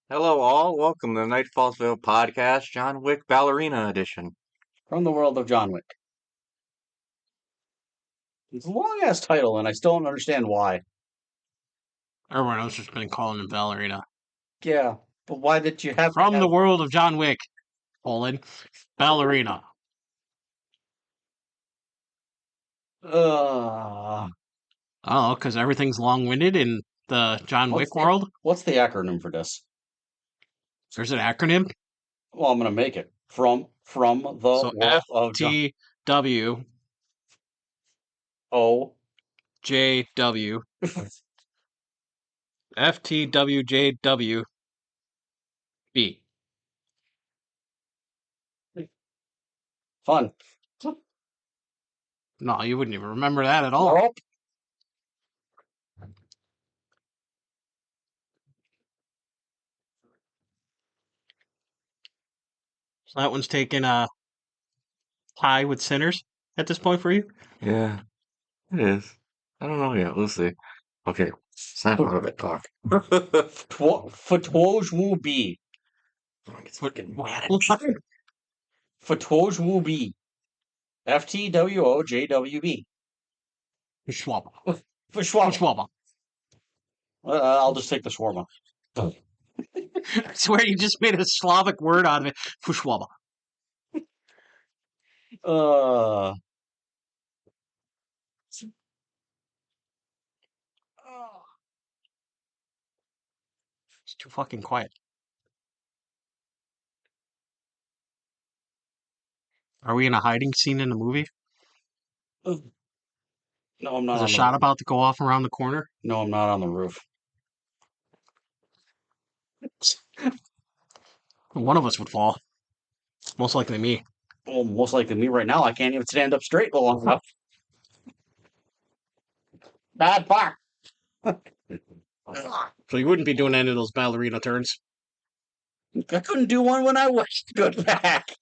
Hello, all. Welcome to the Night Fallsville podcast, John Wick Ballerina edition. From the world of John Wick. It's a long ass title, and I still don't understand why. Everyone else has been calling him Ballerina. Yeah, but why did you have From the world of John Wick, Ballerina. Oh, because everything's long-winded in the John Wick world? What's the acronym for this? There's an acronym? Well, I'm going to make it. From the world of FTW O JW FTWJW B. Fun. No, you wouldn't even remember that at all. Nope. So that one's taking a tie with Sinners at this point for you? Yeah, it is. I don't know yet. We'll see. Okay, snap out of it, talk. Fatouage will be. It's fucking mad. Fatouage will be. FTWOJWB. Schwab. Schwab. I'll just take the shawarma. I swear you just made a Slavic word out of it. Fushwaba. It's too fucking quiet. Are we in a hiding scene in the movie? No, I'm not. Is a shot about to go off around the corner? No, I'm not on the roof. One of us would fall. Most likely me. Well, most likely me right now. I can't even stand up straight long enough. Bad park. So you wouldn't be doing any of those ballerina turns? I couldn't do one when I was good back.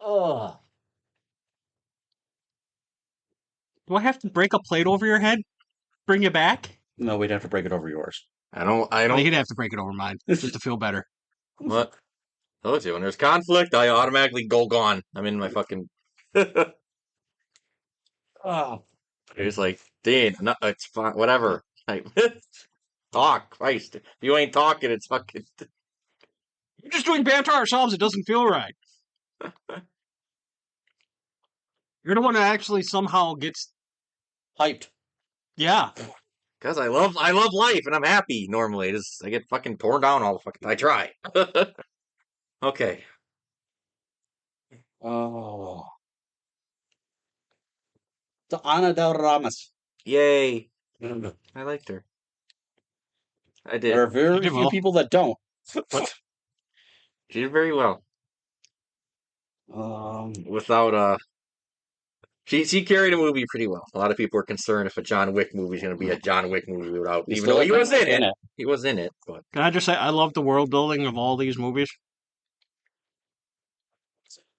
Oh. Do I have to break a plate over your head? Bring you back? No, we'd have to break it over yours. I don't. Well, you'd have to break it over mine just to feel better. What? Told you, when there's conflict, I automatically go gone. I'm in my fucking. Oh. It's like, dude, no, it's fine. Whatever. Like, talk, Christ. If you ain't talking, it's fucking. We're just doing banter ourselves. It doesn't feel right. You're the one that actually somehow gets hyped. Yeah. Because I love life and I'm happy normally. I get fucking torn down all the fucking. I try. Okay. Oh. The Ana del Ramas. Yay. I liked her. I did. There are very few people that don't. She did very well. Without she carried a movie pretty well. A lot of people were concerned if a John Wick movie is going to be a John Wick movie without, even though he was in it. He was in it, but can I just say I love the world building of all these movies.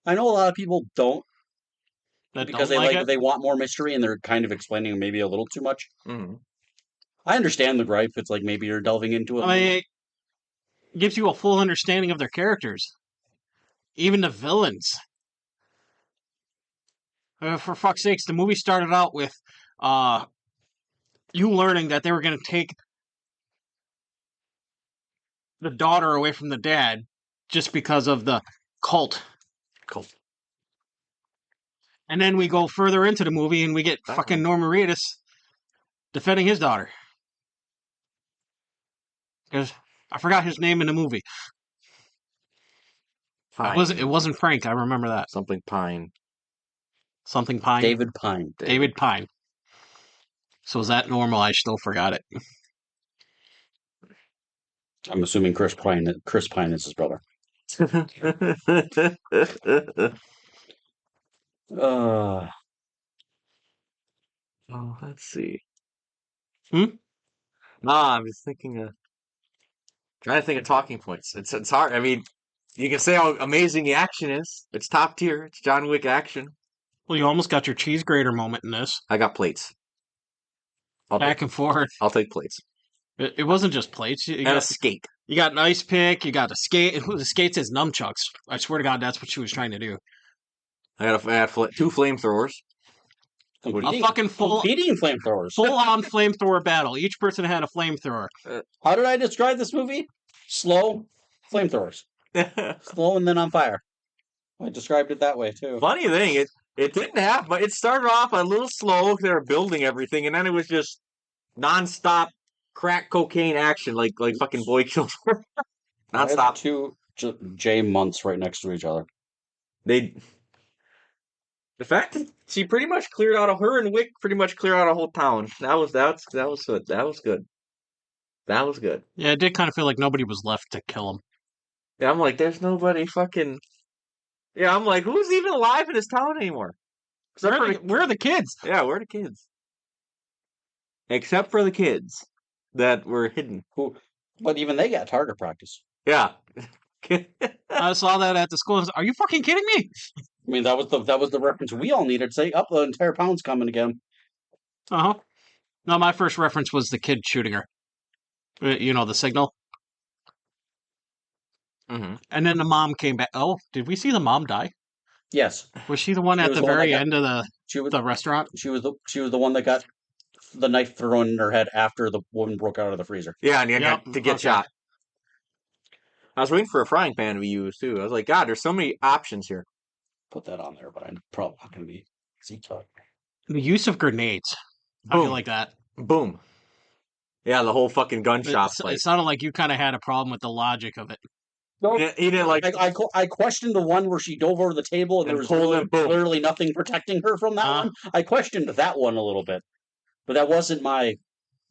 I know a lot of people don't that because don't they want more mystery and they're kind of explaining maybe a little too much. Mm-hmm. I understand the gripe. It's like maybe you're delving into it. I mean, it gives you a full understanding of their characters, even the villains. For fuck's sakes, the movie started out with you learning that they were going to take the daughter away from the dad just because of the cult. And then we go further into the movie and we get fucking Norman Reedus defending his daughter. Because I forgot his name in the movie. It wasn't Frank, I remember that. Something Pine. Something Pine? David Pine. David Pine. So is that normal? I still forgot it. I'm assuming Chris Pine is his brother. Oh, let's see. Hmm? Nah, I'm just thinking of Trying to think of talking points. It's hard. I mean, you can say how amazing the action is. It's top tier. It's John Wick action. Well, you almost got your cheese grater moment in this. I got plates. Back and forth. I'll take plates. It wasn't just plates. And a skate. You got an ice pick. You got the skate. The skate says nunchucks. I swear to God, that's what she was trying to do. I had 2 flamethrowers. A fucking competing flamethrowers. Full-on flamethrower battle. Each person had a flamethrower. How did I describe this movie? Slow flamethrowers. Slow and then on fire. I described it that way too. Funny thing, it didn't have, but it started off a little slow. They were building everything, and then it was just nonstop crack cocaine action, like fucking Boy Killed. Nonstop. Two J months right next to each other. The fact that she pretty much cleared out her and Wick pretty much cleared out a whole town. That was good. That was good. That was good. Yeah, it did kind of feel like nobody was left to kill him. Yeah, I'm like, there's nobody fucking. Yeah, I'm like, who's even alive in this town anymore? Where are the kids? Yeah, where are the kids? Except for the kids that were hidden. But even they got target practice. Yeah. I saw that at the school. Are you fucking kidding me? I mean, that was the reference we all needed to say, up the entire pound's coming again. Uh-huh. No, my first reference was the kid shooting her. You know, the signal. Mm-hmm. And then the mom came back. Oh, did we see the mom die? Yes. Was she the one at the very end of the restaurant? She was the one that got the knife thrown in her head after the woman broke out of the freezer. Yeah, and to get shot. I was waiting for a frying pan to be used too. I was like, God, there's so many options here. Put that on there, but I'm probably not going to be Z-Talk. The use of grenades. I feel like that. Boom. Yeah, the whole fucking gunshot fight. It sounded like you kind of had a problem with the logic of it. No, he didn't like. I questioned the one where she dove over the table and there was literally nothing protecting her from that one. I questioned that one a little bit, but that wasn't my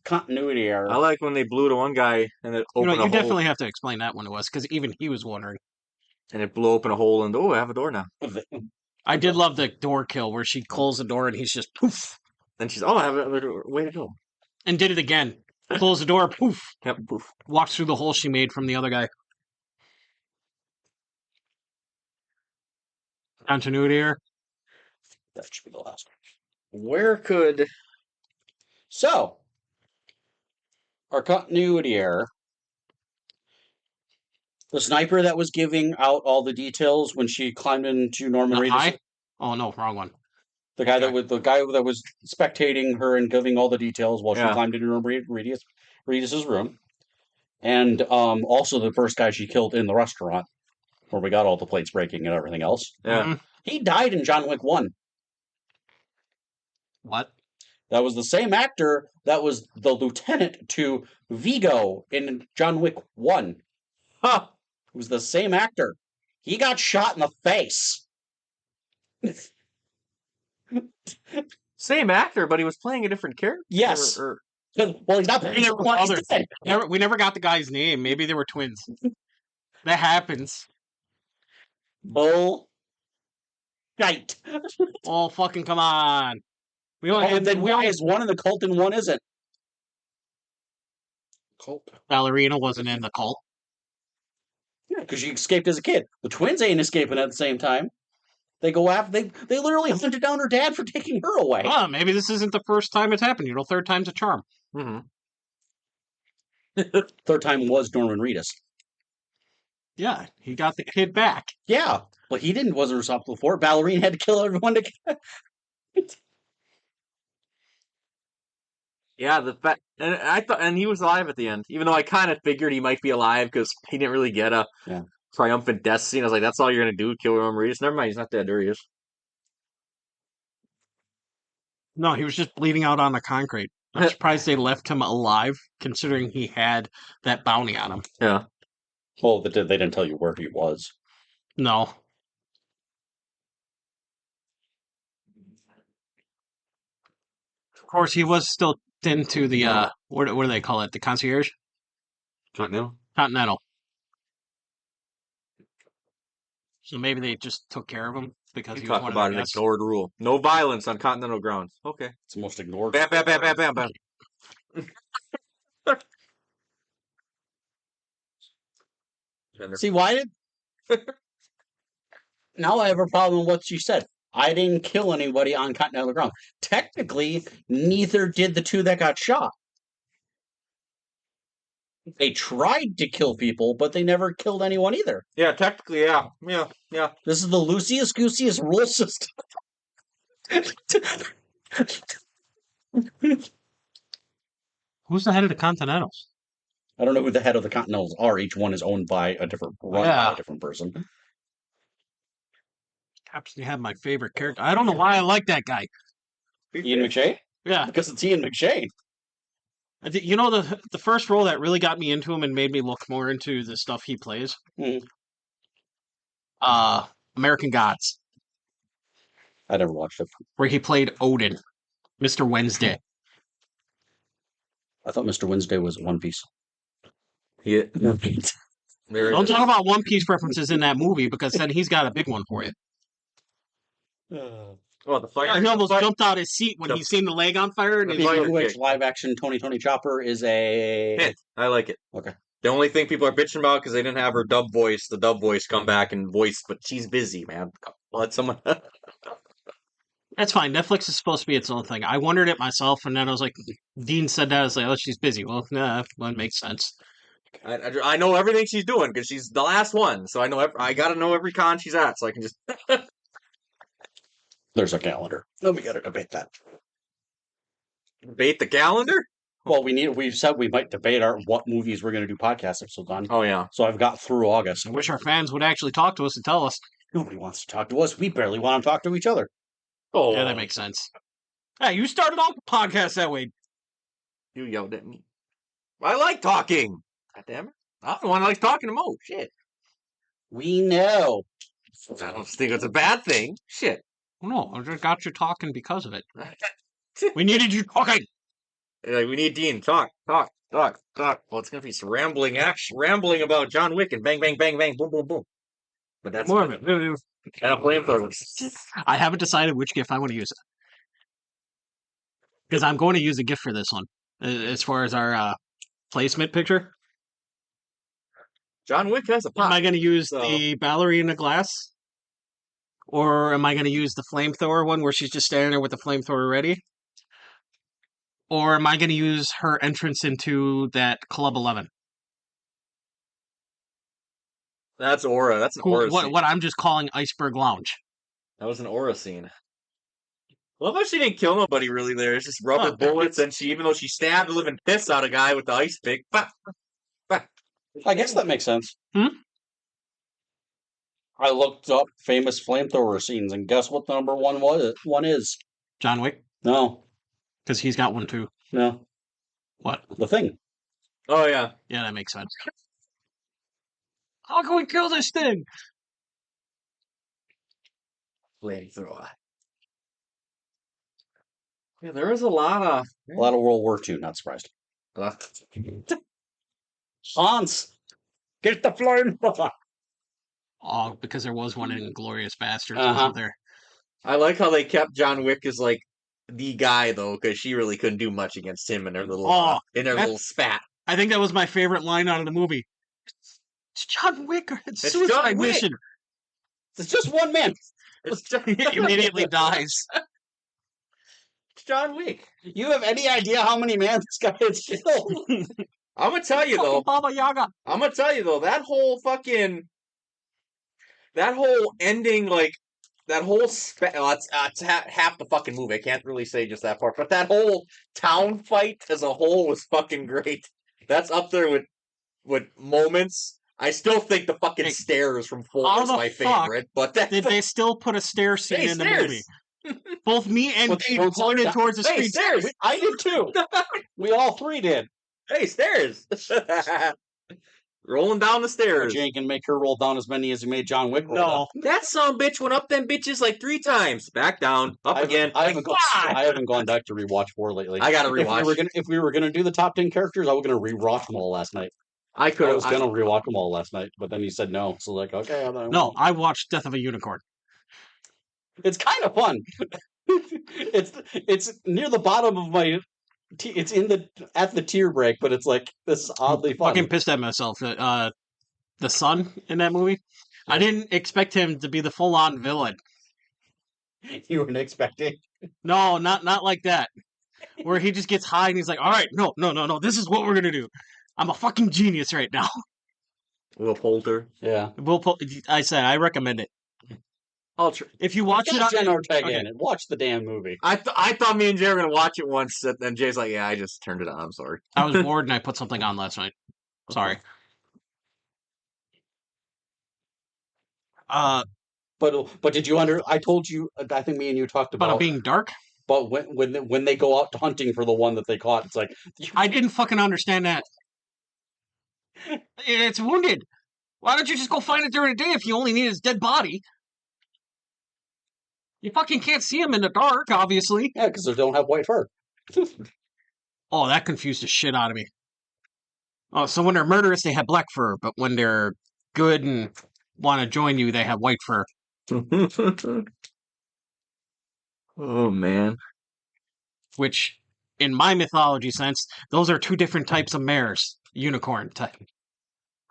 continuity error. I like when they blew to one guy and it opened a hole. You definitely have to explain that one to us because even he was wondering. And it blew open a hole and I have a door now. I did love the door kill where she closed the door and he's just poof. Then she's I have another door. Way to go. And did it again. Closed the door, poof. Yep, poof. Walked through the hole she made from the other guy. Continuity error. That should be the last one. Where could... So, our continuity error. The sniper that was giving out all the details when she climbed into Norman Reedus. Oh no, wrong one. The guy that was spectating her and giving all the details while she climbed into Norman Reedus's room, and also the first guy she killed in the restaurant, where we got all the plates breaking and everything else. Yeah, he died in John Wick 1. What? That was the same actor that was the lieutenant to Vigo in John Wick 1. Huh. It was the same actor. He got shot in the face. Same actor, but he was playing a different character. Yes. Well, he's not playing it. We never got the guy's name. Maybe they were twins. That happens. Bull. Right. Oh, fucking come on. Why is one in the cult and one isn't? Cult. Ballerina wasn't in the cult. Yeah, because she escaped as a kid. The twins ain't escaping at the same time. They go after. They literally hunted down her dad for taking her away. Oh, maybe this isn't the first time it's happened. Third time's a charm. Mm-hmm. Third time was Norman Reedus. Yeah, he got the kid back. Yeah, but he wasn't responsible for it. Ballerina had to kill everyone to get it. Yeah, and he was alive at the end, even though I kind of figured he might be alive because he didn't really get a triumphant death scene. I was like, that's all you're gonna do, kill Norman Reedus? Never mind, he's not dead. There he is. No, he was just bleeding out on the concrete. I'm surprised they left him alive, considering he had that bounty on him. Yeah. Well, they didn't tell you where he was. No. Of course, he was still into the, what do they call it? The concierge? Continental. So maybe they just took care of him because he was talked about an ignored rule. No violence on continental grounds. Okay. It's the most ignored. Bam, bam, bam, bam, bam, bam. See, why did... Now I have a problem with what you said. I didn't kill anybody on Continental ground. Technically, neither did the two that got shot. They tried to kill people, but they never killed anyone either. Yeah, technically, yeah. This is the Lucius Goosiest rule system. Who's the head of the Continentals? I don't know who the head of the Continentals are. Each one is owned by a different by a different person. Happens to have my favorite character. I don't know why I like that guy. Ian McShane? Yeah. Because it's Ian McShane. You know, the first role that really got me into him and made me look more into the stuff he plays? American Gods. I never watched it. Where he played Odin, Mr. Wednesday. I thought Mr. Wednesday was One Piece. Yeah. Don't talk about One Piece references in that movie, because then he's got a big one for you. Well, the fire. He almost jumped out his seat when he seen the leg on fire. And which live-action 2020 Chopper is a... hit. I like it. Okay. The only thing people are bitching about because they didn't have her the dub voice come back and voice, but she's busy, man. Let someone... That's fine. Netflix is supposed to be its own thing. I wondered it myself, and then I was like, Dean said that. I was like, oh, she's busy. Well, nah, well, it makes sense. I know everything she's doing because she's the last one, so I know I got to know every con she's at, so I can just... There's a calendar. No, we got to debate that. Debate the calendar? Well, we've said we might debate what movies we're going to do podcast episodes on. Oh, yeah. So I've got through August. I wish our fans would actually talk to us and tell us. Nobody wants to talk to us. We barely want to talk to each other. Oh, yeah, that makes sense. Hey, you started off the podcast that way. You yelled at me. I like talking. God damn it. I'm the one that likes talking the most. Shit. We know. I don't think it's a bad thing. Shit. No, I just got you talking because of it. We needed you talking. Like, we need Dean. Talk. Well, it's going to be some rambling about John Wick and bang, bang, bang, bang, boom, boom, boom. But that's more of it. And a flamethrower. I haven't decided which GIF I want to use. Because I'm going to use a GIF for this one. As far as our placement picture. John Wick has a pop. Am I going to use the ballerina glass? Or am I going to use the flamethrower one where she's just standing there with the flamethrower ready? Or am I going to use her entrance into that Club 11? That's Aura. That's an Aura scene. What I'm just calling Iceberg Lounge. That was an Aura scene. Well, how she didn't kill nobody really there. It's just rubber bullets, and even though she stabbed the living piss out of a guy with the ice pick. I guess that makes sense. I looked up famous flamethrower scenes, and guess what the number one is? John Wick? No. Because he's got one too. No. What? The Thing. Oh, yeah. Yeah, that makes sense. How can we kill this thing? Flamethrower. Yeah, there is a lot of World War II, not surprised. Hans! Get the flamethrower! Oh, because there was one in Glorious Bastards, wasn't there? I like how they kept John Wick as like the guy though, because she really couldn't do much against him in their little little spat. I think that was my favorite line out of the movie. It's John Wick. It's suicide mission. It's just one man. He immediately dies. It's John Wick. You have any idea how many men this guy has killed? I'm gonna tell you though. Baba Yaga. I'm gonna tell you though. That whole ending, like that whole it's half the fucking movie. I can't really say just that part, but that whole town fight as a whole was fucking great. That's up there with moments. I still think the fucking stairs from Full is my favorite. But did they still put a stair scene in the movie? Both me and Dean pointed towards the street. Stairs. I did too. We all three did. Hey, stairs. Rolling down the stairs. You ain't gonna make her roll down as many as you made John Wick roll down. That son bitch went up them bitches like 3 times. Back down. Up again. I haven't gone back to rewatch 4 lately. I gotta rewatch. If we were gonna do the top 10 characters, I was gonna rewatch them all last night. I was gonna rewatch them all last night, but then you said no. So like, okay. No, I watched Death of a Unicorn. It's kind of fun. It's near the bottom of my. It's at the tier break, but it's like this is oddly fun. Fucking pissed at myself. The the son in that movie. I didn't expect him to be the full-on villain. You weren't expecting. No, not like that. Where he just gets high and he's like, all right, no, this is what we're going to do. I'm a fucking genius right now. Will Poulter. Yeah. I said, I recommend it. If you watch it, Jen Ortega in it. Watch the damn movie. I thought me and Jay were gonna watch it once, and then Jay's like, "Yeah, I just turned it on. I'm sorry." I was bored and I put something on last night. Sorry. But did you I told you. I think me and you talked About about it being dark. But when they go out hunting for the one that they caught, it's like I didn't fucking understand that. It's wounded. Why don't you just go find it during the day if you only need its dead body? You fucking can't see him in the dark, obviously. Yeah, because they don't have white fur. Oh, that confused the shit out of me. Oh, so when they're murderous, they have black fur, but when they're good and want to join you, they have white fur. Oh, man. Which, in my mythology sense, those are two different types of mares. Unicorn type.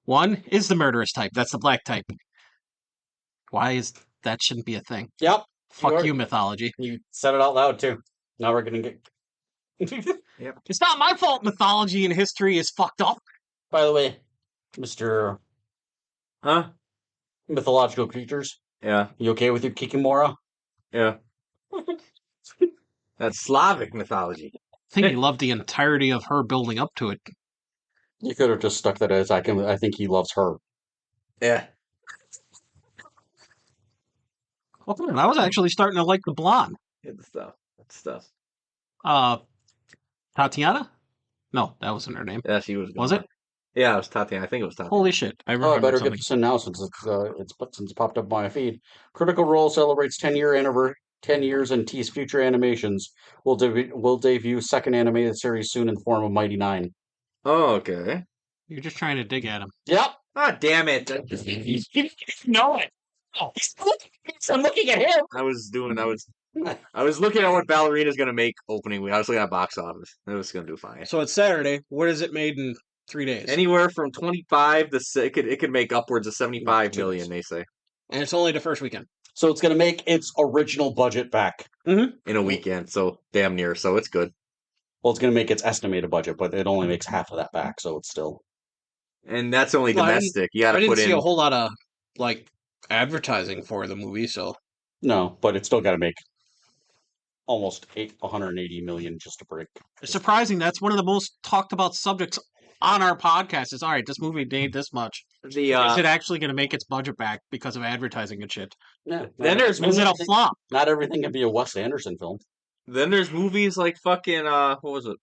One is the murderous type. That's the black type. Why is that shouldn't be a thing? Yep. Fuck you, mythology. You said it out loud, too. Now we're going to get... Yep. It's not my fault mythology and history is fucked up. By the way, Mr. Huh? Mythological creatures. Yeah. You okay with your Kikimora? Yeah. That's Slavic mythology. I think he loved the entirety of her building up to it. You could have just stuck that as I think he loves her. Yeah. Oh, I was actually starting to like the blonde. Yeah, the stuff. That stuff. Tatiana? No, that wasn't her name. Yeah, she was. Was it? Yeah, it was Tatiana. I think it was Tatiana. Holy shit! I Oh, remember I better something. get this in now since it's popped up on my feed. Critical Role celebrates 10 years and tease future animations. Will debut second animated series soon in the form of Mighty Nine. Oh, okay. You're just trying to dig at him. Yep. Ah, damn it. know it. Oh, I'm looking at him. I was looking at what Ballerina's gonna make opening week. I was looking at box office. It was gonna do fine. So it's Saturday. What is it made in 3 days? Anywhere from 25 to it could make upwards of 75 million, they say. And it's only the first weekend. So it's going to make its original budget back. In a weekend, so damn near. So it's good. Well, it's going to make its estimated budget, but it only makes half of that back, so it's still... And that's only domestic. You got to put in... I didn't see a whole lot of, advertising for the movie, so... No, but it's still got to make almost 180 million just to break. It's surprising. That's one of the most talked about subjects on our podcast is, all right, this movie made this much. Is it actually going to make its budget back because of advertising and shit? Yeah. Then there's Is it a flop? Not everything can be a Wes Anderson film. Then there's movies like fucking, what was it?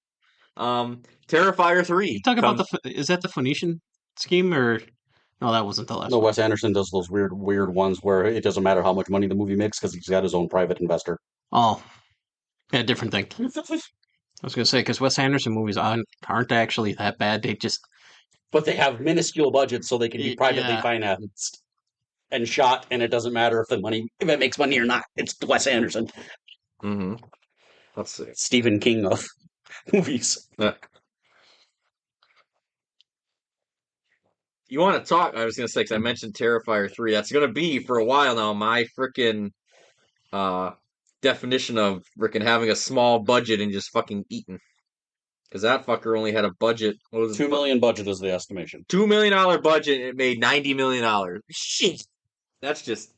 Terrifier 3. Talk about is that the Phoenician scheme or... No, that wasn't the last one. Wes Anderson does those weird ones where it doesn't matter how much money the movie makes because he's got his own private investor. Oh. Yeah, different thing. I was going to say, because Wes Anderson movies aren't actually that bad. They just... But they have minuscule budgets so they can be privately financed and shot, and it doesn't matter if it makes money or not. It's Wes Anderson. Mm-hmm. Let's see. Stephen King of movies. You want to talk? I was going to say, because I mentioned Terrifier 3. That's going to be, for a while now, my freaking definition of freaking having a small budget and just fucking eating. Because that fucker only had a budget. What was $2 million budget is the estimation. $2 million budget, and it made $90 million. Shit. That's just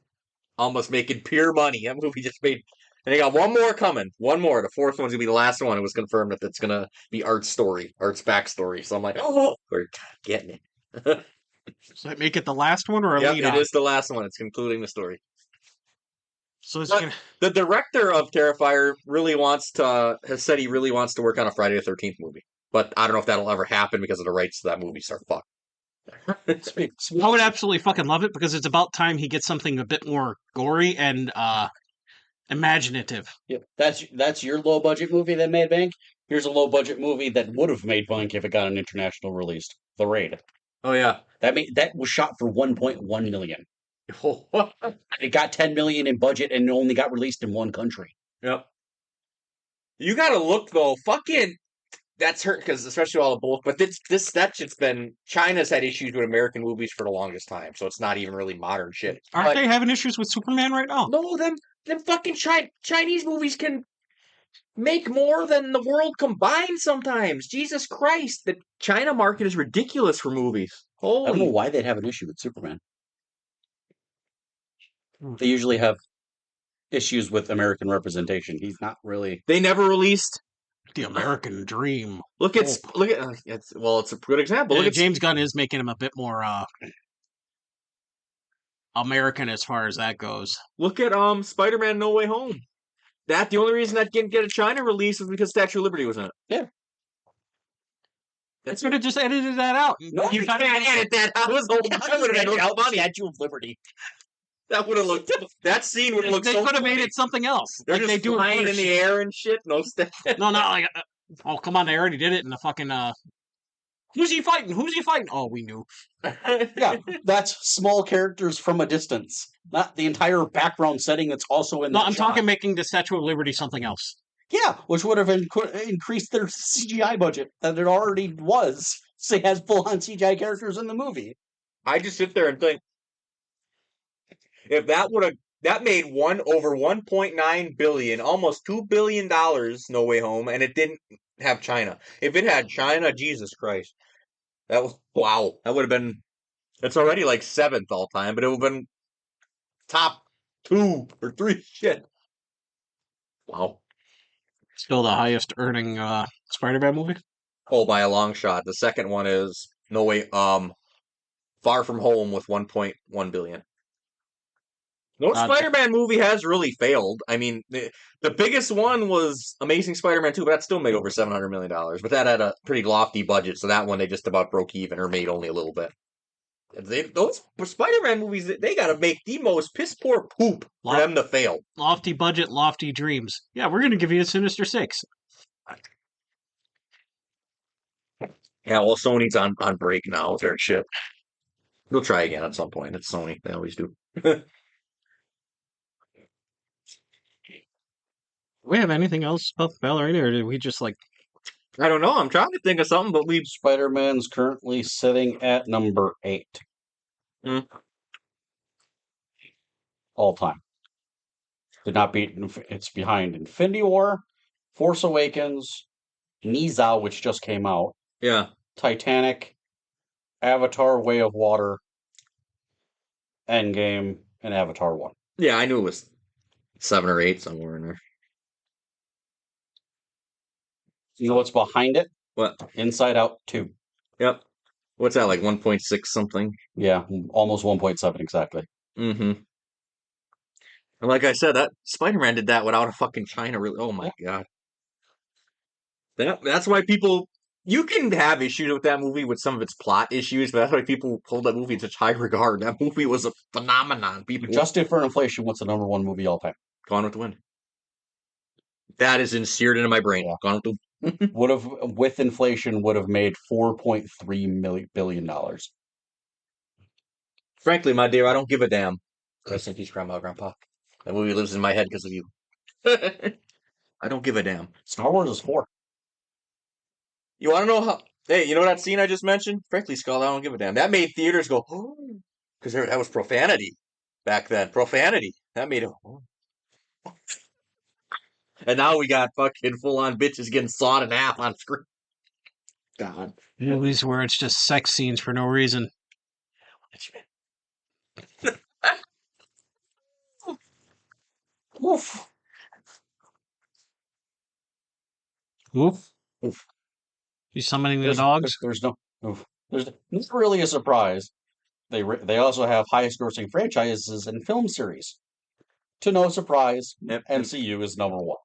almost making pure money. That movie just made... And they got one more coming. One more. The fourth one's going to be the last one. It was confirmed that it's going to be Art's backstory. So I'm like, oh, we're getting it. Does that make it the last one or a lead on? It is the last one. It's concluding the story. So the director of Terrifier has said he really wants to work on a Friday the 13th movie. But I don't know if that'll ever happen because of the rights to that movie start fucked. I would absolutely fucking love it because it's about time he gets something a bit more gory and imaginative. Yep. That's your low budget movie that made bank. Here's a low budget movie that would have made bank if it got an international release. The Raid. Oh yeah. That was shot for $1.1 million. It got $10 million in budget and only got released in one country. Yep. You gotta look though, fucking that's hurt because especially all the bull. But that shit's been China's had issues with American movies for the longest time, so it's not even really modern shit. Aren't they having issues with Superman right now? No, them fucking Chinese movies can make more than the world combined sometimes. Jesus Christ, the China market is ridiculous for movies. I don't know Holy, why they'd have an issue with Superman. They usually have issues with American representation. He's not really. they never released. The American Dream. Look at it's a good example. Look at James Gunn is making him a bit more American as far as that goes. Look at Spider-Man: No Way Home. The only reason that didn't get a China release was because Statue of Liberty was in it. Yeah. That's could have just edited that out. No, you can't edit that out. That would have been funny. Statue of Liberty. That would have looked. That scene would have looked. They so could have funny. made it something else. They're Like just they do flying in the air and shit. No, no, not like. Oh, come on! They already did it in the fucking. Who's he fighting? Who's he fighting? Oh, we knew. Yeah, that's small characters from a distance, not the entire background setting that's also in. No, I'm talking making the Statue of Liberty something else. Yeah, which would have increased their CGI budget that it already was. So it has full-on CGI characters in the movie. I just sit there and think, if that made over 1.9 billion, almost $2 billion, No Way Home, and it didn't have China. If it had China, Jesus Christ, that would have been. It's already like 7th all time, but it would have been top 2 or 3. Shit. Wow. Still the highest earning Spider-Man movie. Oh, by a long shot. The second one is No Way. Far From Home with 1.1 billion. No Spider-Man movie has really failed. I mean, the biggest one was Amazing Spider-Man 2, but that still made over $700 million. But that had a pretty lofty budget, so that one they just about broke even or made only a little bit. Those Spider-Man movies, they got to make the most piss-poor poop for them to fail. Lofty budget, lofty dreams. Yeah, we're going to give you a Sinister Six. Yeah, well, Sony's on break now with their shit. They'll try again at some point. It's Sony. They always do. Do we have anything else about Ballerina, or did we just like... I don't know. I'm trying to think of something, but Spider-Man's currently sitting at number 8. All time. Did not beat. It's behind Infinity War, Force Awakens, Niza, which just came out. Yeah. Titanic, Avatar: Way of Water, Endgame, and Avatar 1. Yeah, I knew it was 7 or 8 somewhere in there. You know what's behind it? What? Inside Out 2. Yep. What's that, like 1.6 something? Yeah, almost 1.7 exactly. Mm-hmm. And like I said, that Spider-Man did that without a fucking China. Really, oh my god. That's why people. You can have issues with that movie with some of its plot issues, but that's why people hold that movie in such high regard. That movie was a phenomenon. People adjusted for inflation. What's the number 1 movie all time? Gone with the Wind. That is inseared into my brain. Yeah. Gone with the would have, with inflation, would have made $4.3 billion. Frankly, my dear, I don't give a damn. Rest in peace, Grandma, Grandpa. That movie lives in my head because of you. I don't give a damn. Star Wars is 4. You want to know how? Hey, you know that scene I just mentioned? Frankly, Skull, I don't give a damn. That made theaters go, oh, because that was profanity back then. Profanity. That made it. Oh. And now we got fucking full-on bitches getting sawed in half on screen. God. Movies where it's just sex scenes for no reason. Oof. Oof. Oof. You summoning the dogs? There's no. Oof. There's not really a surprise. They also have highest grossing franchises in film series. To no surprise, MCU is number 1.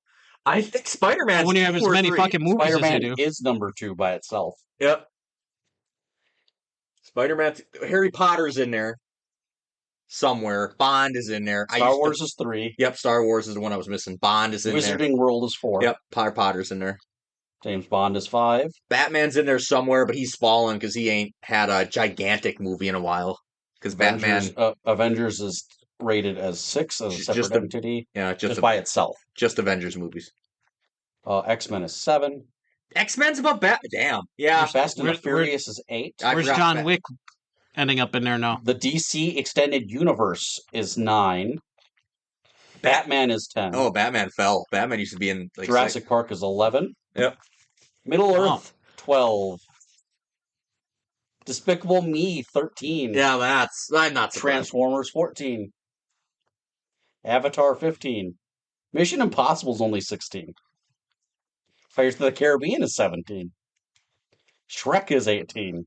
I think Spider-Man. When you have as many fucking movies Spider-Man as you do, is number 2 by itself. Yep. Spider-Man. Harry Potter's in there somewhere. Bond is in there. Star Wars is 3. Yep. Star Wars is the one I was missing. Bond is in there. Wizarding World is 4. Yep. Potter's in there. James Bond is 5. Batman's in there somewhere, but he's fallen because he ain't had a gigantic movie in a while. Because Batman. Avengers is rated as 6 as a separate entity. Yeah, just by itself. Just Avengers movies. X-Men is 7. X-Men's about Damn. Yeah. Fast and the where- Furious is 8. I Where's forgot John that. Wick ending up in there now? The DC Extended Universe is 9. Batman is 10. Oh, Batman fell. Batman used to be in like Jurassic Park is 11. Yep. Middle Oh. Earth 12. Despicable Me 13. Yeah, I'm not surprised. Transformers 14. Avatar 15. Mission Impossible is only 16. Pirates of the Caribbean is 17. Shrek is 18.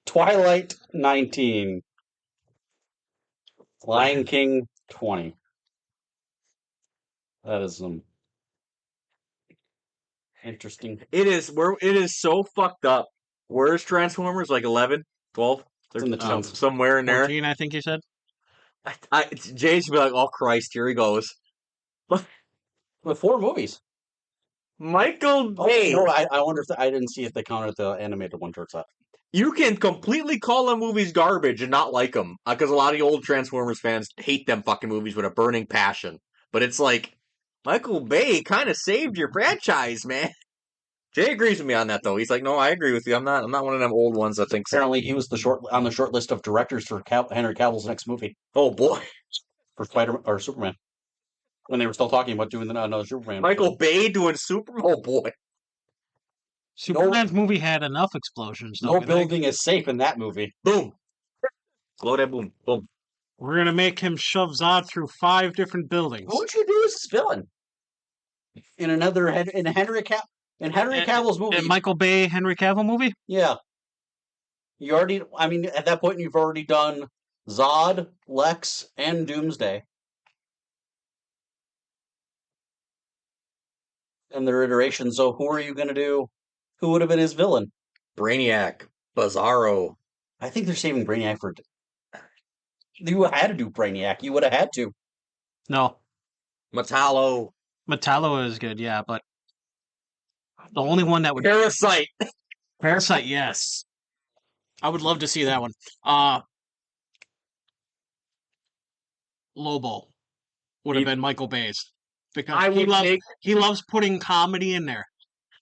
Twilight 19. Lion King 20. That is some interesting. It is so fucked up. Where's Transformers? Like 11, 12? It's in the tens. Somewhere in there. 14, I think you said. Jay's be like, oh Christ, here he goes. With 4 movies. Michael Bay. No, I wonder if I didn't see if they counted the animated one towards that. You can completely call them movies garbage and not like them. Because a lot of the old Transformers fans hate them fucking movies with a burning passion. But it's like, Michael Bay kind of saved your franchise, man. Jay agrees with me on that, though. He's like, no, I agree with you. I'm not one of them old ones that thinks. Apparently, he was on the short list of directors for Henry Cavill's next movie. Oh, boy. For Spider or Superman. When they were still talking about doing another Superman. Michael Bay doing Superman? Oh, boy. Superman's movie had enough explosions. No building is safe in that movie. Boom. Blow that boom. Boom. We're going to make him shove Zod through 5 different buildings. Who would you do as his villain? In Henry Cavill's movie. In Michael Bay, Henry Cavill movie? Yeah. At that point, you've already done Zod, Lex, and Doomsday. And their iterations. So who are you going to do? Who would have been his villain? Brainiac. Bizarro. I think they're saving Brainiac for... You had to do Brainiac. You would have had to. No. Metallo. Metallo is good, yeah, but the only one that would... Parasite. Parasite, yes. I would love to see that one. Lobo would have been Michael Bay's. Because he loves putting comedy in there.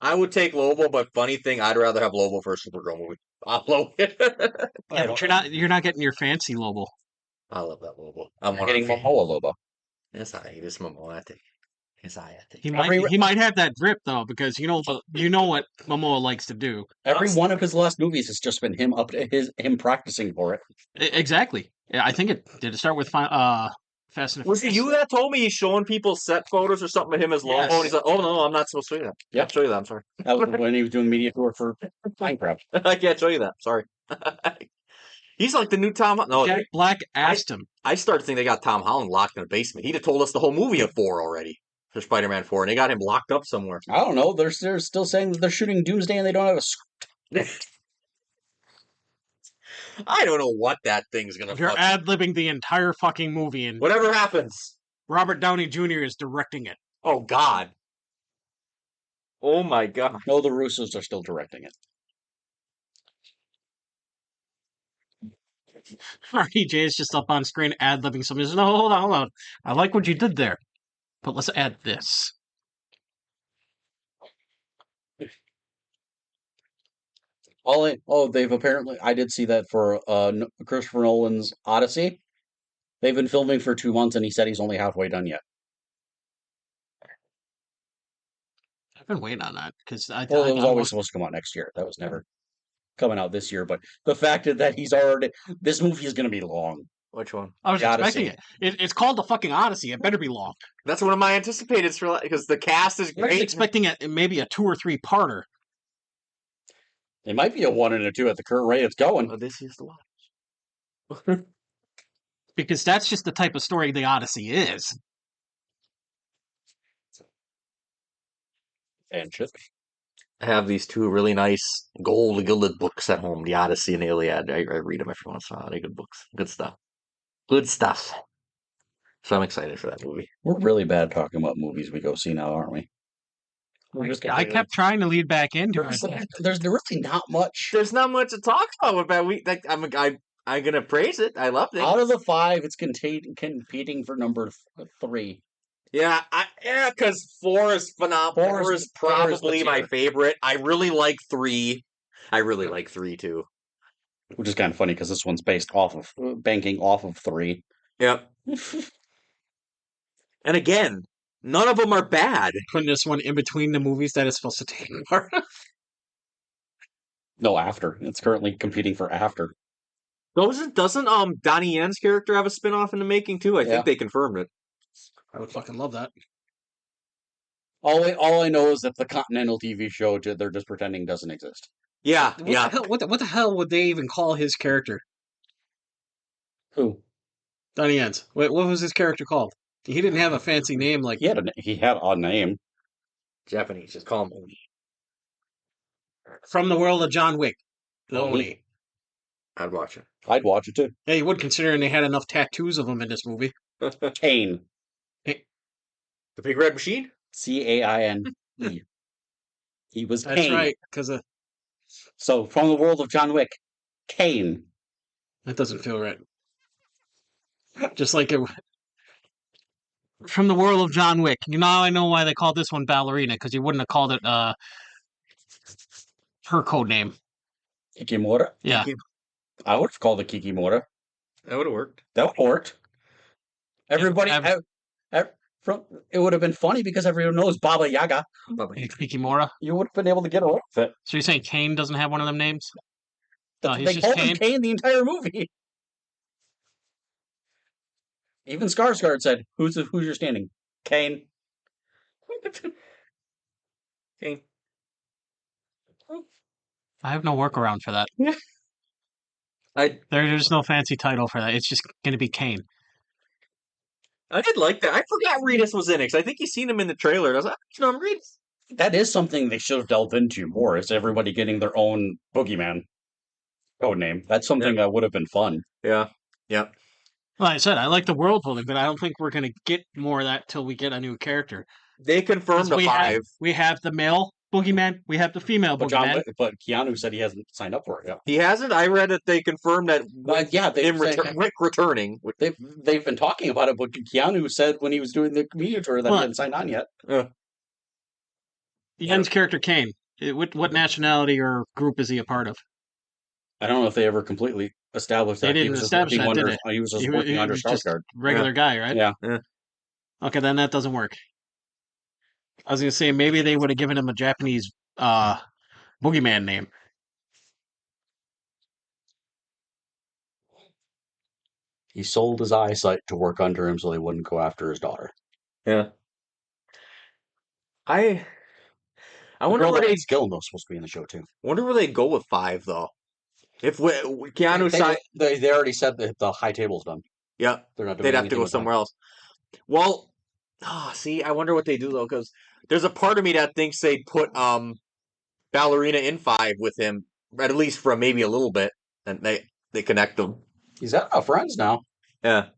I would take Lobo, but funny thing, I'd rather have Lobo for a Supergirl movie. I'll blow it. Yeah, but you're not getting your fancy Lobo. I love that Lobo. I'm getting Momoa Lobo. Yes, I this Momoa. I think. Yes, I think. He might have that drip though, because you know what Momoa likes to do. Every one of his last movies has just been him practicing for it. Exactly. Yeah, I think it start with Fast and Was it you that told me he's showing people set photos or something of him as Lobo? Yes. And he's like, oh, no, I'm not supposed to show you that. Yeah. I'll show you that. I'm sorry. That was when he was doing media tour for Minecraft. I can't show you that. Sorry. He's like the new Tom. No, Jack Black asked him. I started thinking they got Tom Holland locked in a basement. He'd have told us the whole movie of 4 already for Spider-Man 4, and they got him locked up somewhere. I don't know. They're still saying that they're shooting Doomsday and they don't have a script. I don't know what that thing's gonna. You're ad-libbing the entire fucking movie, and whatever happens, Robert Downey Jr. is directing it. Oh God. Oh my God. No, the Russos are still directing it. RDJ is just up on screen ad-libbing something. No, hold on. I like what you did there, but let's add this. They've apparently... I did see that for Christopher Nolan's Odyssey. They've been filming for 2 months, and he said he's only halfway done yet. I've been waiting on that, because it was always supposed to come out next year. That was never coming out this year, but the fact that he's already... This movie is going to be long. Which one? I was expecting it. It's called the fucking Odyssey. It better be long. That's one of my anticipated, because the cast is great. I was expecting maybe a 2 or 3 parter. It might be a 1 and a 2 at the current rate it's going. Oh, this is the one. Because that's just the type of story the Odyssey is. And should be. I have these 2 really nice gold-gilded books at home, the Odyssey and the Iliad. I read them every once in a while. They're good books. Good stuff. Good stuff. So I'm excited for that movie. We're really bad talking about movies we go see now, aren't we? I kept trying to lead back into it. There's really not much. There's not much to talk about with that. I'm gonna praise it. I loved it. Out of the 5, it's competing for number 3. Yeah, because 4 is phenomenal. 4 is probably my favorite. I really like 3. I really like 3 too. Which is kind of funny because this one's banking off of 3. Yep. And again, none of them are bad. Putting this one in between the movies that it's supposed to take part. No, After. It's currently competing for After. Doesn't Donnie Yen's character have a spinoff in the making too? I think they confirmed it. I would fucking love that. All I know is that the Continental TV show they're just pretending doesn't exist. Yeah, What the hell would they even call his character? Who? Donnie Yen's. What was his character called? He didn't have a fancy name like... He had a name. Japanese, just call him Oni. From the world of John Wick. The Oni. I'd watch it. I'd watch it too. Yeah, you would, considering they had enough tattoos of him in this movie. Kane. The Big Red Machine? Caine. He was Kane. That's right, because So, from the world of John Wick, Kane. that doesn't feel right. Just like it... From the world of John Wick. You know, I know why they called this one Ballerina, because you wouldn't have called it her code name. Kikimora? Yeah. I would have called it Kikimora. That would have worked. That would have worked. Everybody... it would have been funny because everyone knows Baba Yaga. Kikimora. You would have been able to get away with it. So you're saying Kane doesn't have one of them names? No, he's They just called Kane. him Kane the entire movie. Even Skarsgård said, "Who's your standing? Kane." Kane. I have no workaround for that. I There's no fancy title for that. It's just going to be Kane. did like that. I forgot Reedus was in it, because I think you seen him in the trailer. And I was like, I'm Reedus. That is something they should have delved into more. Is everybody getting their own boogeyman code name? That's something that would have been fun. Yeah. Yep. Like I said, I like the world building, but I don't think we're going to get more of that till we get a new character. They confirmed the 5. We have the male boogeyman. We have the female boogeyman. But Keanu said he hasn't signed up for it yet. He hasn't? I read that they confirmed that Rick returning. They've been talking about it, but Keanu said when he was doing the comedian tour that he hadn't signed on yet. Yen's character, Kane. What nationality or group is he a part of? I don't know if they ever completely established that. They didn't establish that, did they? He was just working under Skarsgård. Regular guy, right? Yeah. Okay, then that doesn't work. I was going to say, maybe they would have given him a Japanese boogeyman name. He sold his eyesight to work under him so they wouldn't go after his daughter. Yeah. I wonder where Ed's Gillen's supposed to be in the show too. Wonder where they go with 5 though. If Keanu signed, they already said that the high table's done. Yeah, they're not. They'd have to go somewhere else. Well, see, I wonder what they do though, because there's a part of me that thinks they put Ballerina in 5 with him, at least for maybe a little bit, and they connect them. He's got enough friends now. Yeah,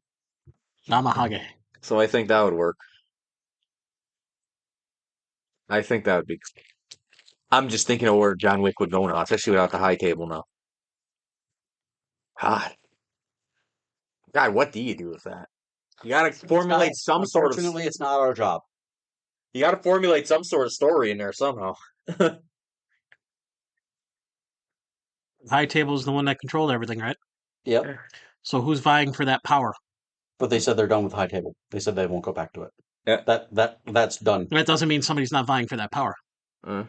Namahage. So I think that would work. I think that would be. I'm just thinking of where John Wick would go now, especially without the high table now. God, what do you do with that? You got to formulate some sort of. Unfortunately, it's not our job. You got to formulate some sort of story in there somehow. High table is the one that controlled everything, right? Yep. So who's vying for that power? But they said they're done with high table. They said they won't go back to it. Yeah. That's done. That doesn't mean somebody's not vying for that power. Yeah,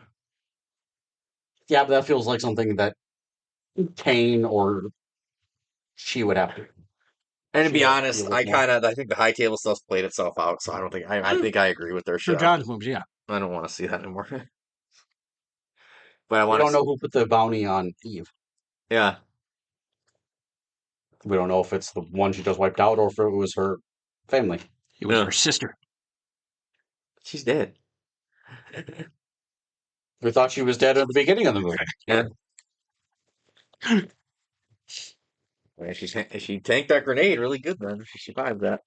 but that feels like something that Kane or she would have to. And to be honest, I think the high table stuff's played itself out, so I don't think I think I agree with their show. John's moves, yeah. I don't want to see that anymore. But we don't know who put the bounty on Eve. Yeah. We don't know if it's the one she just wiped out or if it was her family. It was her sister. She's dead. We thought she was dead at the beginning of the movie. Yeah. Well, she tanked that grenade really good then. She survived that.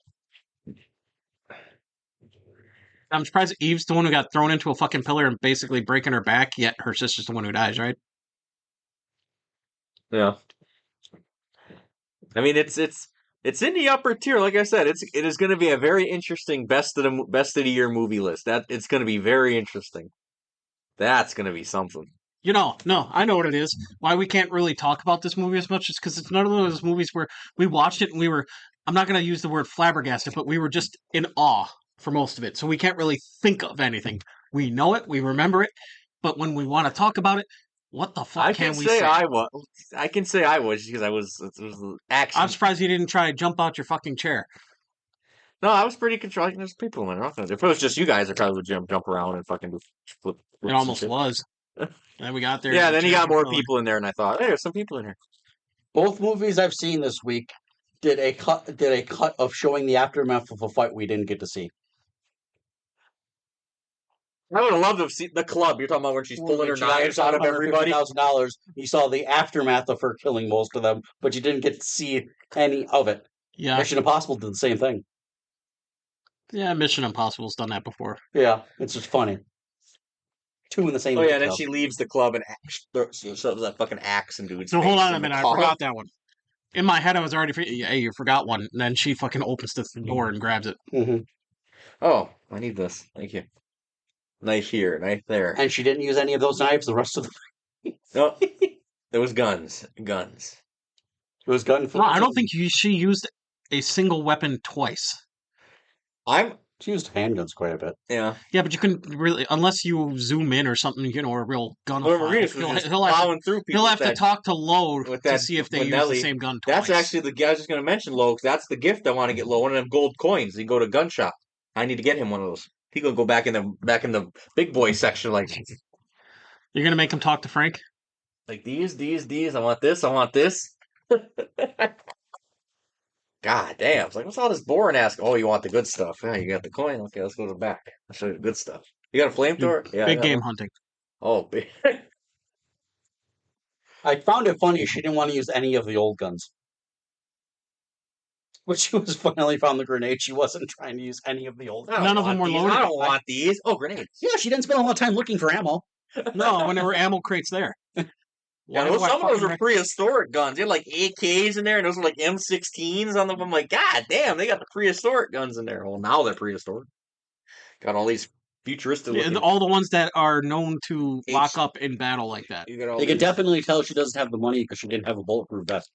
I'm surprised Eve's the one who got thrown into a fucking pillar and basically breaking her back, yet her sister's the one who dies, right? Yeah. I mean, it's It's in the upper tier. Like I said, it is going to be a very interesting best of the year movie list. That it's going to be very interesting. That's going to be something. No, I know what it is. Why we can't really talk about this movie as much is because it's none of those movies where we watched it and we were, I'm not going to use the word flabbergasted, but we were just in awe for most of it. So we can't really think of anything. We know it, we remember it, but when we want to talk about it, what the fuck can we say? I can say I was because it was action. I'm surprised you didn't try to jump out your fucking chair. No, I was pretty controlling. There's people in there. If it was just you guys, I probably would jump around and fucking flip. It almost was. And we got there. Yeah, then you got more people in there, and I thought, hey, there's some people in here. Both movies I've seen this week did a cut of showing the aftermath of a fight we didn't get to see. I would have loved to have seen the club. You're talking about when she's pulling her knives out of everybody. $150,000. You saw the aftermath of her killing most of them, but you didn't get to see any of it. Yeah. Mission Impossible did the same thing. Yeah, Mission Impossible's done that before. Yeah, it's just funny. Two in the same. Oh yeah, then she leaves the club and shoves that fucking axe into its So hold on a minute, I forgot that one. In my head, I was already, hey, you forgot one. And then she fucking opens the door and grabs it. Mm-hmm. Oh, I need this. Thank you. Knife here, knife there. And she didn't use any of those knives the rest of the No, there was guns. Guns. It was gun. No, I don't think she used a single weapon twice. She used handguns quite a bit. Yeah. Yeah, but you couldn't really, unless you zoom in or something, or a real gun. He'll have to talk to Lo to see if they use the same gun twice. That's actually I was just going to mention Lo, because that's the gift I want to get Lo. One of them gold coins. You go to gun shop. I need to get him one of those. He gonna go back in the big boy section like. You're gonna make him talk to Frank? Like these. I want this. God damn! It's like, what's all this boring ask? Oh, you want the good stuff? Yeah, you got the coin. Okay, let's go to the back. I'll show you the good stuff. You got a flamethrower? Yeah. Big game hunting. Oh, big. I found it funny she didn't want to use any of the old guns. When she was finally found the grenade, she wasn't trying to use any of the old guns. None of them were loaded. I don't want these. Oh, grenades. Yeah, she didn't spend a lot of time looking for ammo. No, when there were ammo crates there. Yeah, some of those were prehistoric guns. They had like AKs in there, and those were like M16s on them. I'm like, God damn, they got the prehistoric guns in there. Well, now they're prehistoric. Got all these futuristic. Yeah, all the ones that are known to lock up in battle like that. You can definitely tell she doesn't have the money because she didn't have a bulletproof vest.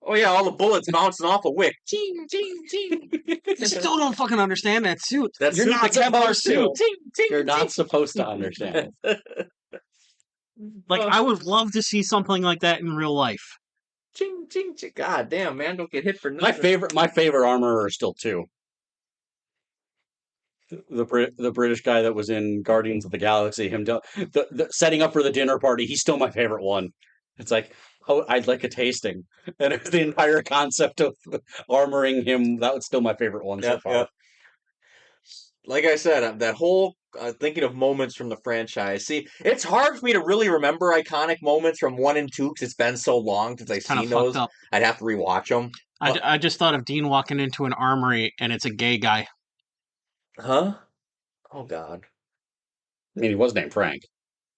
Oh yeah, all the bullets bouncing off a wick. Ching, ching, ching. I still don't fucking understand that suit. You're not supposed to. You're not supposed to understand. Like, I would love to see something like that in real life. Ching, ching, ching. God damn, man, don't get hit for nothing. My favorite armorer are still two. The British guy that was in Guardians of the Galaxy, the setting up for the dinner party, he's still my favorite one. It's like, oh, I'd like a tasting. And the entire concept of armoring him, that was still my favorite one so far. Yep. Like I said, that whole thinking of moments from the franchise. See, it's hard for me to really remember iconic moments from 1 and 2 because it's been so long since I've seen those. Up. I'd have to rewatch them. I just thought of Dean walking into an armory and it's a gay guy. Huh? Oh, God. I mean, he was named Frank.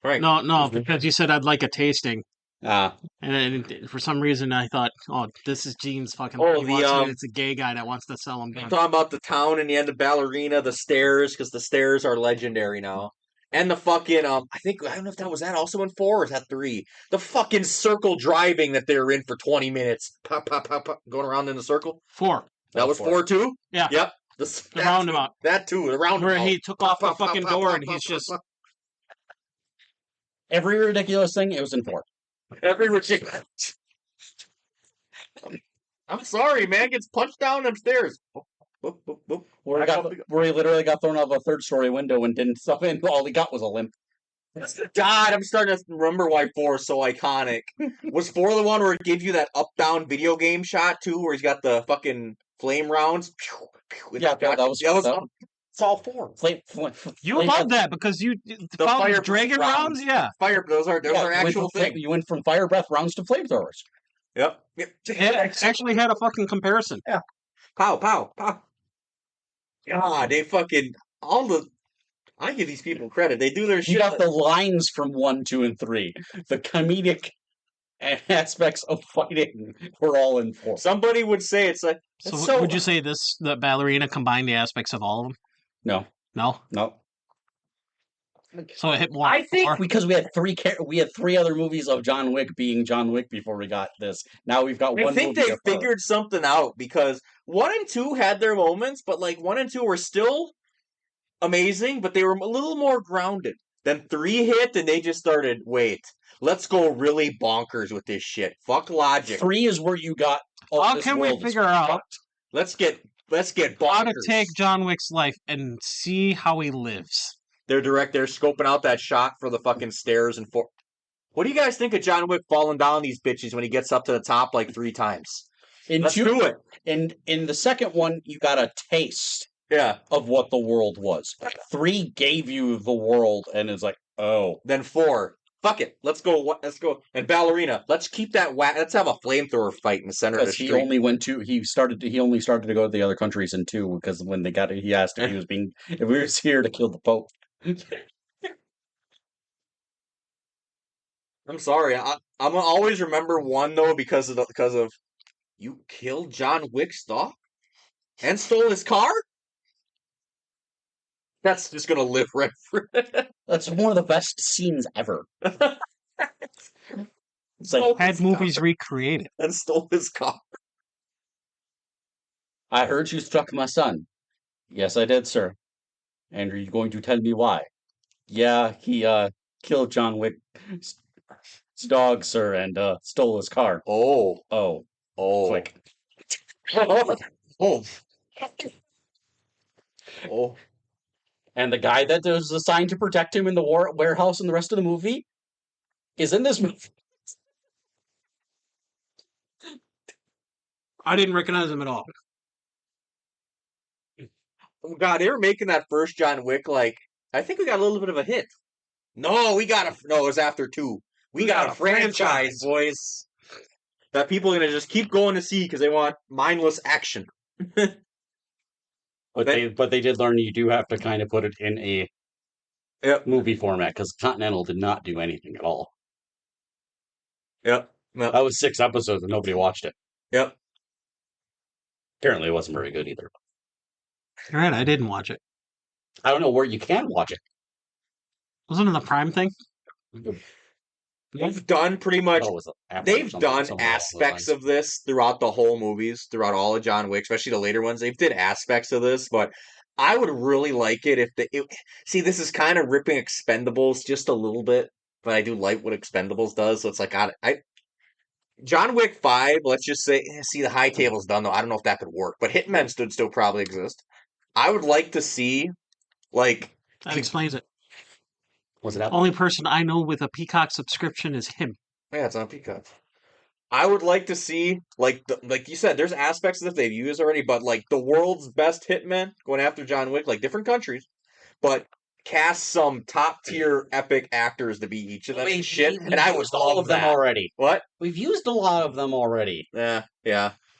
Frank. No, because you said I'd like a tasting. And for some reason I thought, oh, this is Gene's fucking. It's a gay guy that wants to sell him. I'm talking about the town in the end of Ballerina, the stairs, because the stairs are legendary now, and the fucking I don't know if that was also in 4 or is that 3. The fucking circle driving that they were in for 20 minutes, pop, pop, pop, pop, going around in a circle. 4. That was 4 too. Yeah. Yep. The roundabout. That too. The roundabout. Where he took off the fucking door and he's just every ridiculous thing. It was in 4. Every ridiculous. I'm sorry, man. Gets punched down upstairs. Where he literally got thrown out of a 3rd-story window and didn't stuff in. All he got was a limp. God, I'm starting to remember why 4 is so iconic. Was 4 the one where it gave you that up-down video game shot too, where he's got the fucking flame rounds? Yeah, that was. It's all 4. You love that because the fire dragon rounds, yeah. Those are actual things. You went from fire breath rounds to flamethrowers. Yep. It actually had a fucking comparison. Yeah. Pow, pow, pow. God, they fucking I give these people credit. They do their shit. You got the lines from 1, 2, and 3. The comedic and aspects of fighting we're all in for. Somebody would say it's like. So, would you say the Ballerina combined the aspects of all of them? No. No. So it hit more. I think because we had three other movies of John Wick being John Wick before we got this. Now we've got one. I think they figured something out because 1 and 2 had their moments, but like 1 and 2 were still amazing, but they were a little more grounded. Then 3 hit, and they just started. Wait, let's go really bonkers with this shit. Fuck logic. 3 is where you got. How can we figure out? Let's get bonkers. How to take John Wick's life and see how he lives. They're scoping out that shot for the fucking stairs and What do you guys think of John Wick falling down these bitches when he gets up to the top like 3 times? Let's do it. In the second one, you got a taste of what the world was. 3 gave you the world, and it's like, oh. Then 4. Fuck it. Let's go. And Ballerina. Let's keep that. Let's have a flamethrower fight in the center of the street. He only started to go to the other countries in 2 because when they got it, he asked if he was here to kill the Pope. I'm sorry. I'm gonna always remember 1 though because of you killed John Wick's dog and stole his car. That's just gonna live right for. That's one of the best scenes ever. It's like had movies recreated and stole his car. I heard you struck my son. Yes, I did, sir. And are you going to tell me why? Yeah, he killed John Wick's dog, sir, and stole his car. Oh. Quick. Oh. And the guy that was assigned to protect him in the warehouse in the rest of the movie is in this movie. I didn't recognize him at all. Oh God, they were making that first John Wick like I think we got a little bit of a hit. No, it was after 2. We got a franchise, boys. That people are gonna just keep going to see because they want mindless action. But they did learn you do have to kind of put it in a movie format because Continental did not do anything at all. Yep. That was 6 episodes and nobody watched it. Yep. Apparently it wasn't very good either. All right, I didn't watch it. I don't know where you can watch it. Wasn't it the Prime thing? They've done pretty much. They've done aspects of this throughout the whole movies, throughout all of John Wick, especially the later ones. They've did aspects of this, but I would really like it if see, this is kind of ripping Expendables just a little bit, but I do like what Expendables does. So it's like John Wick 5. Let's just say, see, the high table's done though. I don't know if that could work, but Hitmen should still probably exist. I would like to see like that explains it. Was it only person I know with a Peacock subscription is him. Yeah, it's on Peacock. I would like to see, like you said, there's aspects of this they've used already, but like the world's best hitmen going after John Wick, like different countries, but cast some top tier epic actors to be each of them. And I would all of them already. What? We've used a lot of them already. Yeah.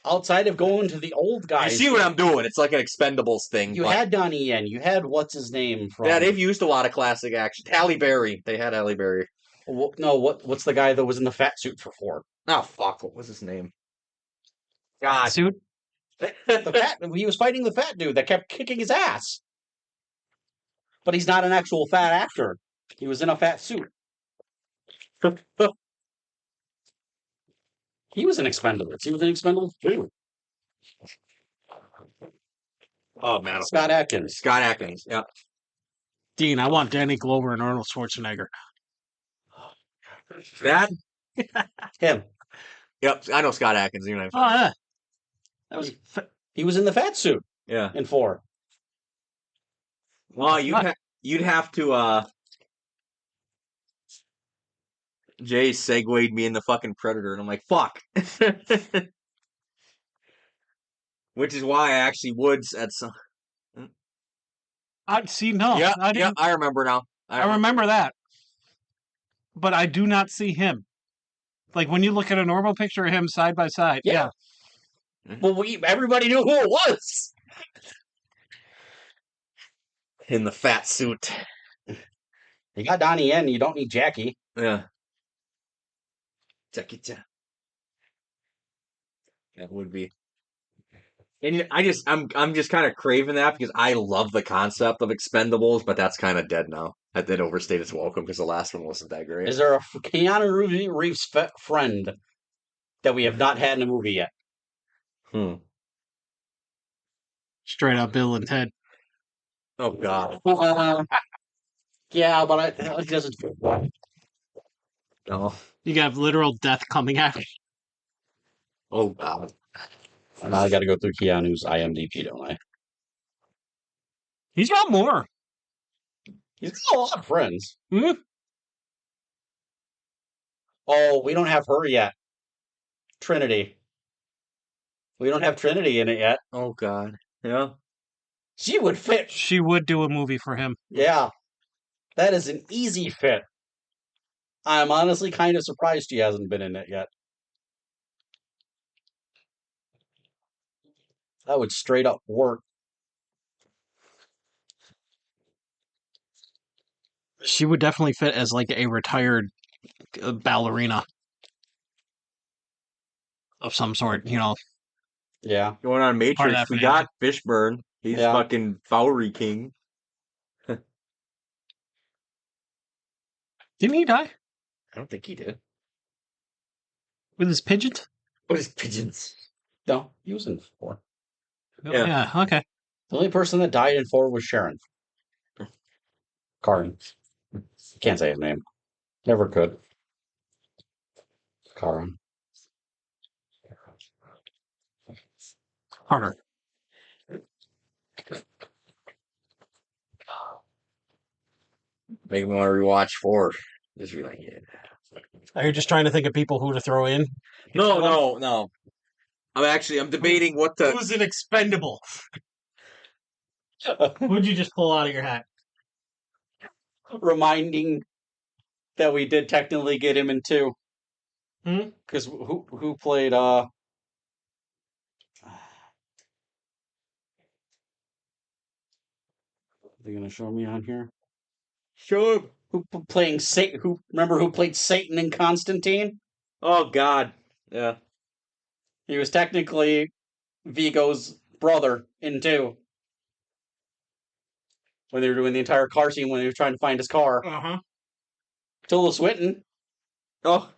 Outside of going to the old guys. You see what I'm doing? It's like an Expendables thing. You had Donnie Yen. You had what's his name from? Yeah, they've used a lot of classic action. Halle Berry. They had Halle Berry. No, what's the guy that was in the fat suit for 4? Oh fuck! What was his name? God, suit. He was fighting the fat dude that kept kicking his ass. But he's not an actual fat actor. He was in a fat suit. He was in Expendables. He was in Expendables 2. Oh man, Scott Adkins. Yeah. Dean, I want Danny Glover and Arnold Schwarzenegger. That him. Yep, I know Scott Adkins. You know. Oh yeah. He was in the fat suit. Yeah. In 4. Well, you'd have to. Jay segued me into fucking Predator, and I'm like, fuck. Which is why I actually would at some. I see. No, yeah, I remember now. I remember that, but I do not see him. Like when you look at a normal picture of him side by side. Yeah. Well, everybody knew who it was. In the fat suit. You got Donnie Yen. You don't need Jackie. Yeah. Cha-cha. That would be. And I'm just kind of craving that because I love the concept of Expendables, but that's kind of dead now. That did overstayed its welcome because the last one wasn't that great. Is there a Keanu Reeves friend that we have not had in a movie yet? Straight up Bill and Ted. Oh God. Yeah, but it doesn't. No. You got literal death coming after. Oh God. Now I got to go through Keanu's IMDb, don't I? He's got more. He's got a lot of friends. Hmm? Oh, we don't have her yet. Trinity. We don't have Trinity in it yet. Oh God. Yeah. She would fit. She would do a movie for him. Yeah. That is an easy fit. I'm honestly kind of surprised she hasn't been in it yet. That would straight up work. She would definitely fit as like a retired ballerina of some sort, you know. Yeah. Going on Part of Matrix, that we family. got Fishburne. He's Yeah. fucking Fowry King. Didn't he die I don't think he did. with his pigeons? What is pigeons? No, he was in 4. Yeah. Okay. The only person that died in 4 was Sharon. Karin. Can't say his name. Never could. Karin. Harder. Make me want to rewatch 4. Just be like, yeah. Are you just trying to think of people who to throw in? No. I'm debating what to. Who's an expendable? Who'd you just pull out of your hat? Reminding that we did technically get him in 2. Hmm? Because who played are they gonna show me on here? Show him. Playing Satan? Who played Satan in Constantine? Oh God. Yeah. He was technically Vigo's brother in 2. When they were doing the entire car scene when he was trying to find his car. Uh-huh. Tilda Swinton. Oh.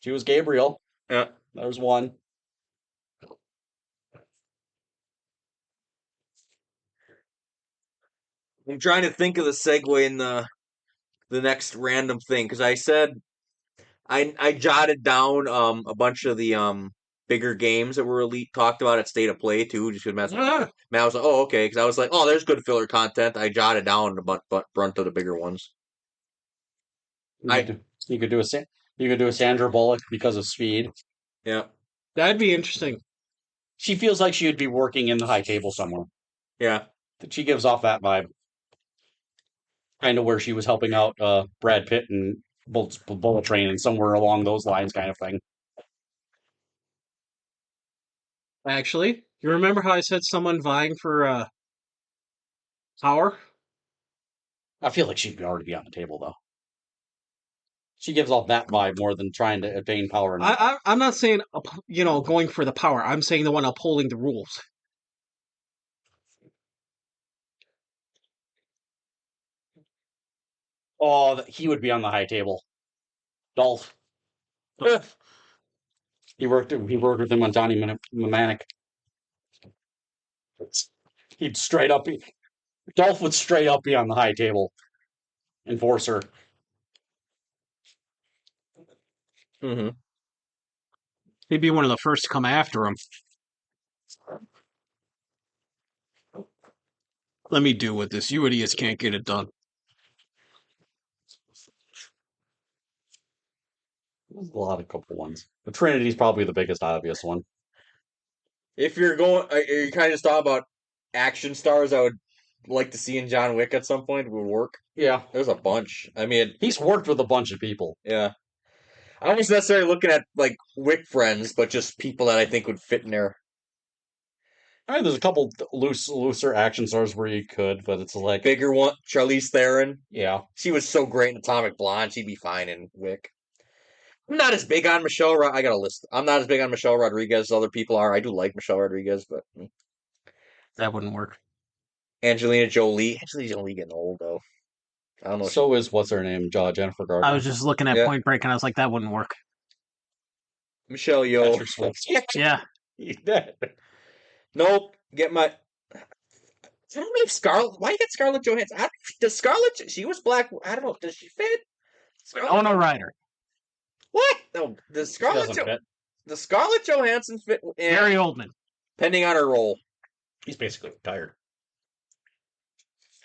She was Gabriel. Yeah. There's one. I'm trying to think of the segue in the next random thing because I said I jotted down a bunch of the bigger games that were Elite talked about at State of Play too. Just because Matt was like, oh okay, because I was like, oh, there's good filler content. I jotted down the brunt of the bigger ones. You could do a Sandra Bullock because of speed. Yeah, that'd be interesting. She feels like she would be working in the high table somewhere. Yeah, she gives off that vibe. Kind of where she was helping out Brad Pitt and Bullet Train and somewhere along those lines, kind of thing. Actually, you remember how I said someone vying for power? I feel like she'd already be on the table though. She gives off that vibe more than trying to attain power. I'm not saying going for the power. I'm saying the one upholding the rules. Oh, he would be on the high table. Dolph. He worked with him on Johnny Mnemonic. He'd straight up be. Dolph would straight up be on the high table. Enforcer. Mm-hmm. He'd be one of the first to come after him. Let me do with this. You idiots can't get it done. There's a lot of couple ones. The Trinity's probably the biggest obvious one. If you're going, are you kind of just talking about action stars I would like to see in John Wick at some point would work? Yeah. There's a bunch. I mean, he's worked with a bunch of people. Yeah. I wasn't necessarily looking at like Wick friends, but just people that I think would fit in there. I mean, there's a couple looser action stars where you could, but it's like bigger one. Charlize Theron. Yeah, she was so great in Atomic Blonde. She'd be fine in Wick. I'm not as big on Michelle. I got a list. I'm not as big on Michelle Rodriguez as other people are. I do like Michelle Rodriguez, but That wouldn't work. Angelina Jolie. Angelina Jolie getting old though. I don't know. So is what's her name? Jennifer Gardner. I was just looking at Yeah. Point Break and I was like, that wouldn't work. Michelle Yeoh. Patrick Swayze. Yeah. He's dead. Nope. Get my. I don't know if Scarlett. Why you get Scarlett Johansson? Does Scarlett? She was black. I don't know. Does she fit? Oh no, Ryder. What? No. Does She doesn't Scarlett? fit. Does Scarlett Johansson fit? Gary Oldman. Depending on her role. He's basically retired.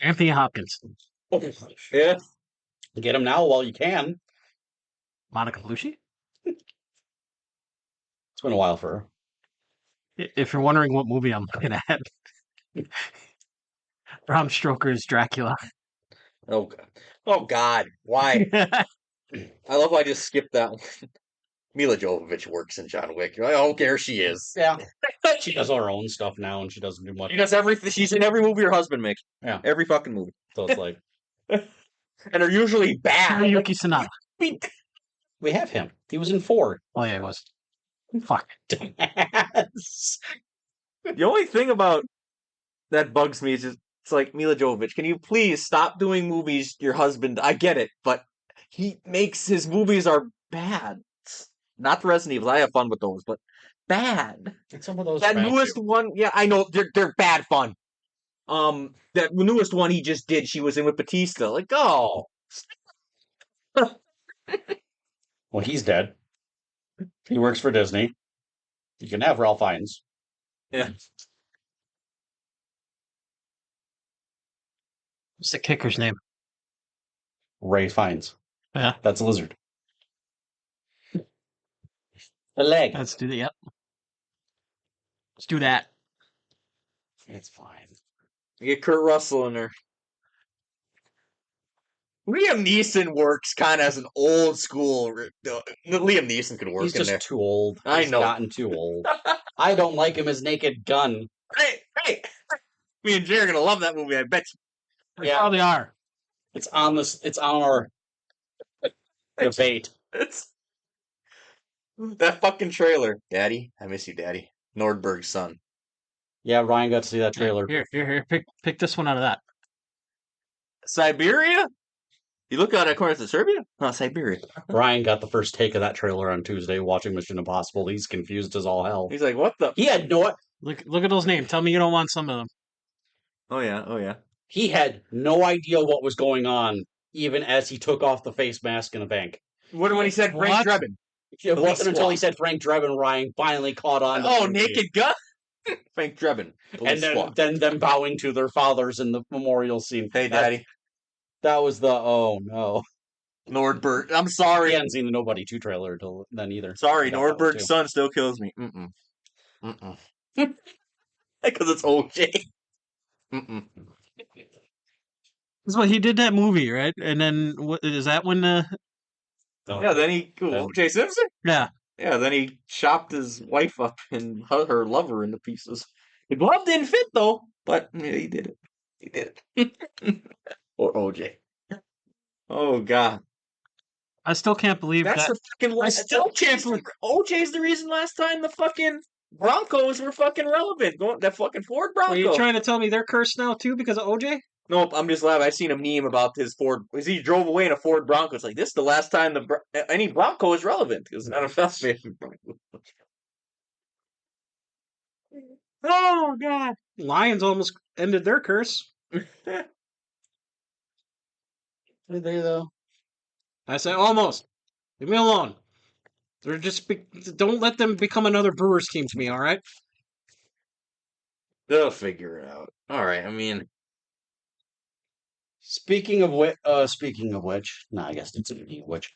Anthony Hopkins. Yeah. Get him now while you can. Monica Bellucci. It's been a while for her. If you're wondering what movie I'm looking at, Bram Stoker's Dracula. Oh God. Oh God. Why? I love how I just skipped that one. Mila Jovovich works in John Wick. I don't care. She is. Yeah. She does all her own stuff now, and she doesn't do much. She does everything. She's in every movie her husband makes. Yeah. Every fucking movie. So it's like, And they're usually bad. Yuki Sanada. we have him. He was in 4. Oh yeah, it was. Fuck. Yes. The only thing about that bugs me is just, it's like, Mila Jovovich, can you please stop doing movies your husband... I get it, but he makes... His movies are bad. Not the Resident Evil. I have fun with those, but bad. And some of those That newest one... Yeah, I know. They're bad fun. That newest one he just did, she was in with Batista. Like, oh... Well, he's dead. He works for Disney. You can have Ralph Fiennes. Yeah. What's the kicker's name? Ray Fiennes. Yeah. That's a lizard. A leg. Let's do that. Yep. Let's do that. It's fine. You get Kurt Russell in there. Liam Neeson works kind of as an old school... Liam Neeson could work He's in just there. too old. I He's know. gotten too old. I don't like him as Naked Gun. Hey! Me and Jay are gonna love that movie, I bet you. They probably are. It's on this. It's on our debate. It's that fucking trailer. Daddy, I miss you, Daddy. Nordberg's son. Yeah, Ryan got to see that trailer. Here. Pick this one out of that. Siberia? You look at it according to Serbia? No, Siberia. Ryan got the first take of that trailer on Tuesday watching Mission Impossible. He's confused as all hell. He's like, what the? He had no. Look at those names. Tell me you don't want some of them. Oh yeah. He had no idea what was going on, even as he took off the face mask in the bank. What when he said Frank What? Drebin? It wasn't until he said Frank Drebin, Ryan finally caught on. Oh, Naked Gun? Frank Drebin. And then them bowing to their fathers in the memorial scene. Hey, Daddy. That was the, oh no. Nordberg. I'm sorry. He hadn't seen the Nobody 2 trailer until then either. Sorry, That was Nordberg's son still kills me. Because it's OJ. That's what he did that movie, right? And then what is that when? Yeah, then he... OJ Simpson? Yeah. Yeah, then he chopped his wife up and her lover into pieces. The glove didn't fit, though, but yeah, he did it. He did it. Or OJ. Oh, God. I still can't believe That's that. the fucking... I still can't believe... OJ's the reason last time the fucking Broncos were fucking relevant. That fucking Ford Bronco. Are you trying to tell me they're cursed now, too, because of OJ? Nope, I'm just laughing. I seen a meme about his Ford. He drove away in a Ford Bronco. It's like, this is the last time any Bronco is relevant. Because NFL's favorite Bronco. Oh, God. Lions almost ended their curse. Did they, though? I said almost. Leave me alone. They're just don't let them become another Brewers team to me, all right? They'll figure it out. All right, I mean... Speaking of which, no, I guess it's which.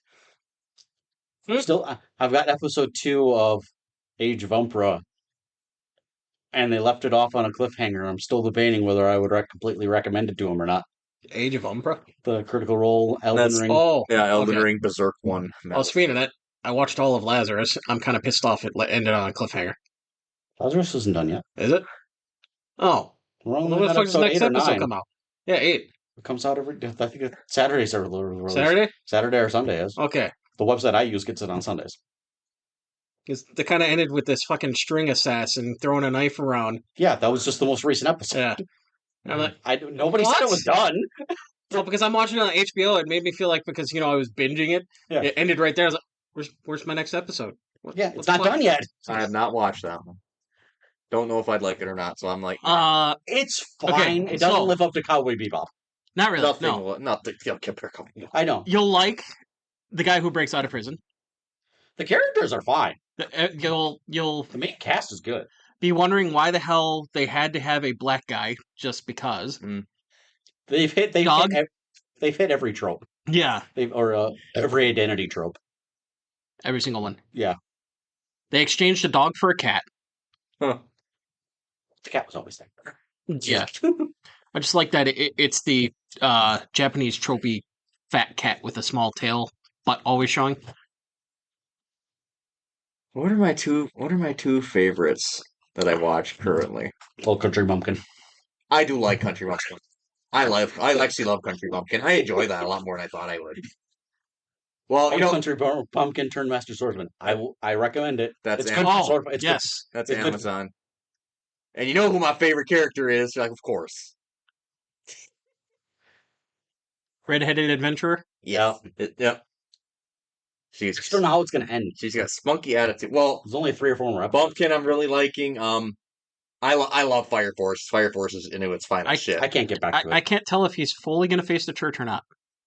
Still, I've got episode 2 of Age of Umpra, and they left it off on a cliffhanger. I'm still debating whether I would completely recommend it to him or not. Age of Umbra? The Critical Role, Elden Ring. Oh, Yeah, Elden okay. Ring, Berserk 1. Well, speaking of that, I watched all of Lazarus. I'm kind of pissed off it ended on a cliffhanger. Lazarus isn't done yet. Is it? Oh. We're only When the on fuck does the episode next 8 or episode 9. come out? Yeah, 8. It comes out every. I think Saturdays are released. Saturday? Saturday or Sunday is. Okay. The website I use gets it on Sundays. Because they kind of ended with this fucking string assassin throwing a knife around. Yeah, that was just the most recent episode. Yeah. I'm like, nobody said it was done. Well, because I'm watching it on HBO, it made me feel like because I was binging it, it ended right there. I was like, "Where's my next episode?" It's not done yet. I have not watched that one. Don't know if I'd like it or not, so I'm like, it's fine. Okay, it doesn't live up to Cowboy Bebop. Not really. Nothing. I know. You'll like the guy who breaks out of prison. The characters are fine. You'll the main cast is good. Be wondering why the hell they had to have a black guy just because. They've hit every trope. Yeah. Every identity trope. Every single one. Yeah. They exchanged a dog for a cat. Huh. The cat was always there. Yeah. I just like that it's the Japanese tropey fat cat with a small tail, but always showing. What are my two favorites that I watch currently? Old Country Bumpkin. I do like Country Bumpkin. I actually love Country Bumpkin. I enjoy that a lot more than I thought I would. Well, Country Bumpkin turned Master Swordsman. I recommend it. That's Amazon. That's Amazon. And you know who my favorite character is? You're like, of course. Red-headed adventurer? Yeah. Yep. I just don't know how it's going to end. She's got a spunky attitude. Well, there's only 3 or 4 more episodes. Bumpkin, I'm really liking. I love Fire Force. Fire Force is into its final shit. I can't get back to it. I can't tell if he's fully going to face the church or not.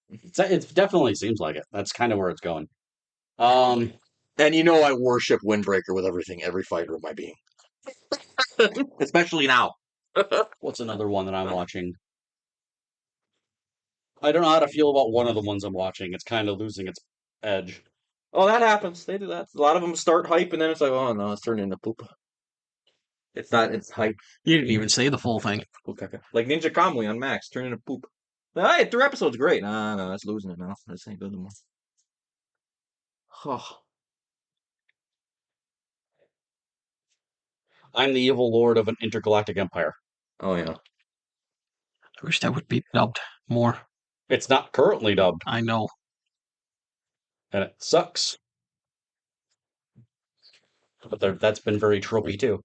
It definitely seems like it. That's kind of where it's going. And I worship Windbreaker with every fiber of my being. Especially now. What's another one that I'm watching? I don't know how to feel about one of the ones I'm watching. It's kind of losing its edge. Oh, that happens. They do that. A lot of them start hype, and then it's like, oh no, it's turning into poop. It's not. It's hype. You didn't even say the full thing. Like Ninja Kamui on Max, turning into poop. Hey, 3 episodes, great. No, that's losing it now. This ain't good anymore. Oh. I'm the evil lord of an intergalactic empire. Oh yeah. I wish that would be dubbed more. It's not currently dubbed. I know. And it sucks. But that's been very tropey too.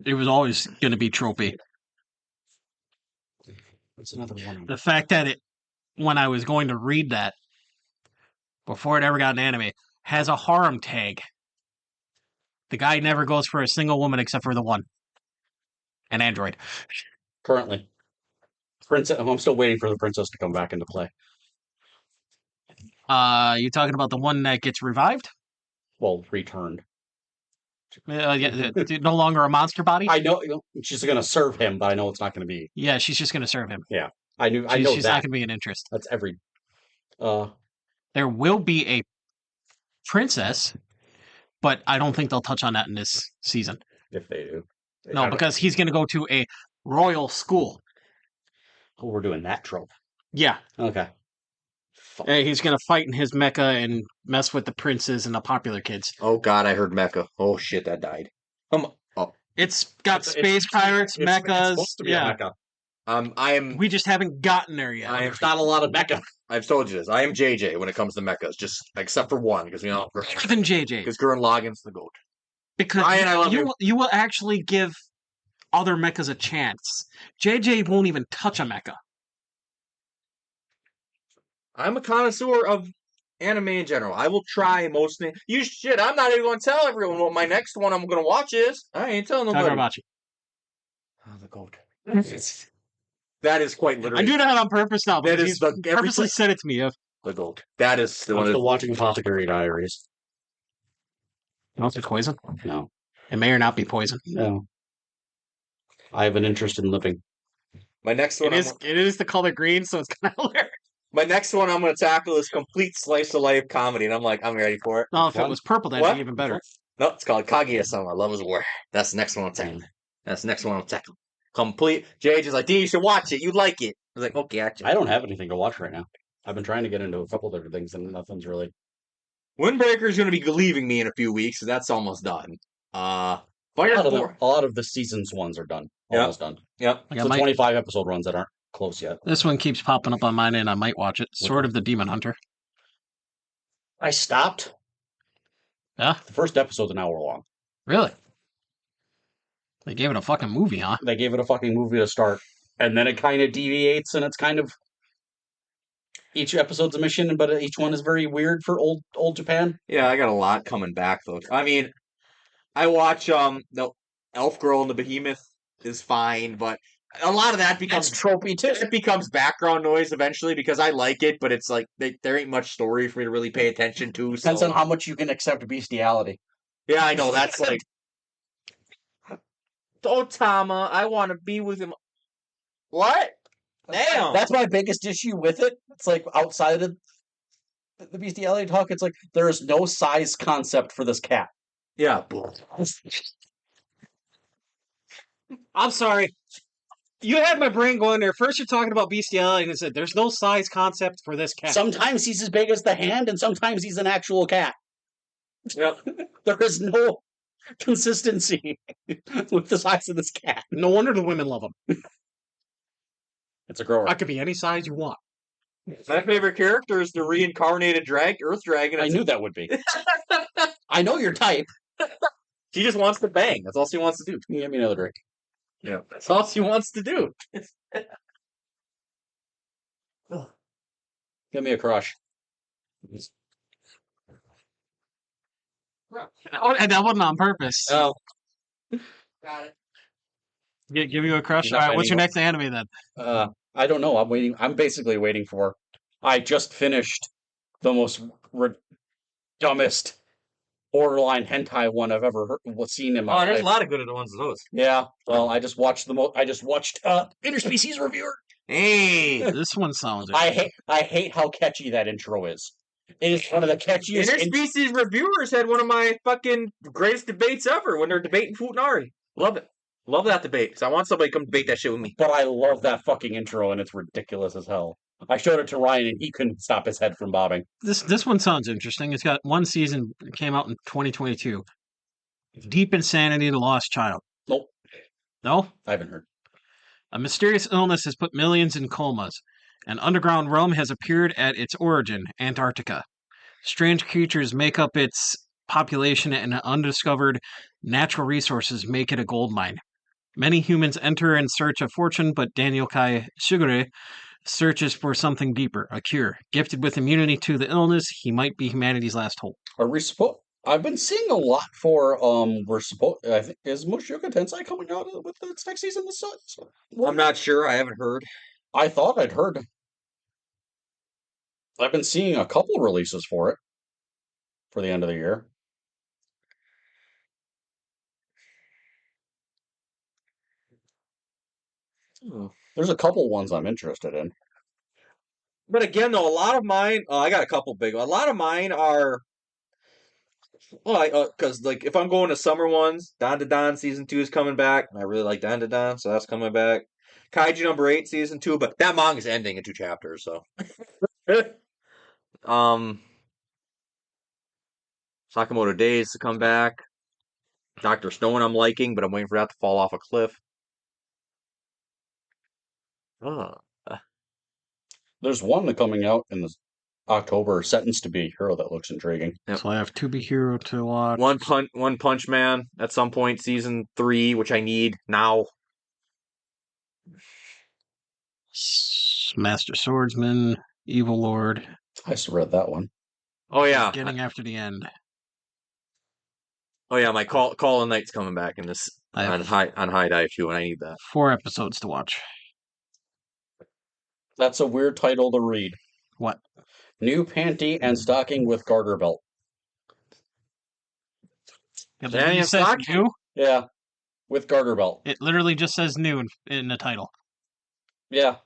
It was always going to be tropey. What's another one? The fact that when I was going to read that, before it ever got an anime, has a harem tag. The guy never goes for a single woman except for the one. An android. Currently. I'm still waiting for the princess to come back into play. You talking about the one that gets revived? Well, returned. No longer a monster body? I know she's going to serve him, but I know it's not going to be. Yeah, she's just going to serve him. Yeah. I know she's that. not going to be an interest. That's every... There will be a princess, but I don't think they'll touch on that in this season. If they do. No, because he's going to go to a royal school. Oh, we're doing that trope. Yeah. Okay. He's going to fight in his mecha and mess with the princes and the popular kids. Oh God, I heard mecha. Oh shit, that died. It's got space pirates, mechas. It's supposed to be a mecha. We just haven't gotten there yet. There's not a lot of mecha. I've told you this. I am JJ when it comes to mechas, just except for one, because better than JJ. Because Gurren Lagann's the goat. Because Ryan, I love you will actually give other mechas a chance. JJ won't even touch a mecha. I'm a connoisseur of anime in general. I will try most things. I'm not even going to tell everyone what my next one I'm going to watch is. I ain't telling nobody. Takamatsu. Oh, the goat. That is quite literally. I do that on purpose now. That is purposely said it to me. The goat. That is the one. I'm still watching Apothecary Diaries. No, it's poison. No, it may or not be poison. No, I have an interest in living. My next one. It is the color green, so it's kind of hilarious. My next one I'm going to tackle is complete slice of life comedy, and I'm ready for it. No, if it was purple, that'd be even better. No, it's called Kaguya-sama, Love is War. That's the next one I'm tackling. Complete. JJ's like, D, you should watch it. You'd like it. I was like, okay, actually. I don't have anything to watch right now. I've been trying to get into a couple different things, and nothing's really. Windbreaker's going to be leaving me in a few weeks, so that's almost done. A lot of the season's ones are done. Almost done. Yep. So 25 episode runs that aren't close yet. This one keeps popping up on mine, and I might watch it. Sword of the Demon Hunter. I stopped. Yeah, The first episode's an hour long. really? They gave it a fucking movie, huh? They gave it a fucking movie to start, and then it kind of deviates, and it's kind of each episode's a mission, but each one is very weird for old Japan. Yeah, I got a lot coming back though. I mean, I watch the Elf Girl and the Behemoth is fine, but a lot of that becomes tropey too. It becomes background noise eventually because I like it, but it's like there ain't much story for me to really pay attention to. Depends So on how much you can accept bestiality. yeah, I know that's like, oh Tama, I want to be with him. What? Damn. That's my biggest issue with it. It's like outside of the bestiality talk, it's like there is no size concept for this cat. Yeah. I'm sorry. You had my brain going there. First, you're talking about bestiality, and it said there's no size concept for this cat. Sometimes he's as big as the hand, and sometimes he's an actual cat. Yep. There is no consistency with the size of this cat. No wonder the women love him. It's a grower. I could be any size you want. My favorite character is the reincarnated Earth Dragon. I knew that would be. I know your type. She just wants to bang. That's all she wants to do. Can you get me another drink? Yeah, that's all she wants to do. Give me a crush. Oh, and that wasn't on purpose. Oh. Got it. Give you a crush. All right, what's your next anime then? I don't know. I'm waiting. I'm basically waiting for. I just finished the most dumbest borderline hentai one I've ever seen in my life. There's a lot of good ones of those. Yeah. Well, I just watched Interspecies Reviewer. Hey, This one sounds. I hate how catchy that intro is. It is one of the catchiest. Interspecies Reviewers had one of my fucking greatest debates ever when they're debating Futanari. Love it. Love that debate. Because I want somebody to come debate that shit with me. But I love that fucking intro, and it's ridiculous as hell. I showed it to Ryan, and he couldn't stop his head from bobbing. This one sounds interesting. It's got one season. It came out in 2022. Deep Insanity: The Lost Child. Nope. No? I haven't heard. A mysterious illness has put millions in comas. An underground realm has appeared at its origin, Antarctica. Strange creatures make up its population, and undiscovered natural resources make it a gold mine. Many humans enter in search of fortune, but Daniel Kai Shigure searches for something deeper, a cure. Gifted with immunity to the illness, he might be humanity's last hope. Are we supposed? I've been seeing a lot for we're supposed. I think is Mushoku Tensei coming out with its next season. I'm not sure. I haven't heard. I thought I'd heard. I've been seeing a couple releases for it for the end of the year. There's a couple ones I'm interested in. But again, though, a lot of mine, I got a couple big ones. A lot of mine are, well, because like if I'm going to summer ones, Don to Don season 2 is coming back, and I really like Don to Don, so that's coming back. Kaiju number 8 season 2, but that manga's ending in 2 chapters, so. Sakamoto Days to come back. Dr. Stone I'm liking, but I'm waiting for that to fall off a cliff. There's one that coming out in October, Sentenced to Be Hero, that looks intriguing. Yep. So I have To Be Hero to watch. One Punch Man at some point, season 3, which I need now. Master Swordsman, Evil Lord. I just read that one. Oh yeah, Getting after the end. Oh yeah, my Call of Night's coming back in this on High Dive too, and I need that. 4 episodes to watch. That's a weird title to read. What? New panty and stocking with garter belt. It literally says new? Yeah, with garter belt. It literally just says new in the title. Yeah.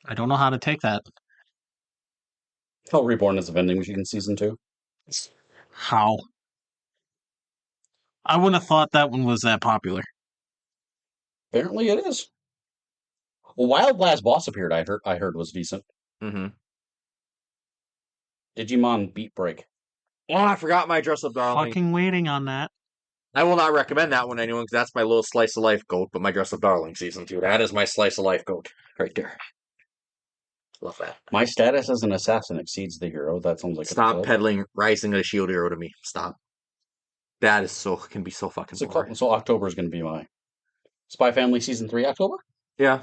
I don't know how to take that. How Reborn is a vending machine season 2. How? I wouldn't have thought that one was that popular. Apparently it is. Well, Wild Last Boss appeared, I heard was decent. Mm-hmm. Digimon Beat Break. Oh, I forgot my Dress Up Darling. Fucking waiting on that. I will not recommend that one to anyone because that's my little slice of life goat, but my Dress Up Darling season 2. That is my slice of life goat right there. Love that. My status as an assassin exceeds the hero. That sounds like Stop peddling Rising of the Shield Hero to me. Stop. That is can be so fucking boring. So October is going to be my Spy Family Season 3 October? Yeah.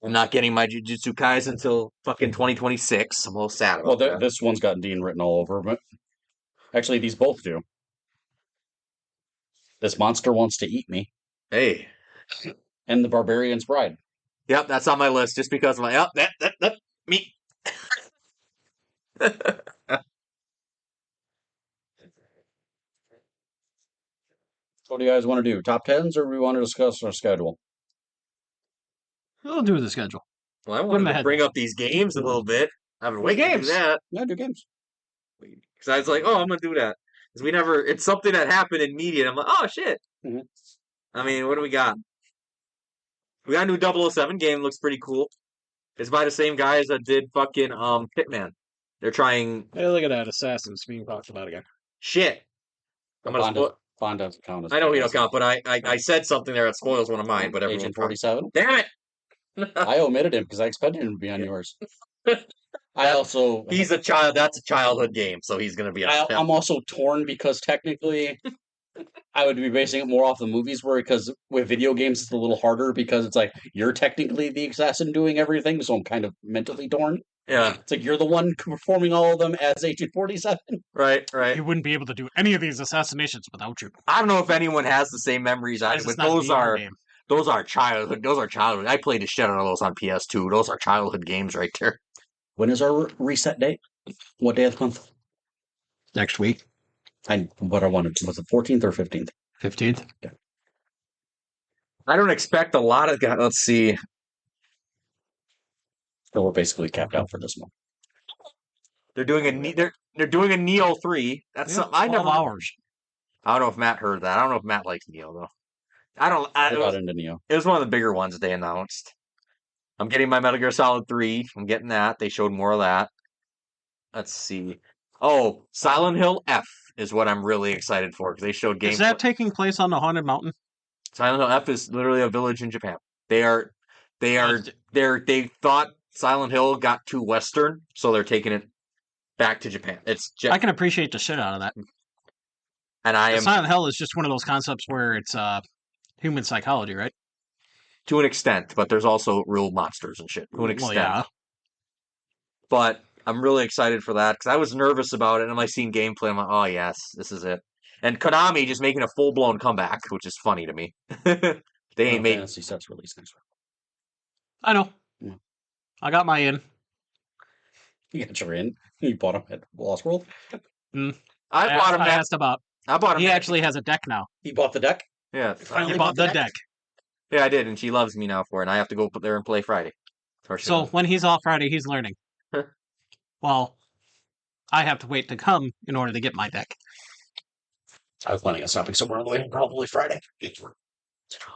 I'm not getting my Jujutsu Kaisen until fucking 2026. I'm a little sad about that. This one's got Dean written all over, but actually these both do. This monster wants to eat me. Hey. And the Barbarian's Bride. Yep, that's on my list just because I'm like, oh, that, me. What do you guys want to do? Top 10s or we want to discuss our schedule? We'll do the schedule. Well, I wanted to bring up these games a little bit. I've been waiting to do that. Yeah, do games. Because I was like, oh, I'm going to do that. Because it's something that happened in media. And I'm like, oh, shit. Mm-hmm. I mean, what do we got? We got a new 007 game. Looks pretty cool. It's by the same guys that did fucking Hitman. They're trying... Hey, look at that. Assassins being talked about again. Shit. I'm going to Bond doesn't count as... I know he don't count, but I said something there that spoils one of mine. But Agent 47? Damn it! I omitted him because I expected him to be on yours. He's a child. That's a childhood game, so he's going to be on. I'm also torn because technically... I would be basing it more off the movies because with video games it's a little harder because it's like you're technically the assassin doing everything, so I'm kind of mentally torn. Yeah. It's like you're the one performing all of them as Agent 47. Right. You wouldn't be able to do any of these assassinations without you. I don't know if anyone has the same memories I do, but those are childhood. Those are childhood. I played the shit out of those on PS2. Those are childhood games right there. When is our reset date? What day of the month? Next week. What I wanted was the 14th or 15th? 15th. Okay. I don't expect a lot of guys. Let's see. So we're basically capped out for this month. They're doing a Neo 3. That's something I never. Hours. I don't know if Matt heard that. I don't know if Matt likes Neo though. I got into Neo. It was one of the bigger ones they announced. I'm getting my Metal Gear Solid 3. I'm getting that. They showed more of that. Let's see. Oh, Silent Hill F is what I'm really excited for because they showed gameplay. Is that taking place on the Haunted Mountain? Silent Hill F is literally a village in Japan. They thought Silent Hill got too Western, so they're taking it back to Japan. I can appreciate the shit out of that. And Silent Hill is just one of those concepts where it's human psychology, right? To an extent, but there's also real monsters and shit. To an extent. Well, yeah. But I'm really excited for that because I was nervous about it, and I seen gameplay. I'm like, oh yes, this is it. And Konami just making a full blown comeback, which is funny to me. They ain't made Fantasy Set's release next week. I know. Yeah. I got my in. You got your in. You bought him at Lost World. I bought him. I asked about. I bought him. He actually has a deck now. He bought the deck. Yeah, Finally bought the deck. Yeah, I did, and she loves me now for it. And I have to go there and play Friday. So when he's off Friday, he's learning. Well, I have to wait to come in order to get my deck. I was planning on stopping somewhere on the way, probably Friday.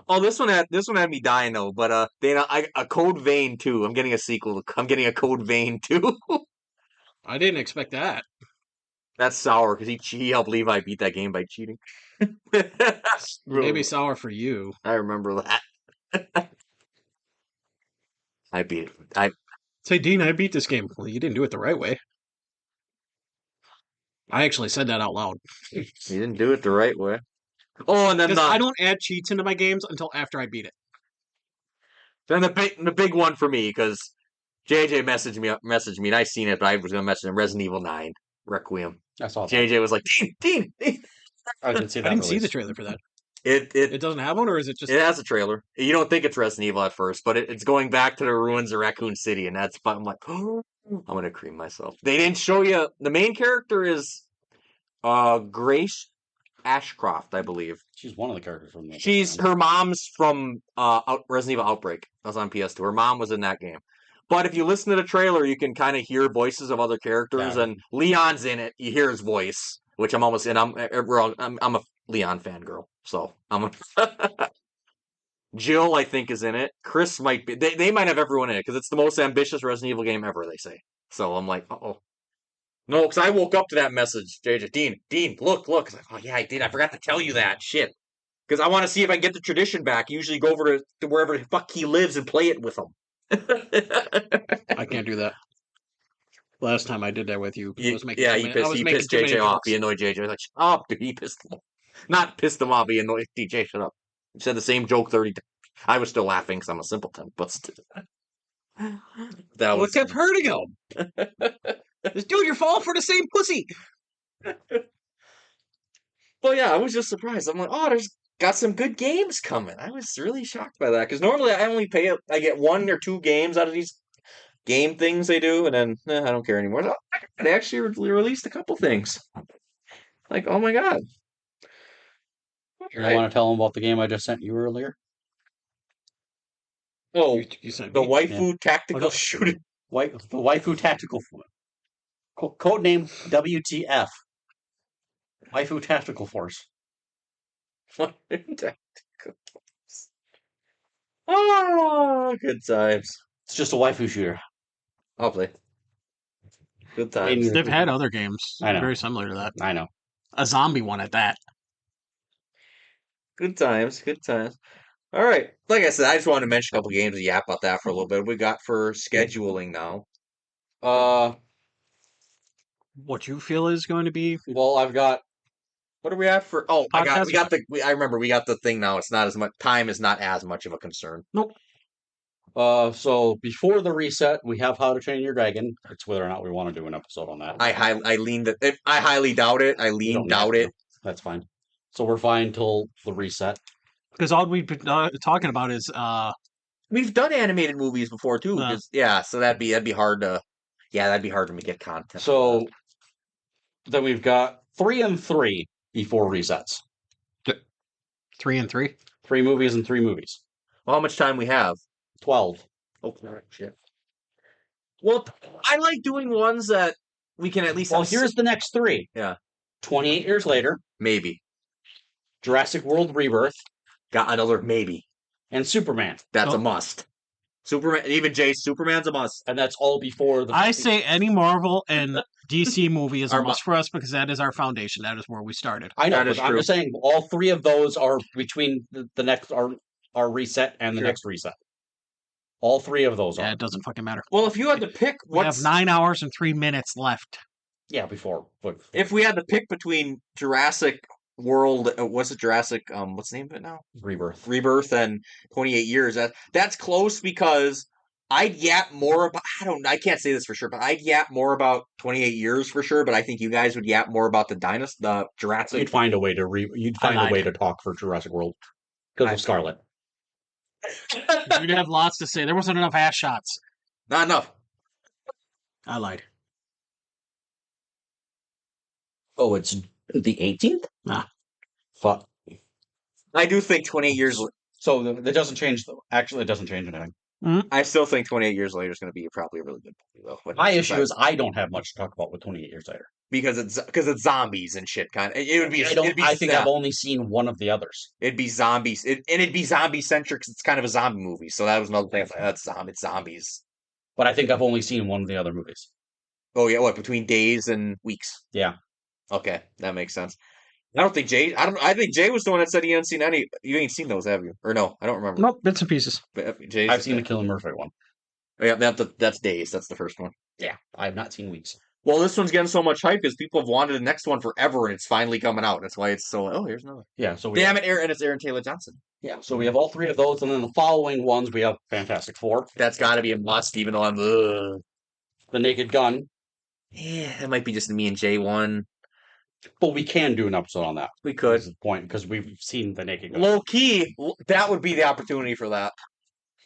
Oh, this one had me dying though. But a Code Vein 2. I'm getting a sequel. I'm getting a Code Vein 2. I didn't expect that. That's sour because he helped Levi beat that game by cheating. Maybe sour for you. I remember that. I beat it. Say, Dean, I beat this game. Well, you didn't do it the right way. I actually said that out loud. You didn't do it the right way. Oh, and then I don't add cheats into my games until after I beat it. Then the big one for me because JJ messaged me, and I seen it, but I was gonna message him. Resident Evil 9 Requiem. I saw that. JJ was like, Dean. I didn't see that. I didn't see the trailer for that. It doesn't have one, or is it just? It has a trailer. You don't think it's Resident Evil at first, but it's going back to the ruins of Raccoon City, and that's. I'm like, oh, I'm gonna cream myself. They didn't show you the main character is, Grace Ashcroft, I believe. She's one of the characters from. Her mom's from Resident Evil Outbreak. That was on PS2. Her mom was in that game. But if you listen to the trailer, you can kind of hear voices of other characters, and Leon's in it. You hear his voice, which I'm almost in. I'm a Leon fangirl, so I'm a Jill, I think, is in it. Chris might be. They might have everyone in it because it's the most ambitious Resident Evil game ever, they say. So I'm like, uh-oh. No, because I woke up to that message, JJ. Dean, look. I was like, oh, yeah, I did. I forgot to tell you that. Shit. Because I want to see if I can get the tradition back. Usually go over to wherever the fuck he lives and play it with him. I can't do that. Last time I did that with you, I was making Yeah, too he many, I was he making pissed too many JJ off. jokes. He annoyed JJ. Like, shut up, dude. He pissed him off. Not pissed him off. He annoyed DJ. Shut up. He said the same joke 30 times. I was still laughing because I'm a simpleton, but still. That What was kept hurting him? Just dude, you're falling for the same pussy. Well, yeah, I was just surprised. I'm like, oh, there's got some good games coming. I was really shocked by that because normally I only I get 1 or 2 games out of these game things they do, and then I don't care anymore. So, they actually released a couple things. Like, oh my god! You want to tell them about the game I just sent you earlier? Oh, You sent the me. waifu tactical shooting. The Waifu Tactical code name WTF. Waifu Tactical Force. Oh, good times. It's just a waifu shooter. I'll play. Good I mean, times. They've had other games I know. very similar to that. I know. A zombie one at that. Good times. Good times. All right. Like I said, I just wanted to mention a couple games and yap about that for a little bit. What we got for scheduling now? What you feel is going to be Well, I've got. What do we have for? Oh, Podcast we got the. I remember we got the thing now. It's not as much. Time is not as much of a concern. Nope. So before the reset, we have How to Train Your Dragon. It's whether or not we want to do an episode on that. I highly doubt it. Doubt it. That's fine. So we're fine till the reset. Because all we've been talking about is we've done animated movies before too. So that'd be hard to. Yeah, that'd be hard to get content. So then we've got 3 and 3 before resets. 3 and 3. 3 movies and 3 movies. Well, how much time we have? 12. Oh shit. Well, I like doing ones that we can at least. Well, here's the next 3. Yeah. 28 years later. Maybe. Jurassic World Rebirth. Got another maybe. And Superman. That's a must. Superman, even Superman's a must. And that's all before the. I say any Marvel and DC movie is a must for us because that is our foundation. That is where we started. I know, but I'm just saying all 3 of those are between the next our reset and the next reset. All 3 of those are. Yeah, it doesn't fucking matter. Well, if you had to pick, we have 9 hours and 3 minutes left. Yeah, before. If we had to pick between Jurassic World, what's it? Jurassic, what's the name of it now? Rebirth, and 28 years. That's close because I'd yap more about. I can't say this for sure, but I'd yap more about 28 years for sure. But I think you guys would yap more about the Jurassic. You'd find a way to talk for Jurassic World because of Scarlet. You'd have lots to say. There wasn't enough ass shots. Not enough. I lied. Oh, it's the 18th? Nah. Fuck. I do think 28 years. So that doesn't change. Actually, it doesn't change anything. Mm-hmm. I still think 28 years later is going to be probably a really good movie, though. My issue is I don't have much to talk about with 28 years later because it's zombies and shit. Kind of. It would be. I think I've only seen one of the others. It'd be zombies, and it'd be zombie centric. It's kind of a zombie movie, so that was another thing. It's zombies. But I think I've only seen one of the other movies. Oh yeah, what between days and weeks? Yeah. Okay, that makes sense. I don't think Jay. I think Jay was the one that said he hadn't seen any. You ain't seen those, have you? Or no? I don't remember. Nope, bits and pieces. But I've seen the Killing Murphy one. Yeah, that's days. That's the first one. Yeah, I have not seen weeks. Well, this one's getting so much hype because people have wanted the next one forever, and it's finally coming out. That's why it's so. Oh, here's another. Yeah. So damn it, Aaron, and it's Aaron Taylor Johnson. Yeah. So we have all 3 of those, and then the following ones we have Fantastic Four. That's got to be a must, even though I'm. The Naked Gun. Yeah, that might be just me and Jay one. But we can do an episode on that. We could. That's the point, because we've seen the Naked Gun. Low key, that would be the opportunity for that.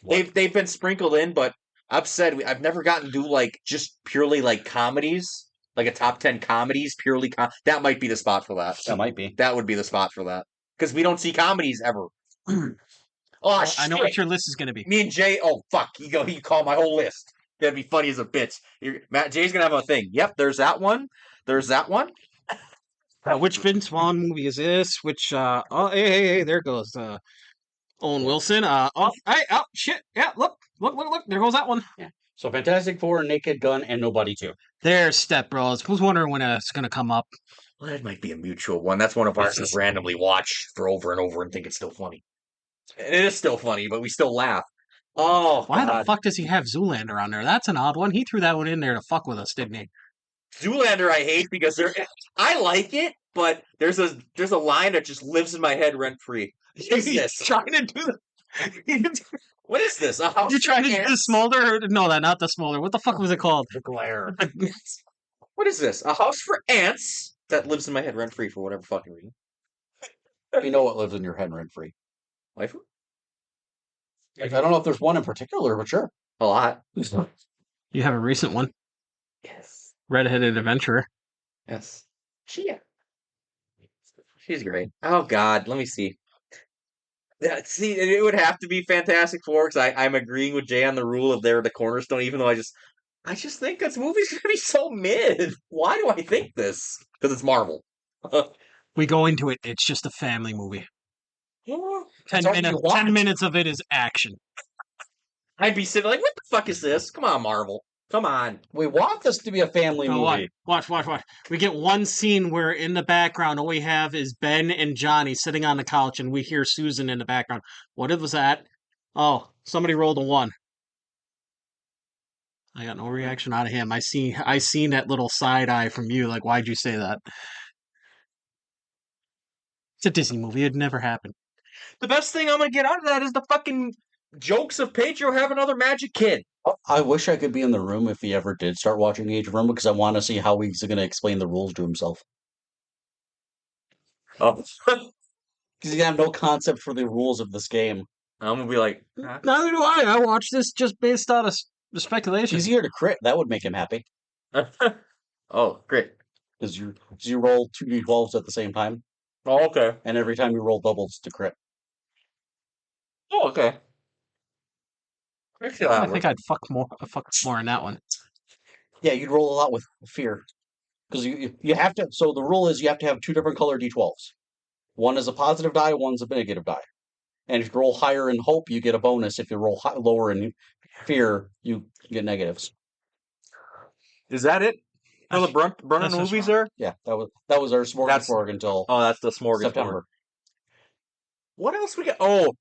What? They've been sprinkled in, but I've said I've never gotten to do just purely comedies, like a top 10 comedies purely. That might be the spot for that. That might be. That would be the spot for that because we don't see comedies ever. Oh, shit. I know what your list is going to be. Me and Jay. Oh fuck, you call my whole list. That'd be funny as a bitch. Matt Jay's gonna have a thing. Yep, there's that one. There's that one. Which Vince Vaughn movie is this? Which oh hey, there goes Owen Wilson. Oh shit. Yeah, look, there goes that one. Yeah. So Fantastic Four, Naked Gun, and Nobody 2. There's Step Bros. Was wondering when it's going to come up. Well, that might be a mutual one. That's one of ours just randomly watch for over and over and think it's still funny. It is still funny, but we still laugh. Oh, Why God. the fuck does he have Zoolander on there? That's an odd one. He threw that one in there to fuck with us, didn't he? Zoolander I hate because I like it, but there's a line that just lives in my head rent free. What is this? Trying to do the... What is this? A house You trying to for do the ants? smolder? No, not the smolder. What the fuck was it called? The glare. What is this? A house for ants that lives in my head rent free for whatever fucking reason. You know what lives in your head rent free. Life? I don't know if there's one in particular, but sure. A lot. You have a recent one. Yes. Redheaded Adventurer. Yes. Chia. She's great. Oh God, let me see. Yeah, see, it would have to be Fantastic Four because I'm agreeing with Jay on the rule of they're the cornerstone. Even though I just think this movie's gonna be so mid. Why do I think this? Because it's Marvel. We go into it. It's just a family movie. 10 all you minutes. want. 10 minutes of it is action. I'd be sitting like, what the fuck is this? Come on, Marvel. Come on. We want this to be a family No, movie. watch. We get one scene where in the background all we have is Ben and Johnny sitting on the couch, and we hear Susan in the background. What was that? Oh, somebody rolled a 1. I got no reaction out of him. I seen that little side eye from you. Like, why'd you say that? It's a Disney movie. It'd never happen. The best thing I'm gonna get out of that is the fucking jokes of Pedro have another magic kid. I wish I could be in the room if he ever did start watching Age of Rumble because I want to see how he's going to explain the rules to himself. Oh. Because he have no concept for the rules of this game. I'm gonna be like, huh? Neither do I. I watched this just based on the speculation. Easier to crit. That would make him happy. Oh, great. Because you roll 2d12s at the same time, Oh, okay. and every time you roll doubles to crit. Oh, okay. Actually, I think I'd fuck more in that one. Yeah, you'd roll a lot with fear. Because you have to. So the rule is you have to have 2 different color d12s. One is a positive die, one's a negative die. And if you roll higher in hope, you get a bonus. If you roll lower in fear, you get negatives. Is that it? For the Brunner movies there? Yeah, that was our smorgasbord until that's the smorgasbord. September. What else we got? Oh,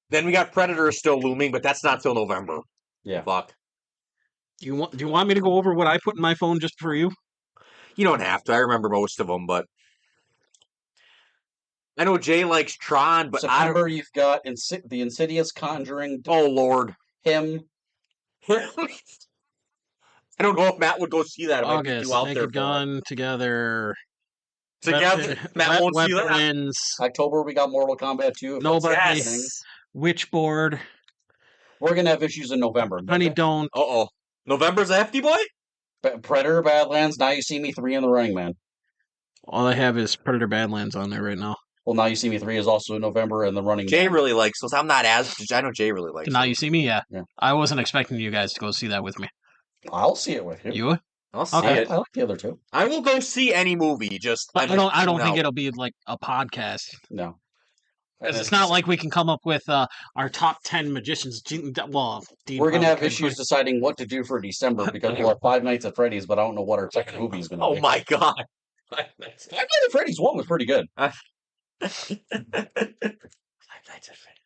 then we got Predator still looming, but that's not till November. Yeah. Fuck. Do you want me to go over what I put in my phone just for you? You don't have to. I remember most of them, but I know Jay likes Tron, but September you've got the Insidious, Conjuring. Oh Lord, him. I don't know if Matt would go see that. It might August, be too out there. Naked Gun, Together. Matt won't see that. Wins. October we got Mortal Kombat 2. Nobody. Yes. Witchboard. We're gonna have issues in November. Honey, don't. Uh-oh. November's a hefty boy? Predator, Badlands, Now You See Me 3, and The Running Man. All I have is Predator Badlands on there right now. Well, Now You See Me 3 is also in November, and The Running Jay Man. really likes those. I'm not as... I know Jay really likes Now those. You See Me, yeah. Yeah. I wasn't expecting you guys to go see that with me. I'll see it with you. You? I'll see Okay. it. I like the other two. I will go see any movie, just... But I don't think it'll be like a podcast. No. Because it's not like we can come up with our top 10 magicians. Well, Dean We're going to have probably issues deciding what to do for December because we'll have Five Nights at Freddy's, but I don't know what our second movie is going to be. Oh my god. Five Nights at Freddy's 1 was pretty good.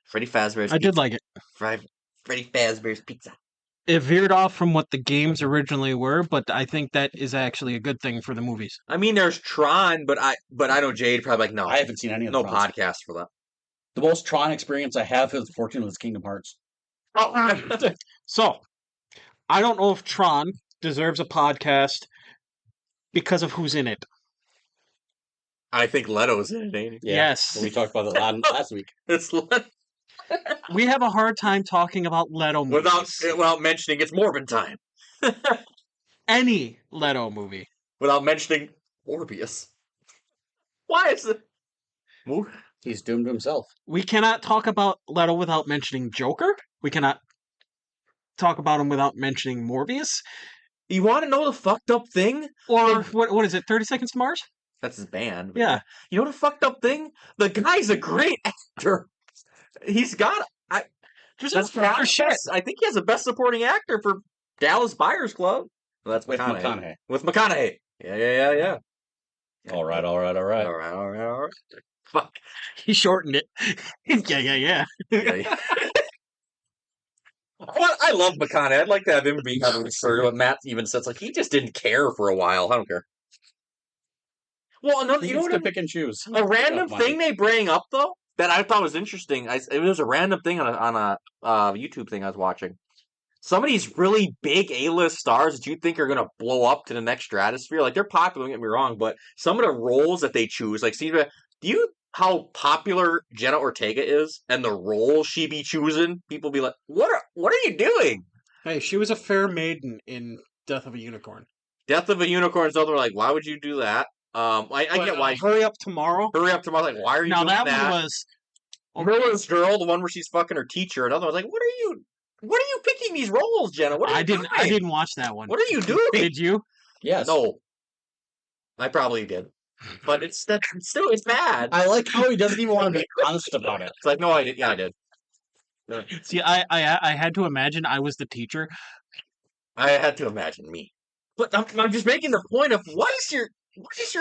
Freddy Fazbear's I did like it. Freddy Fazbear's Pizza. It veered off from what the games originally were, but I think that is actually a good thing for the movies. I mean, there's Tron, but I know Jade probably like, no. I haven't seen any of no the podcast for that. The most Tron experience I have is Fortune with Kingdom Hearts. So, I don't know if Tron deserves a podcast because of who's in it. I think Leto's in it, ain't he? Yeah. Yes. We talked about that last week. It's Leto. We have a hard time talking about Leto movies. Without mentioning it's Morbin time. Any Leto movie. Without mentioning Morbius. Why is it? He's doomed himself. We cannot talk about Leto without mentioning Joker. We cannot talk about him without mentioning Morbius. You want to know the fucked up thing? Or, what is it, 30 Seconds to Mars? That's his band. Yeah. You know the fucked up thing? The guy's a great actor. He's got... There's shit. I think he has a best supporting actor for Dallas Buyers Club. Well, that's With McConaughey. McConaughey. With McConaughey. Yeah. All right. All right. Fuck. He shortened it. Yeah. Yeah. Well, I love McConaughey. I'd like to have him be kind of absurd. What Matt even says, like, he just didn't care for a while. I don't care. Well, another, He you know used what? to pick and choose. A random Oh, thing they bring up though that I thought was interesting. It was a random thing on a YouTube thing I was watching. Some of these really big A-list stars that you think are gonna blow up to the next stratosphere, like they're popular. Don't get me wrong, but some of the roles that they choose, like, see, do you how popular Jenna Ortega is and the role she be choosing? People be like, what are you doing? Hey, she was a fair maiden in Death of a Unicorn. Death of a Unicorn. So they're like, why would you do that? I get why. Hurry Up Tomorrow. Hurry Up Tomorrow. Like, why are you Now doing that that? one was Miller's Girl, the one where she's fucking her teacher. Another one's like, what are you picking these roles, Jenna? What are you I doing? didn't watch that one. What are you doing? Did you? Yes. No, I probably did, but it's bad. I like how he doesn't even want to be honest about it. It's like, no, I did. Yeah, I did. See, I had to imagine I was the teacher. I had to imagine me, but I'm just making the point of what is your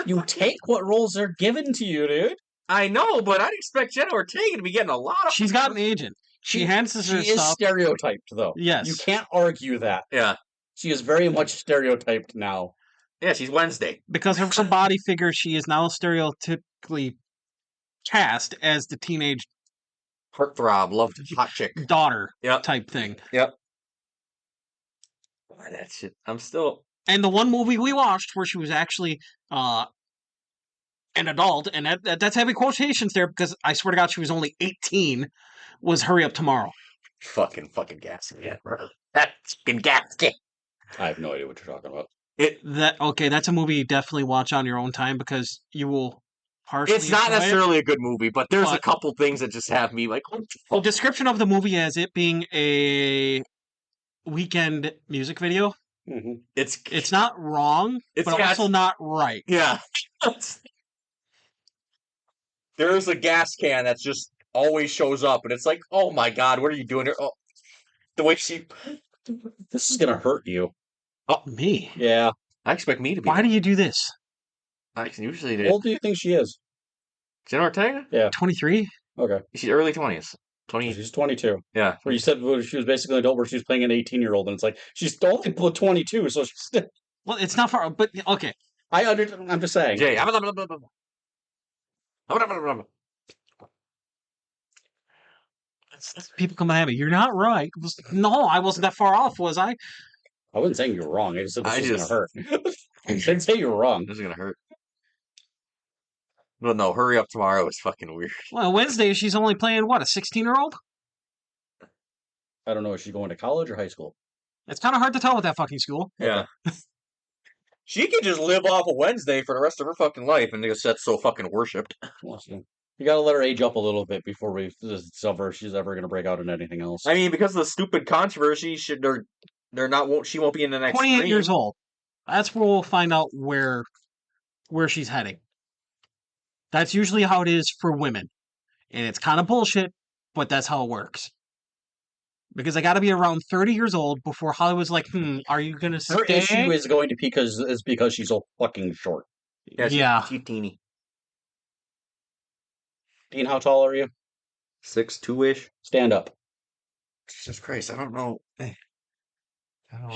You take what roles are given to you, dude. I know, but I'd expect Jenna Ortega to be getting a lot of. She's got an agent. She hands her She is stuff. stereotyped, though. Yes. You can't argue that. Yeah. She is very much stereotyped now. Yeah, she's Wednesday. Because of her body figure, she is now stereotypically cast as the teenage Heartthrob, loved hot chick. daughter Yep. type thing. Yep. Boy, that shit. I'm still. And the one movie we watched where she was actually an adult, and that's having quotations there because I swear to God she was only 18, was Hurry Up Tomorrow. Fucking gassing. Yeah, bro. That's fucking gassing. I have no idea what you're talking about. That's a movie you definitely watch on your own time because you will partially. It's not enjoy necessarily a good movie, but there's a But- couple things that just have me like. What the The fuck? description of the movie as it being a weekend music video, Mm-hmm. it's not wrong, It's but got- also not right. Yeah. There's a gas can that just always shows up, and it's like, oh my god, what are you doing here? Oh, the way she. This is gonna hurt you. Me? Yeah. I expect me to be. Why do you do this? I usually How do. old do you think she is? Jenna Ortega? 23? Okay. She's early 20s. 20. She's 22. Yeah. Where you said she was basically an adult, where she was playing an 18-year-old, and it's like she's only 22, so she's still. Well, it's not far, but okay. I'm just saying. Jay. People come at me. You're not right. No, I wasn't that far off, was I? I wasn't saying you were wrong. I just said I this was just- gonna hurt. I didn't say you were wrong. This is gonna hurt. Well, no, Hurry Up Tomorrow is fucking weird. Well, Wednesday she's only playing what, a 16-year-old? I don't know. Is she going to college or high school? It's kind of hard to tell with that fucking school. Yeah. She could just live off of Wednesday for the rest of her fucking life and just that's so fucking worshipped. Awesome. You gotta let her age up a little bit before we discover if she's ever gonna break out in anything else. I mean, because of the stupid controversy, she won't be in the next 28 Scream. years old. That's where we'll find out where she's heading. That's usually how it is for women. And it's kind of bullshit, but that's how it works. Because I got to be around 30 years old before Hollywood's like, are you going to Her stay? issue is going to be because she's so fucking short. Yeah. She's teeny. Dean, how tall are you? 6'2"-ish. Stand up. Jesus Christ, I don't know.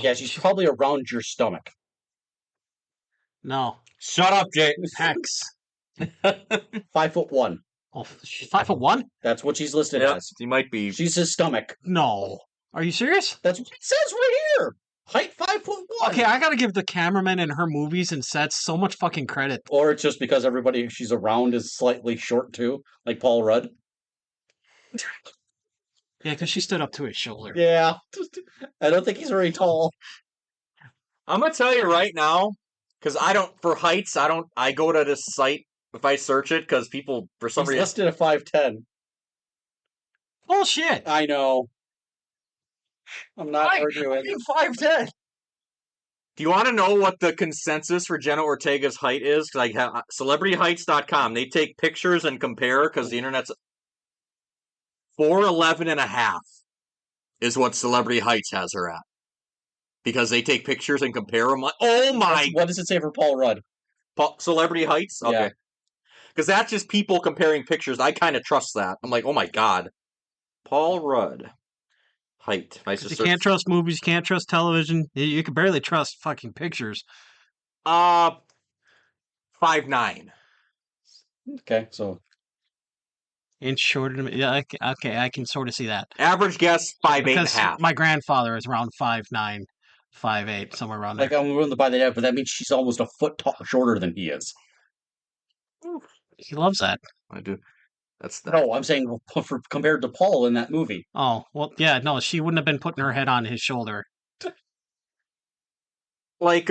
Yeah, she's probably around your stomach. No. Shut up, Jay. Pecs. 5'1". Oh, she's 5'1"? That's what she's listed Yeah, as. she might be. She's his stomach. No. Are you serious? That's what it says right here. Height 5'1". Okay, I got to give the cameraman in her movies and sets so much fucking credit. Or it's just because everybody she's around is slightly short too, like Paul Rudd. Yeah, because she stood up to his shoulder. Yeah. I don't think he's very tall. I'm gonna tell you right now, because for heights, I go to this site if I search it, because people, for some He's reason, listed at 5'10". Bullshit. I know. I'm not arguing. 5'10". Do you want to know what the consensus for Jenna Ortega's height is? Because I have celebrityheights.com. They take pictures and compare because the internet's 4'11 and a half is what Celebrity Heights has her at. because they take pictures and compare them. Oh my! What does it say for Paul Rudd? Celebrity heights? Okay. Yeah. Because that's just people comparing pictures. I kind of trust that. I'm like, oh my god. Paul Rudd. Height. You can't trust movies, you can't trust television. You can barely trust fucking pictures. 5'9". Okay, so Inch shorter than me. Yeah, okay, I can sort of see that. Average guess 5'8" Because and a half. my grandfather is around 5'9", 5'8", somewhere around there. like I'm willing to buy that, but that means she's almost a foot shorter than he is. He loves that. I do. That's No, I'm saying compared to Paul in that movie. Oh, well, yeah, no, she wouldn't have been putting her head on his shoulder. Like,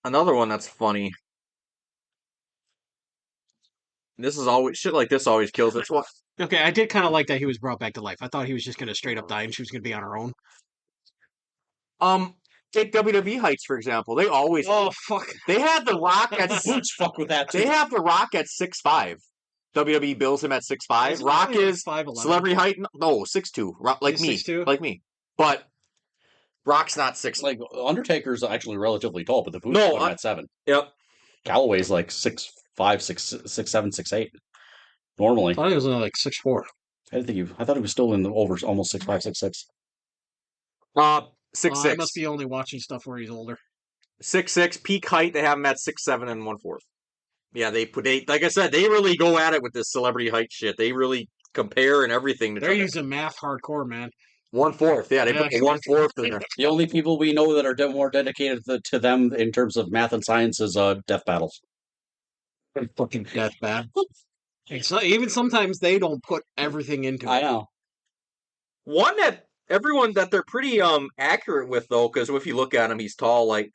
another one that's funny. This is always shit like this always kills it. Okay, I did kind of like that he was brought back to life. I thought he was just going to straight up die and she was going to be on her own. Take WWE heights for example. They always fuck. They have the Rock at boots fuck with that. Too. They have the Rock at 6'5". WWE bills him at 6'5". Rock is 5'11". Celebrity height. No, 6'2". Like me, 6'2"? like me. But Rock's not 6. Like Undertaker's actually relatively tall, but the boots put him at 7. Yep. Calloway's like 6'5", 6'7", 6'8". Normally, I thought he was only like 6'4". I thought he was still in the over almost 6'5", 6'6". 6'6". I must be only watching stuff where he's older. 6'6". Peak height, they have him at 6'7" and 1/4. Yeah, they like I said, they really go at it with this celebrity height shit. They really compare and everything. They're using math hardcore, man. 1/4. Yeah, they put 1/4 in there. The only people we know that are more dedicated to them in terms of math and science is Death Battles. Fucking death bad. Even sometimes they don't put everything into it. I know. One that everyone that they're pretty accurate with though, because if you look at him, he's tall. Like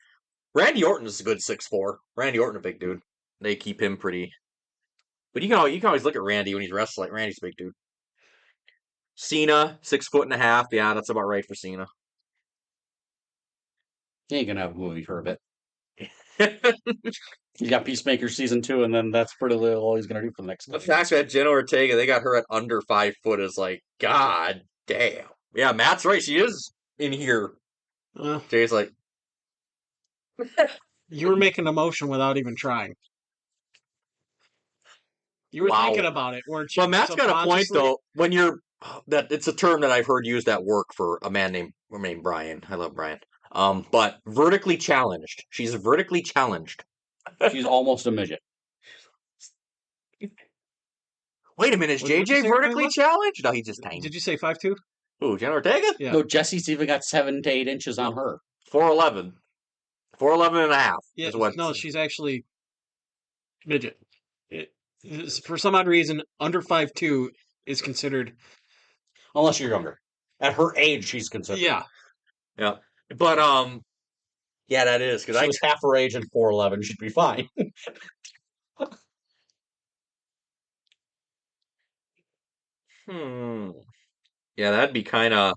Randy Orton's a good 6'4". Randy Orton, a big dude. They keep him pretty. But you can always look at Randy when he's wrestling. Randy's a big dude. Cena, 6'1.5". Yeah, that's about right for Cena. He ain't gonna have a movie for a bit. You got Peacemaker season 2, and then that's pretty little all he's gonna do for the next. The fact that Jenna Ortega, they got her at under 5 foot is like, god damn. Yeah, Matt's right. She is in here. Jay's like, you were making a motion without even trying. You were thinking about it, weren't you? Well, Matt's got a point though. When you're that, it's a term that I've heard used at work for a man named Brian. I love Brian. But vertically challenged. She's vertically challenged. She's almost a midget. Wait a minute, is JJ vertically challenged? No, he's just tiny. Did you say 5'2"? Ooh, Jenna Ortega? Yeah. No, Jesse's even got 7 to 8 inches on her. 4'11". 4'11 and a half. Yeah, no, she's actually midget. For some odd reason, under 5'2" is considered. Unless you're younger. At her age, she's considered. Yeah. Yeah. But, yeah, that is. Because I was half her age and 4'11", she'd be fine. Yeah, that'd be kind of.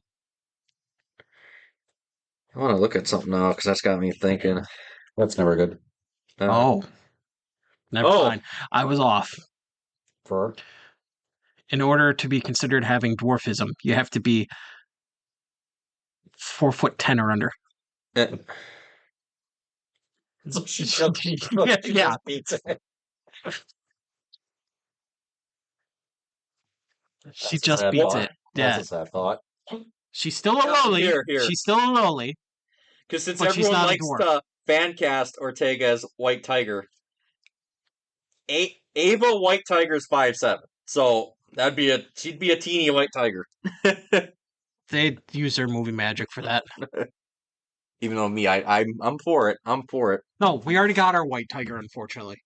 I want to look at something now because that's got me thinking. That's never good. Never mind. I was off. For? In order to be considered having dwarfism, you have to be 4'10" or under. So she yeah. beats it. She just beats it. Yeah. That's a sad thought. She's still a lowly. Here. She's still a lowly. Because since everyone likes to fan cast Ortega as White Tiger, Ava White Tiger's 5'7". So she'd be a teeny White Tiger. They'd use their movie magic for that. Even though me, I'm for it. I'm for it. No, we already got our White Tiger, unfortunately.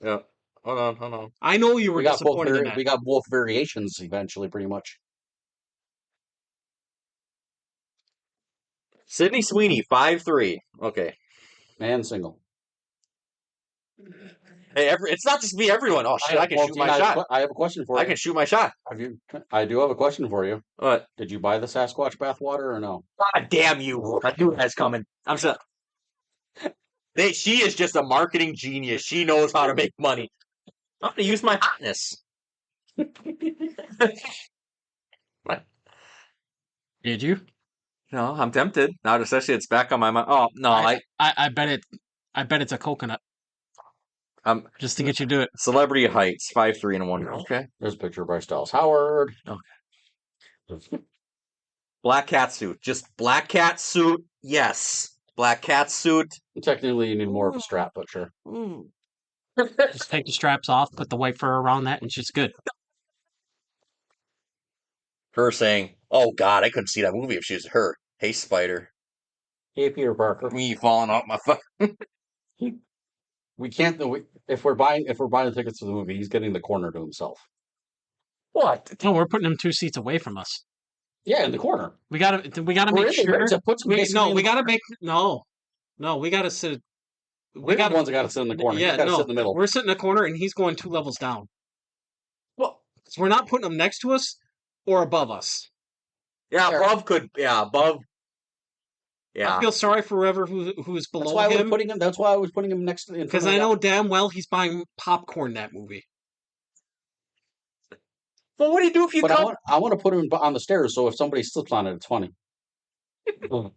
Yeah. Hold on. I know you were disappointed in that. We got both variations eventually, pretty much. Sydney Sweeney, 5'3". Okay. And single. Hey, it's not just me, everyone. Oh, shit, I can shoot my shot. I have a question for you. I can shoot my shot. I do have a question for you. What? Did you buy the Sasquatch bathwater or no? God damn you. I knew that's coming. I'm sorry. She is just a marketing genius. She knows how to make money. I'm going to use my hotness. Did you? No, I'm tempted. Now, especially it's back on my mind. Oh no, I bet it's a coconut. Just to get you to do it. Celebrity heights 5'3" and 1. Okay. There's a picture of Bryce Dallas Howard. Okay. Black cat suit. Just black cat suit. Yes. Black cat suit. Technically, you need more of a strap, but sure. Just take the straps off, put the white fur around that, and it's just good. Her saying, "Oh God, I couldn't see that movie if she was her." Hey, Spider. Hey, Peter Parker. Me falling off my fucking. We can't. If we're buying the tickets to the movie, he's getting the corner to himself. What? No, we're putting him 2 seats away from us. Yeah, in the corner. We gotta make sure. We gotta sit. We're the ones that gotta sit in the corner. Yeah, he's gotta sit in the middle. We're sitting in the corner, and he's going 2 levels down. Well, so we're not putting him next to us or above us. Yeah, above could. Yeah, above. Yeah. I feel sorry for whoever who's below That's why him. That's why I was putting him next to. Because I know damn well he's buying popcorn that movie. Well, what do you do if you come? I want to put him on the stairs, so if somebody slips on it, it's funny. But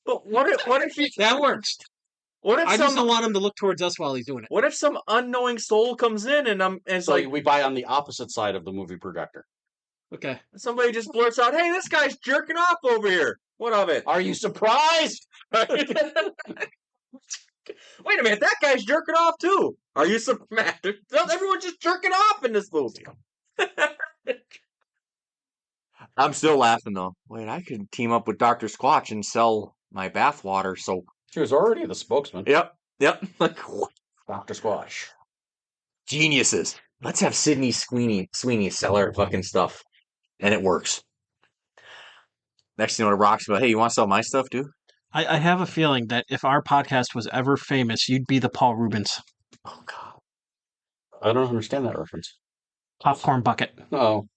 what if he... That works. What if I just don't want him to look towards us while he's doing it. What if some unknowing soul comes in and so we buy on the opposite side of the movie projector? Okay. Somebody just blurts out, "Hey, this guy's jerking off over here. What of it? Are you surprised?" Wait a minute, that guy's jerking off too. Are you surprised? Everyone's just jerking off in this movie. I'm still laughing though. Wait, I could team up with Dr. Squatch and sell my bathwater. So she was already the spokesman. Yep. Like what? Dr. Squatch. Geniuses. Let's have Sydney Sweeney sell our fucking stuff, and it works. Next thing you know, Rock's about, "Hey, you want to sell my stuff, dude?" I have a feeling that if our podcast was ever famous, you'd be the Paul Rubens. Oh God, I don't understand that reference. Popcorn bucket. Oh.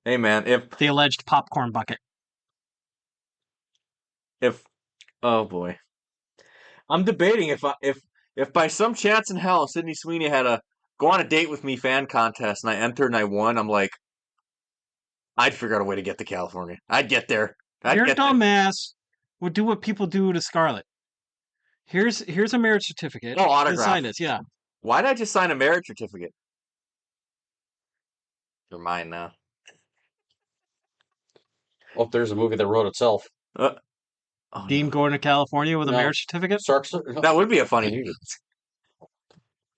Hey man, if the alleged popcorn bucket. Oh boy, I'm debating if by some chance in hell Sydney Sweeney had a go on a date with me fan contest and I entered and I won, I'm like, I'd figure out a way to get to California. I'd get there. You're a dumbass. Would do what people do to Scarlett. Here's a marriage certificate. Oh, autograph. Sign this, yeah. Why did I just sign a marriage certificate? You're mine now. Oh, there's a movie that wrote itself. Dean going to California with a marriage certificate? That would be a funny movie.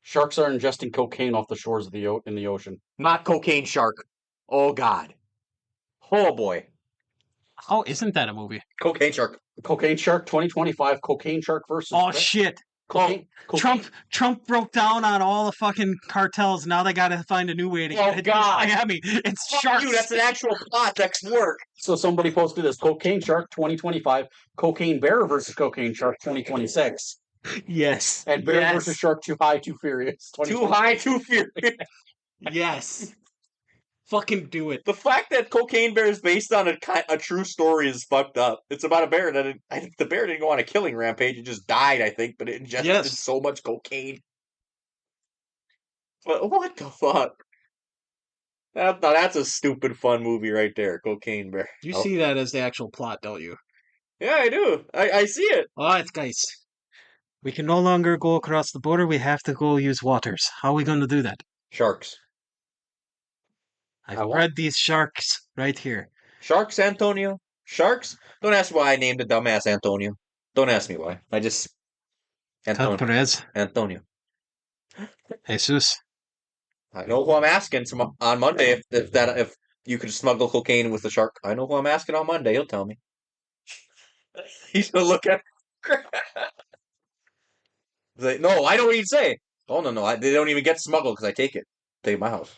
Sharks are ingesting cocaine off the shores of in the ocean. Not cocaine shark. Oh God. Oh boy. Oh, isn't that a movie? Cocaine shark. Cocaine Shark 2025. Cocaine Shark versus. Oh shit. Cocaine. Trump broke down on all the fucking cartels. Now they got to find a new way to get it. Miami. It's sharks. Dude, that's an actual plot. That can work. So somebody posted this: Cocaine Shark 2025, Cocaine Bear versus Cocaine Shark 2026. Yes. And Bear versus Shark, Too High, Too Furious. Too High, Too Furious. Yes. Fucking do it. The fact that Cocaine Bear is based on a true story is fucked up. It's about a bear that the bear didn't go on a killing rampage. It just died, I think, but it ingested so much cocaine. But what the fuck? That's a stupid fun movie right there, Cocaine Bear. You see that as the actual plot, don't you? Yeah, I do. I see it. Oh, it's guys. We can no longer go across the border. We have to go use waters. How are we going to do that? Sharks. I've bred these sharks right here. Sharks, Antonio? Sharks? Don't ask why I named the dumbass Antonio. Don't ask me why. I just... Antonio. Jesus. I know who I'm asking on Monday if you could smuggle cocaine with the shark. I know who I'm asking on Monday. He'll tell me. He's gonna look at... No, I know what he'd say. Oh, no. They don't even get smuggled because I take it. Take it to my house.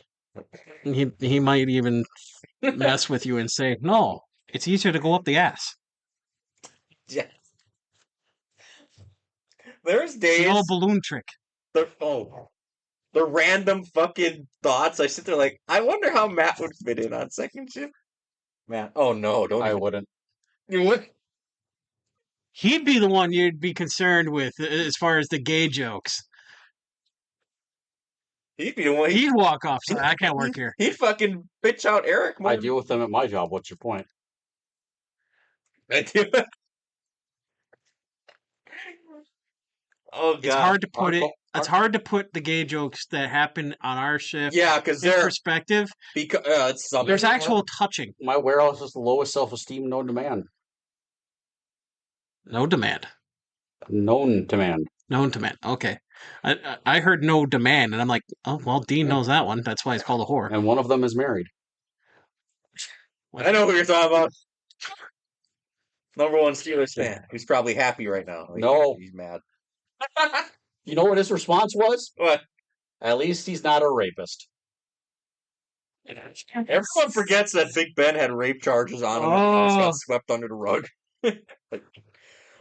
He might even mess with you and say, "No, it's easier to go up the ass." Yeah. There's days. The old balloon trick. The random fucking thoughts. I sit there like, I wonder how Matt would fit in on second shift. Matt, oh no, don't. I wouldn't. You would. He'd be the one you'd be concerned with as far as the gay jokes. He'd be the one. He'd walk off. So I can't work here. He'd fucking bitch out Eric. I deal with them at my job. What's your point? I do. Oh god, It's hard to put it. Hardcore- It's hard to put the gay jokes that happen on our shift yeah, because in they're perspective. because it's something. There's actual touching. My warehouse is the lowest self-esteem known to man. No demand. Known to man. Known to man. Okay. I heard no demand, and I'm like, oh, well, Dean knows that one. That's why it's called a whore. And one of them is married. I know who you're talking about. Number one Steelers fan, who's probably happy right now. Like, No. he's mad. You know what his response was? What? At least he's not a rapist. Everyone forgets that Big Ben had rape charges on him and just got swept under the rug. Like,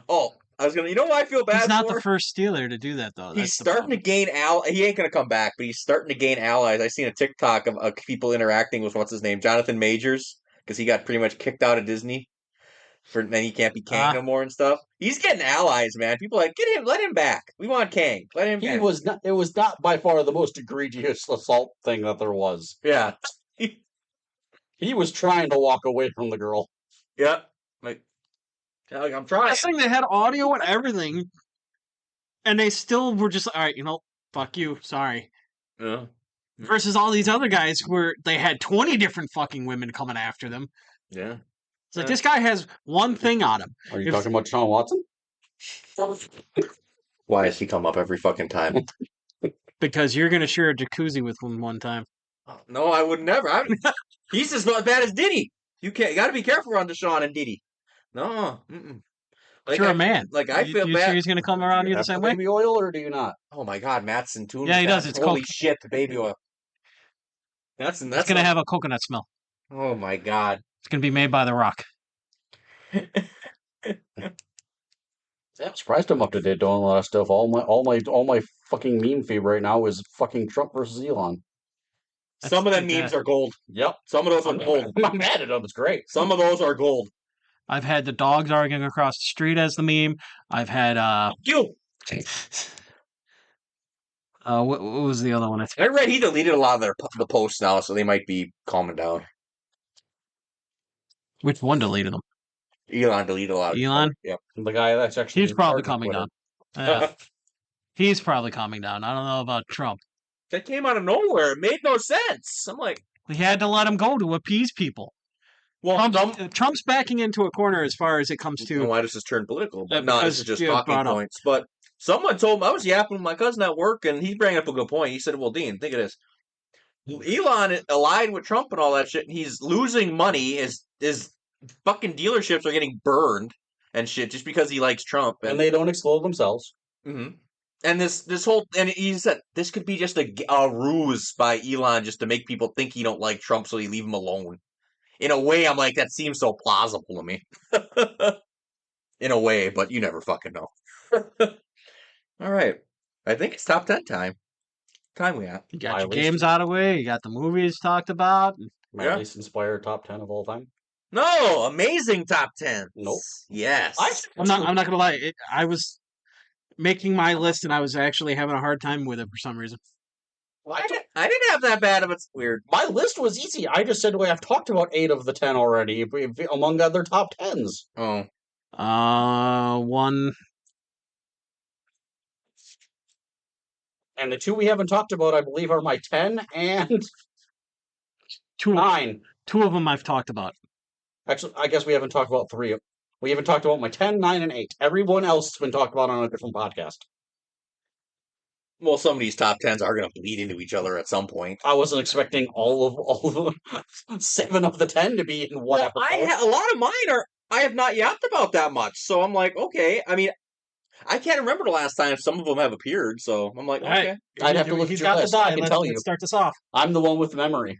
oh, I was gonna. You know what I feel bad He's not for? the first Steeler to do that, though. He's starting to gain He ain't gonna come back, but he's starting to gain allies. I seen a TikTok of people interacting with what's his name, Jonathan Majors, because he got pretty much kicked out of Disney. Then he can't be Kang no more and stuff. He's getting allies, man. People are like, get him, let him back. We want Kang. Let him. It was not by far the most egregious assault thing that there was. Yeah. He was trying to walk away from the girl. Yeah. Like, I'm trying. This thing, they had audio and everything, and they still were just, all right, fuck you, sorry. Yeah. Versus all these other guys where they had 20 different fucking women coming after them. Yeah. It's like, this guy has one thing on him. Are you talking about Sean Watson? Why does he come up every fucking time? Because you're going to share a jacuzzi with him one time. No, I would never. He's as bad as Diddy. You got to be careful around Deshaun and Diddy. No. Like, you're a man. Like, I feel you bad. Sure he's going to come around you the same way? Baby oil, or do you not? Oh my God, Matt's in tune. Yeah, he does. It's Holy shit, baby oil. That's going to have a coconut smell. Oh my God. It's going to be made by The Rock. I'm surprised I'm up to date doing a lot of stuff. All my fucking meme feed right now is fucking Trump versus Elon. Some of them memes are gold. Yep. Some of those are gold. I'm not mad at them. It's great. Some of those are gold. I've had the dogs arguing across the street as the meme. I've had You. what was the other one? I read he deleted a lot of the posts now, so they might be calming down. Which one deleted them? Elon deleted a lot of Elon? Yep. The guy that's actually He's probably calming down. He's probably calming down. I don't know about Trump. That came out of nowhere. It made no sense. I'm like, we had to let him go to appease people. Well, Trump's backing into a corner as far as it comes to. Why does this turn political? But no, because this is just talking points. But someone told me, I was yapping with my cousin at work, and he brought up a good point. He said, "Well, Dean, think of this. Elon allied with Trump and all that shit, and he's losing money. His fucking dealerships are getting burned and shit just because he likes Trump, and they don't explode themselves. Mm-hmm. And this whole, and he said this could be just a ruse by Elon just to make people think he don't like Trump, so he leave him alone. In a way, I'm like, that seems so plausible to me. In a way, but you never fucking know. All right, I think it's top 10 time. Time we at? You got your games out of the way. You got the movies talked about. My least inspired top 10 of all time. No, amazing top 10. Nope. Yes. I'm not gonna lie. I was making my list, and I was actually having a hard time with it for some reason. I didn't have that bad of it. Weird. My list was easy. I just said, I've talked about 8 of the 10 already, among other top 10s. Oh. One. And the 2 we haven't talked about, I believe, are my 10 and 9. 2 of them I've talked about. Actually, I guess we haven't talked about 3. We haven't talked about my 10, 9, and 8. Everyone else has been talked about on a different podcast. Well, some of these top 10s are going to bleed into each other at some point. I wasn't expecting all of 7 of the 10 to be in one episode. A lot of mine I have not yapped about that much, so I'm like, okay. I mean, I can't remember the last time some of them have appeared, so I'm like, okay. I'd have to look at your list. I can tell you. Let's start this off. I'm the one with the memory.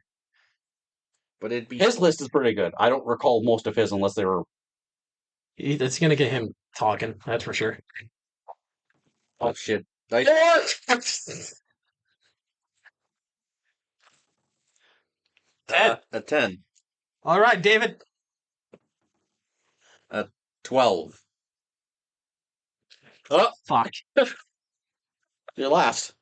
But his list is pretty good. I don't recall most of his unless they were. It's going to get him talking, that's for sure. Oh, shit. A 10. All right, David. 12. Oh, fuck. You're last.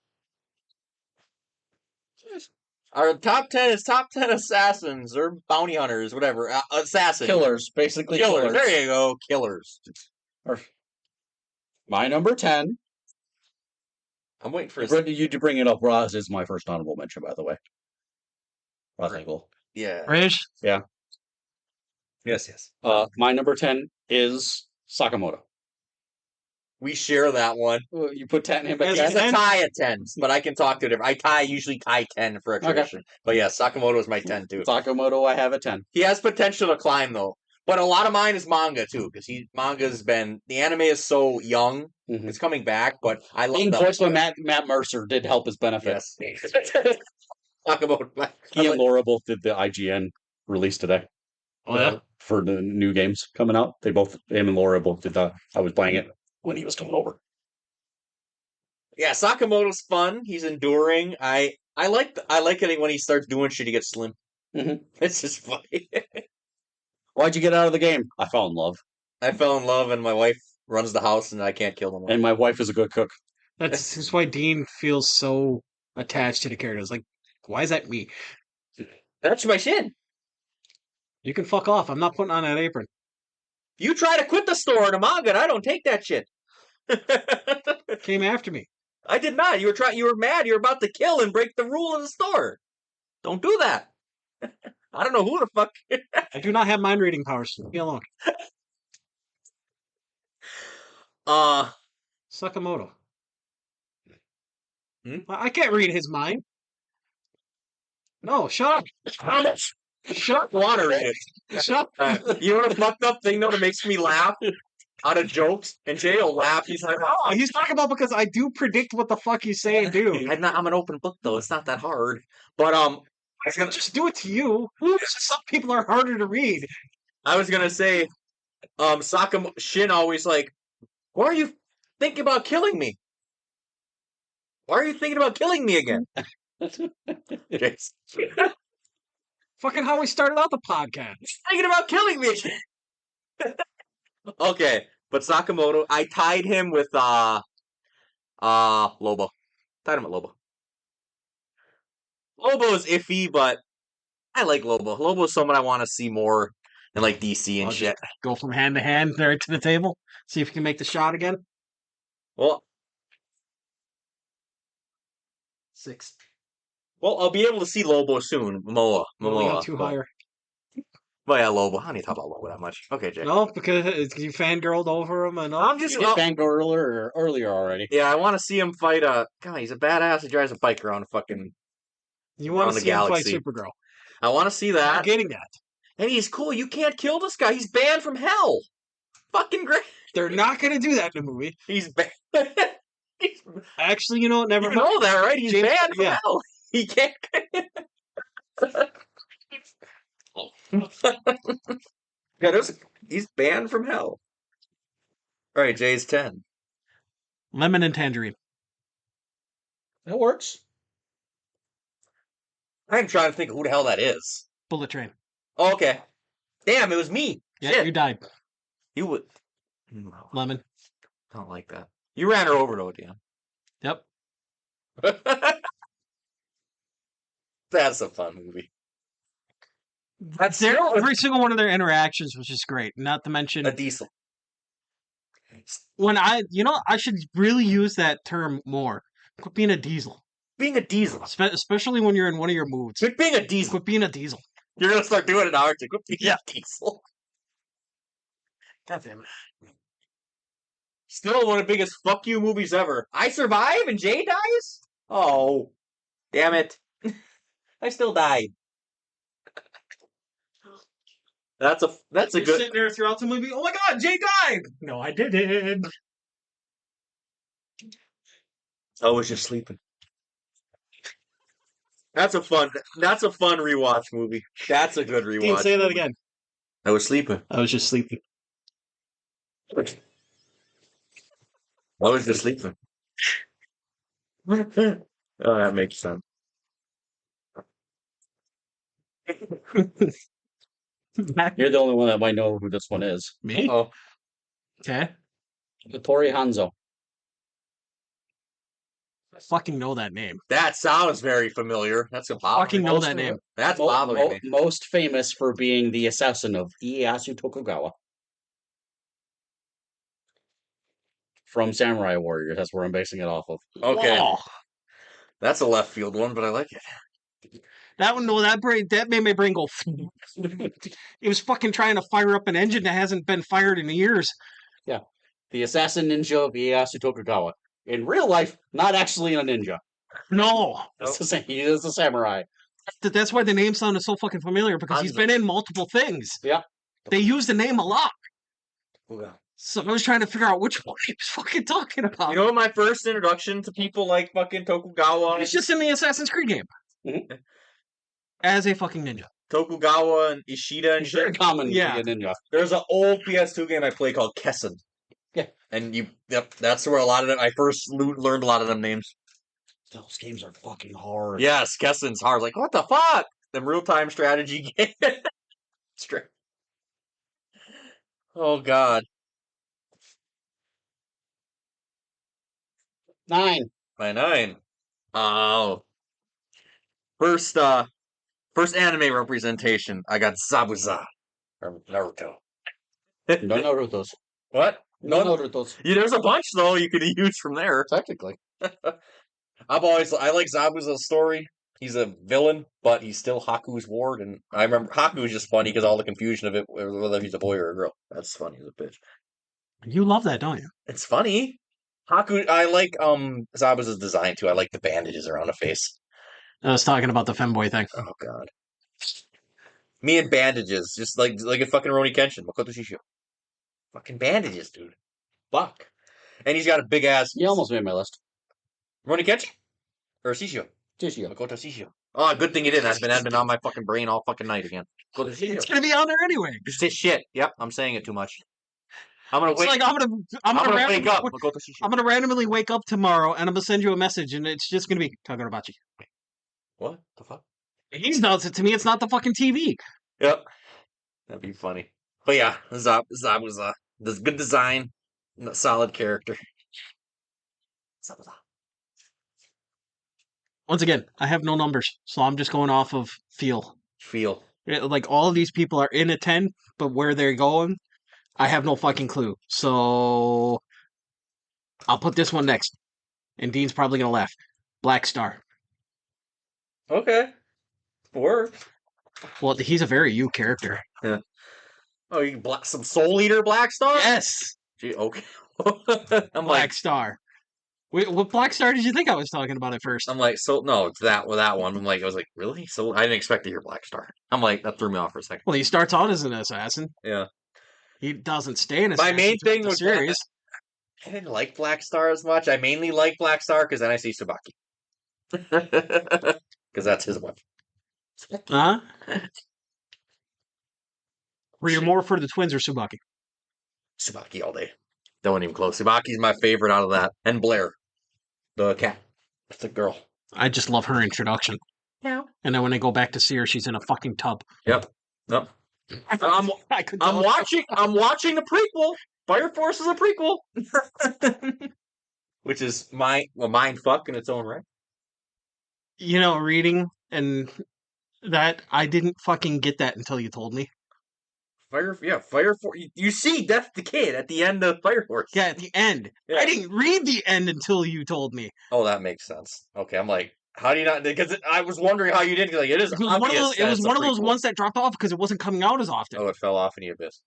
Our top 10 is top 10 assassins or bounty hunters, whatever. Assassins. Killers, basically Killers. There you go. Killers. My number 10. I'm waiting for you to bring it up. Roz is my first honorable mention, by the way. Roz Engel. Yeah. Rage? Yeah. Yes. My number 10 is Sakamoto. We share that one. You put 10 in, but As It's a a tie at 10s, but I can talk to it. I usually tie 10 for a tradition. But yeah, Sakamoto is my 10 too. Sakamoto, I have a 10. He has potential to climb though. But a lot of mine is manga too, because the anime is so young. Mm-hmm. It's coming back, but I love being that. voiced by Matt Mercer did help his benefit. Yes. Sakamoto. He and Laura both did the IGN release today. Oh, yeah? For the new games coming out. Him and Laura both did that. I was playing it when he was coming over. Yeah, Sakamoto's fun. He's enduring. I like it when he starts doing shit. He gets slim. Mm-hmm. It's just funny. Why'd you get out of the game? I fell in love. I fell in love, and my wife runs the house, and I can't kill them. And my wife is a good cook. That's why Dean feels so attached to the characters. Like, why is that me? That's my shin. You can fuck off. I'm not putting on that apron. You try to quit the store in a manga, and I don't take that shit. Came after me. I did not. You were mad. You were about to kill and break the rule of the store. Don't do that. I don't know who the fuck. I do not have mind reading powers. Leave me alone. Sakamoto. I can't read his mind. No, shut up. Shut water in it. Shut up. You know what a fucked up thing though that makes me laugh out of jokes? And Jay will laugh. He's like, Oh, he's talking about because I do predict what the fuck you say and do. I'm an open book though. It's not that hard. But I was gonna just do it to you. Some people are harder to read. I was gonna say, Shin always like, why are you thinking about killing me? Why are you thinking about killing me again? Fucking how we started out the podcast. He's thinking about killing me. Okay, but Sakamoto, I tied him with Lobo. Tied him at Lobo. Lobo is iffy, but I like Lobo. Lobo's someone I want to see more in like DC and shit. Go from hand to hand, right to the table. See if you can make the shot again. Well, 6. I'll be able to see Lobo soon. Momoa. Too higher. But yeah, Lobo. I don't need to talk about Lobo that much. Okay, Jay. No, because you fangirled over him and all. I'm just fangirl earlier already. Yeah, I want to see him fight God, he's a badass. He drives a bike around a fucking. You want to see him fight Supergirl. I want to see that. I'm getting that. And he's cool. You can't kill this guy. He's banned from hell. Fucking great. They're not going to do that in the movie. He's banned. Actually, never. You know that, right? He's banned from hell. He can't. He's banned from hell. All right, Jay's 10. Lemon and tangerine. That works. I'm trying to think of who the hell that is. Bullet Train. Oh, okay. Damn, it was me. Yeah, Shit. you died. You would. Lemon. I don't like that. You ran her over though, Dan. Yep. That's a fun movie. Every single one of their interactions was just great. Not to mention a diesel. When I should really use that term more. Quit being a diesel. Being a diesel. Especially when you're in one of your moods. Quit being a diesel. Quit being a diesel. You're going to start doing it now, aren't you? Quit being a diesel. God damn it. Still one of the biggest fuck you movies ever. I survive and Jay dies? Oh. Damn it. I still died. That's a You're good. Sitting there throughout the movie. Oh my god, Jay died. No, I didn't. I was just sleeping. That's a fun rewatch movie. That's a good rewatch. Can you say that again? I was sleeping. I was just sleeping. I was just sleeping. Oh, that makes sense. You're the only one that might know who this one is. Me? Oh. Okay. Tori Hanzo. Fucking know that name. That sounds very familiar. That's a bother Fucking me. know that name. That's bothering me. Most famous for being the assassin of Ieyasu Tokugawa from Samurai Warriors. That's where I'm basing it off of. Okay. Whoa. That's a left field one, but I like it. That one, no, that made my brain go. It was fucking trying to fire up an engine that hasn't been fired in years. Yeah. The assassin ninja of Ieyasu Tokugawa. In real life, not actually a ninja. No. He is a samurai. That's why the name sounded so fucking familiar, because he's been in multiple things. Yeah. They use the name a lot. Yeah. So I was trying to figure out which one he was fucking talking about. You know what my first introduction to people like fucking Tokugawa? It's just in the Assassin's Creed game. Mm-hmm. As a fucking ninja. Tokugawa and Ishida and Very shit. common Yeah. to be a ninja. There's an old PS2 game I play called Kessen. Yeah. And that's where a lot of them, I first learned a lot of them names. Those games are fucking hard. Yes, Kessen's hard. Like, what the fuck? Them real-time strategy games. Oh, God. 9. My 9. Oh. First anime representation, I got Zabuza from Naruto. No Naruto's. What? No Naruto's. Yeah, there's a bunch, though, you could use from there. Technically. I like Zabuza's story. He's a villain, but he's still Haku's ward, and I remember Haku's just funny because all the confusion of it, whether he's a boy or a girl. That's funny as a bitch. You love that, don't you? It's funny. Haku, I like Zabuza's design too. I like the bandages around the face. I was talking about the femboy thing. Oh God. Me and bandages, just like a fucking Roni Kenshin. Makoto Shisho. Fucking bandages, dude. Fuck. And he's got a big ass. You almost made my list. Roni Kenshin? Or Shisho? Shishio. Makoto Shisho. Oh, good thing you didn't. I've been on my fucking brain all fucking night again. Makoto Shisho. It's gonna be on there anyway. You say shit. Yep, I'm saying it too much. I'm gonna It's wait. like I'm gonna wake up. Makoto Shisho. I'm gonna randomly wake up tomorrow and I'm gonna send you a message and it's just gonna be talking about you. What the fuck? He's nuts. To me, it's not the fucking TV. Yep. That'd be funny. But yeah, Zabuza. Does good design, solid character. Zabuza. Once again, I have no numbers, so I'm just going off of feel. Feel. Like all of these people are in a 10, but where they're going, I have no fucking clue. So I'll put this one next. And Dean's probably gonna laugh. Black Star. Okay. Works. Well, he's a very you character. Yeah. Oh, you some Soul Eater Black Star? Yes. Gee, okay. I'm Black Star. Wait, what Black Star did you think I was talking about at first? I'm like, so no, it's that one. I'm like, I was like, really? So I didn't expect to hear Black Star. I'm like, that threw me off for a second. Well, he starts out as an assassin. Yeah. He doesn't stay an My assassin. main thing the was series. I didn't like Black Star as much. I mainly like Black Star because then I see Tsubaki. Because that's his weapon. Huh? Were you more for the twins or Tsubaki? Tsubaki all day. Don't even close. Tsubaki's my favorite out of that. And Blair. The cat. That's a girl. I just love her introduction. Yeah. And then when they go back to see her, she's in a fucking tub. Yep. Yep. I'm watching the prequel. Fire Force is a prequel. Which is mind fuck in its own right. You know, reading and that, I didn't fucking get that until you told me. Fire Force. You see Death the Kid at the end of Fire Force. Yeah, at the end. Yeah. I didn't read the end until you told me. Oh, that makes sense. Okay, I'm like, how do you not? Because I was wondering how you did. Like, it is It was one of those ones that dropped off because it wasn't coming out as often. Oh, it fell off in the abyss.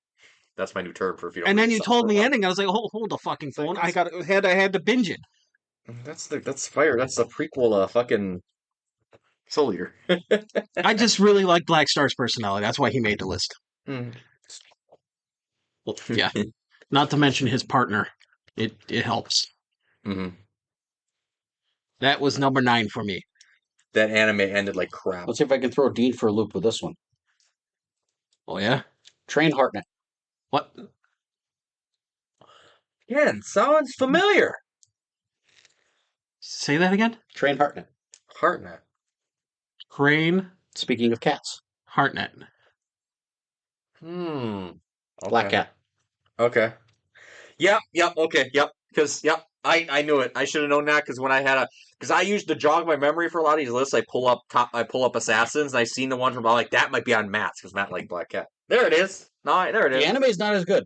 That's my new term for if you don't. And then you told me ending. I was like, hold the fucking phone. I had to binge it. That's Fire. That's the prequel. Fucking Soul Eater. I just really like Black Star's personality. That's why he made the list. Mm. Well, yeah. Not to mention his partner. It helps. Mm-hmm. That was number 9 for me. That anime ended like crap. Let's see if I can throw Dean for a loop with this one. Oh, yeah? Train Hartnett. What? Again, sounds familiar. Say that again? Train Hartnett. Hartnett. Crane Speaking of cats. Hartnett. Okay. Black cat. Okay. Yep. Okay. Yep. Because I knew it. I should have known that because when I had because I used to jog my memory for a lot of these lists. I pull up Assassins, and I seen the one from like that might be on Matt's because Matt liked Black Cat. There it is. No, there it is. The anime is not as good.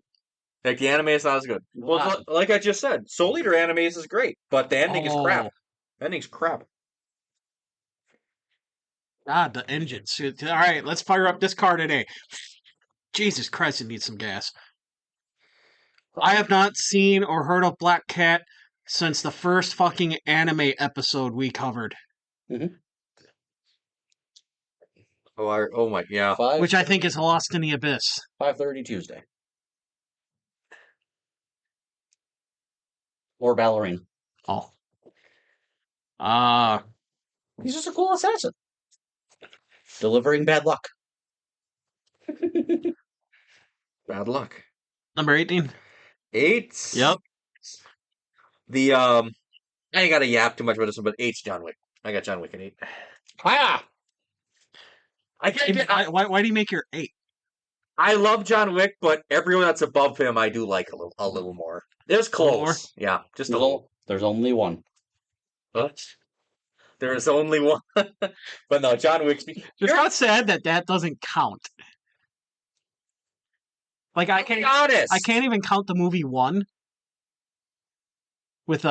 Like the anime is not as good. Well, like I just said, Soul Eater anime is great, but the ending is crap. The ending's crap. God, the engines. All right, let's fire up this car today. Jesus Christ, it needs some gas. I have not seen or heard of Black Cat since the first fucking anime episode we covered. Mm-hmm. Oh my, yeah. Which I think is Lost in the Abyss. 5:30 Tuesday. Or Ballerina. Oh. He's just a cool assassin. Delivering bad luck. Bad luck. Number 18. 8? Yep. The I ain't gotta yap too much about this one, but 8's John Wick. I got John Wick at 8. Ah! Why do you make your 8? I love John Wick, but everyone that's above him I do like a little more. There's close. Yeah, just a little. There's only one. What? There's only one. But no, John Wick's... It's not sad that doesn't count. Like, I can't even count the movie 1 with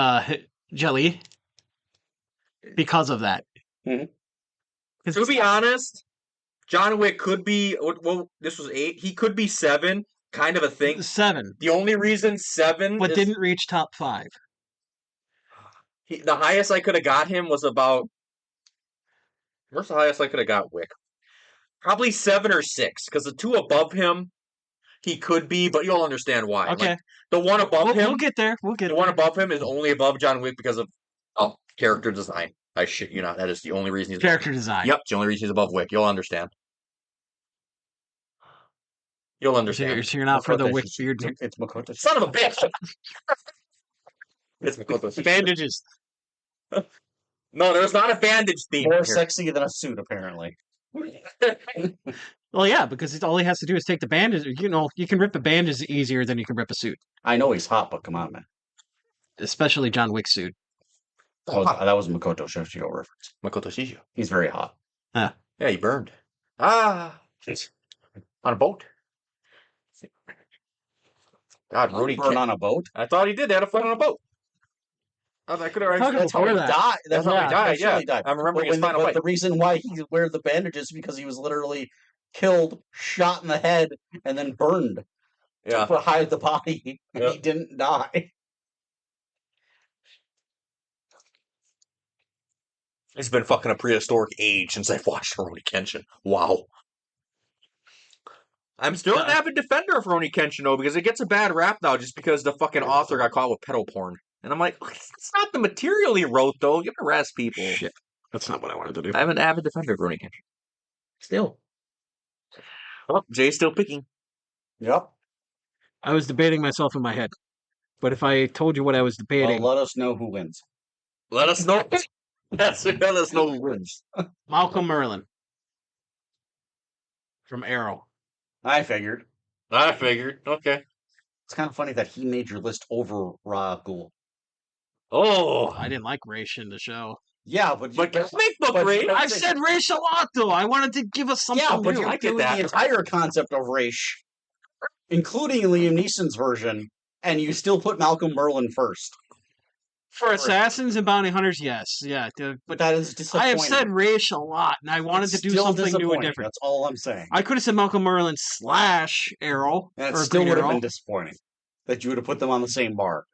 Jelly because of that. Mm-hmm. To be honest, John Wick could be... Well, this was 8. He could be 7, kind of a thing. 7. The only reason 7 but didn't reach top 5. The highest I could have got him was about... Where's the highest I could have got Wick? Probably 7 or 6, because the 2 above him, he could be, but you'll understand why. Okay. Like, the one above him... We'll get there. The one above him is only above John Wick because of character design. I shit you not. That is the only reason he's... Character design. Yep, it's the only reason he's above Wick. You'll understand. You'll understand. So you're not for the Wick beard. It's Makoto. Son of a bitch! It's Makoto. Bandages. No, there's not a bandage theme. More sexy than a suit, apparently. Well, yeah, because all he has to do is take the bandage. You know, you can rip a bandage easier than you can rip a suit. I know he's hot, but come on, man. Especially John Wick's suit. That was Makoto Shishio reference. Makoto Shishio. He's very hot. Yeah, he burned. On a boat. God, Rudy burned on a boat? I thought he did. They had a fight on a boat. That's how he died. That's how he died, yeah. He died. I'm remembering his final fight. The reason why he wears the bandages is because he was literally killed, shot in the head, and then burned to hide the body. And he didn't die. It's been fucking a prehistoric age since I've watched Rurouni Kenshin. Wow. I'm still an avid defender of Rurouni Kenshin, though, because it gets a bad rap now just because the fucking author got caught with pedo porn. And I'm like, it's not the material he wrote, though. Give it a rest, people. Shit. That's not what I wanted to do. I'm an avid defender of Rurouni Kenshin. Still. Oh, Jay's still picking. Yep. I was debating myself in my head. But if I told you what I was debating... Well, let us know who wins. Let us know. Let us know who wins. Malcolm Merlin. From Arrow. I figured. Okay. It's kind of funny that he made your list over Rahul. Oh, I didn't like Raish in the show. Yeah, but comic book Raish. I said Raish a lot, though. I wanted to give us something. Yeah, but new. you're doing the entire concept of Raish, including Liam Neeson's version, and you still put Malcolm Merlin first. For Assassins and Bounty Hunters, yes, yeah. But that is disappointing. I have said Raish a lot, and I wanted to do something new and different. That's all I'm saying. I could have said Malcolm Merlin / Arrow. That still would have been disappointing. That you would have put them on the same bar.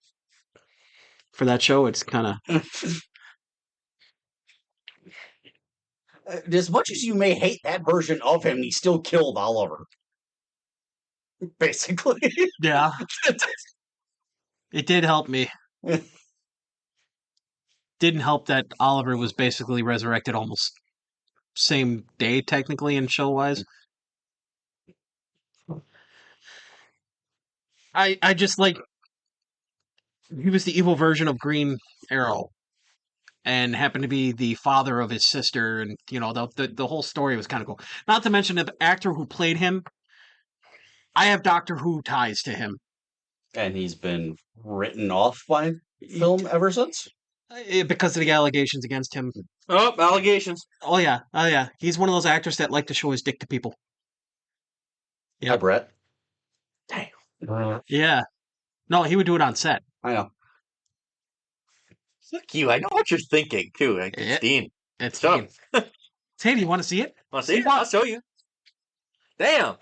For that show, it's kind of... As much as you may hate that version of him, he still killed Oliver. Basically. Yeah. It did help me. Didn't help that Oliver was basically resurrected almost same day, technically, in show-wise. I just like... He was the evil version of Green Arrow. And happened to be the father of his sister, and, you know, the whole story was kind of cool. Not to mention the actor who played him. I have Doctor Who ties to him. And he's been written off by film ever since. Because of the allegations against him. Oh, allegations. Oh yeah. He's one of those actors that like to show his dick to people. Yeah, Brett. Damn. Yeah. No, he would do it on set. I know. Fuck you. I know what you're thinking, too. Like, Yeah. Dean. It's Stop. Hey, do you want to see it? Want to see it? I'll show you. Damn.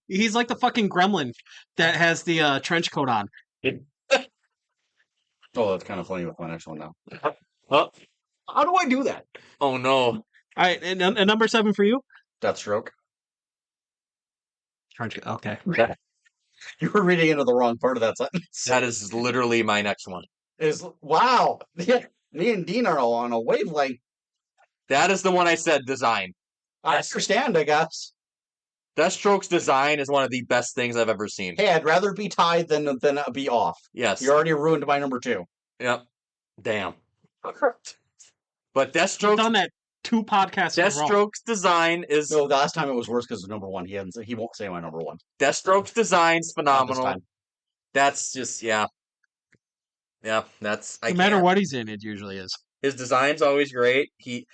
He's like the fucking gremlin that has the trench coat on. Oh, that's kind of funny with my next one now. Oh, How do I do that? oh no. All right, and number 7 for you? Deathstroke. Trench coat. Okay. You were reading into the wrong part of that sentence. That is literally my next one. Wow. Yeah, me and Dean are all on a wavelength. That is the one I said, design. I understand, I guess. Deathstroke's design is one of the best things I've ever seen. Hey, I'd rather be tied than be off. Yes. You already ruined my number 2. Yep. Damn. But I've done that 2 podcasts in a row. Deathstroke's design is... No, the last time it was worse because it's number 1. He won't say my number 1. Deathstroke's design's Not this phenomenal. time. That's just, yeah. Yeah, that's... No matter what he's in, it usually is. His design's always great. He's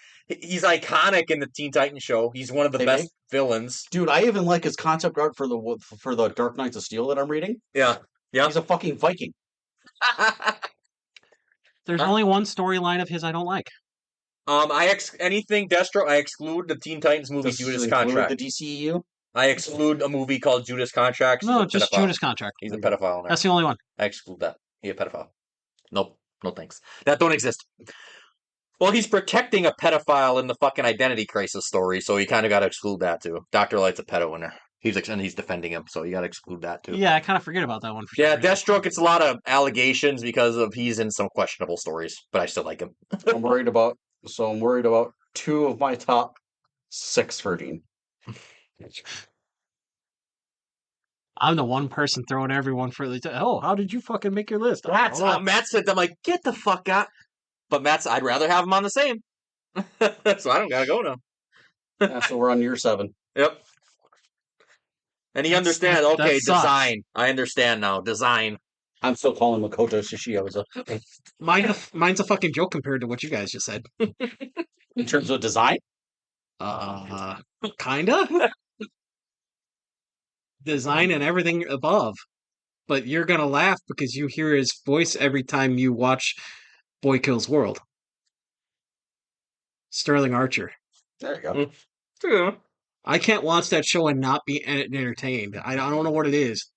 iconic in the Teen Titans show. He's one of the best villains. Dude, I even like his concept art for the Dark Knights of Steel that I'm reading. Yeah. Yeah. He's a fucking Viking. There's only one storyline of his I don't like. Anything Destro, I exclude the Teen Titans movie Judas Contract. The DCEU? I exclude a movie called Judas Contract. No, just Judas Contract. He's a pedophile in there. That's the only one. I exclude that. He's a pedophile. Nope. No thanks. That don't exist. Well, he's protecting a pedophile in the fucking Identity Crisis story, so you kind of got to exclude that too. Dr. Light's a pedo in there. And he's defending him, so you got to exclude that too. Yeah, I kind of forget about that one. Yeah, Deathstroke gets a lot of allegations because of he's in some questionable stories, but I still like him. I'm worried about 2 of my top 6 for Dean. I'm the one person throwing everyone for the... Oh, how did you fucking make your list? That's Matt said. I'm like, get the fuck out. But Matt's, I'd rather have him on the same. So I don't gotta go now. Yeah, so we're on year 7. Yep. And he understands. Okay, sucks. Design. I understand now. Design. I'm still calling Makoto Shishio. Mine's a fucking joke compared to what you guys just said. In terms of design? Kinda. Design and everything above. But you're gonna laugh because you hear his voice every time you watch Boy Kills World. Sterling Archer. There you go. Yeah. I can't watch that show and not be entertained. I don't know what it is.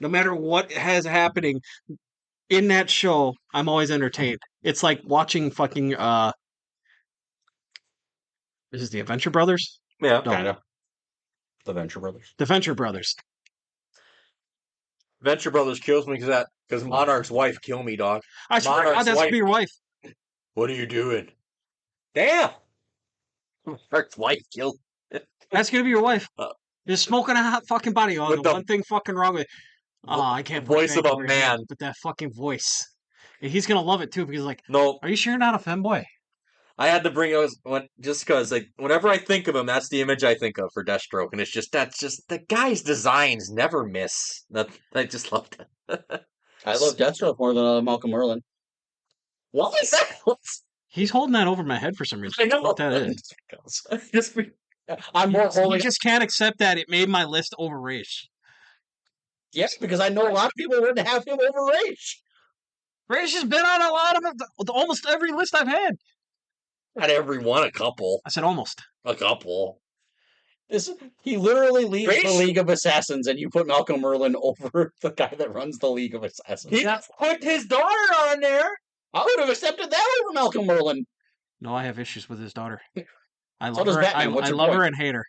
No matter what has happening in that show, I'm always entertained. It's like watching fucking This is the Adventure Brothers? Yeah. No. Kind of. The Venture Brothers. The Venture Brothers. Venture Brothers kills me because Monarch's wife kill me, dog. I swear to God, that's gonna be your wife. What are you doing? Damn. Monarch's wife killed. That's gonna be your wife. Just smoking a hot fucking body. Oh, With the the- one thing fucking wrong with. Oh, I can't. put Voice of a Vancouver here man. with that fucking voice. And he's gonna love it too because like, No, are you sure you're not a femboy? I had to bring it just because like whenever I think of him, that's the image I think of for Deathstroke, and that's just the guy's designs never miss. I just loved it. I love Deathstroke more than Malcolm Merlin. What was that? He's holding that over my head for some reason. I know What that is. I'm more You holding. just can't accept that it made my list overrated. Yes, because I know a lot of people wouldn't have him over Rage. Rage has been on a lot of almost every list I've had. Not every one, a couple. I said almost. A couple. He literally leads Rage? the League of Assassins, and you put Malcolm Merlin over the guy that runs the League of Assassins. He put his daughter on there. I would have accepted that over Malcolm Merlin. No, I have issues with his daughter. I So love does her. Batman. What's I your love point? her and hate her.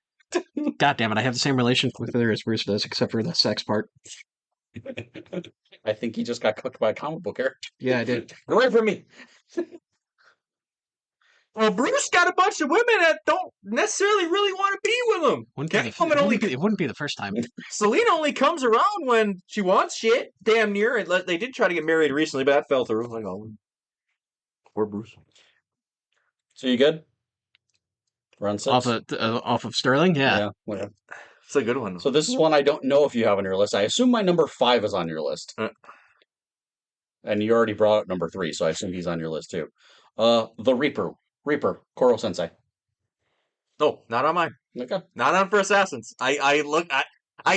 God damn it! I have the same relationship with her as Bruce does, except for the sex part. I think he just got cooked by a comic book character. Yeah, I did. Get away from me. Well, Bruce got a bunch of women that don't necessarily really want to be with him. It wouldn't be the first time. Selena only comes around when she wants shit. Damn near. They did try to get married recently, but that fell through. Like, oh, poor Bruce. So you good? Run six? Off of Sterling, yeah. Whatever. It's a good one. So this is one I don't know if you have on your list. I assume my number 5 is on your list. And you already brought up number 3, so I assume he's on your list too. The Reaper, Koro Sensei. No, not on mine. Okay. Not on for Assassins. I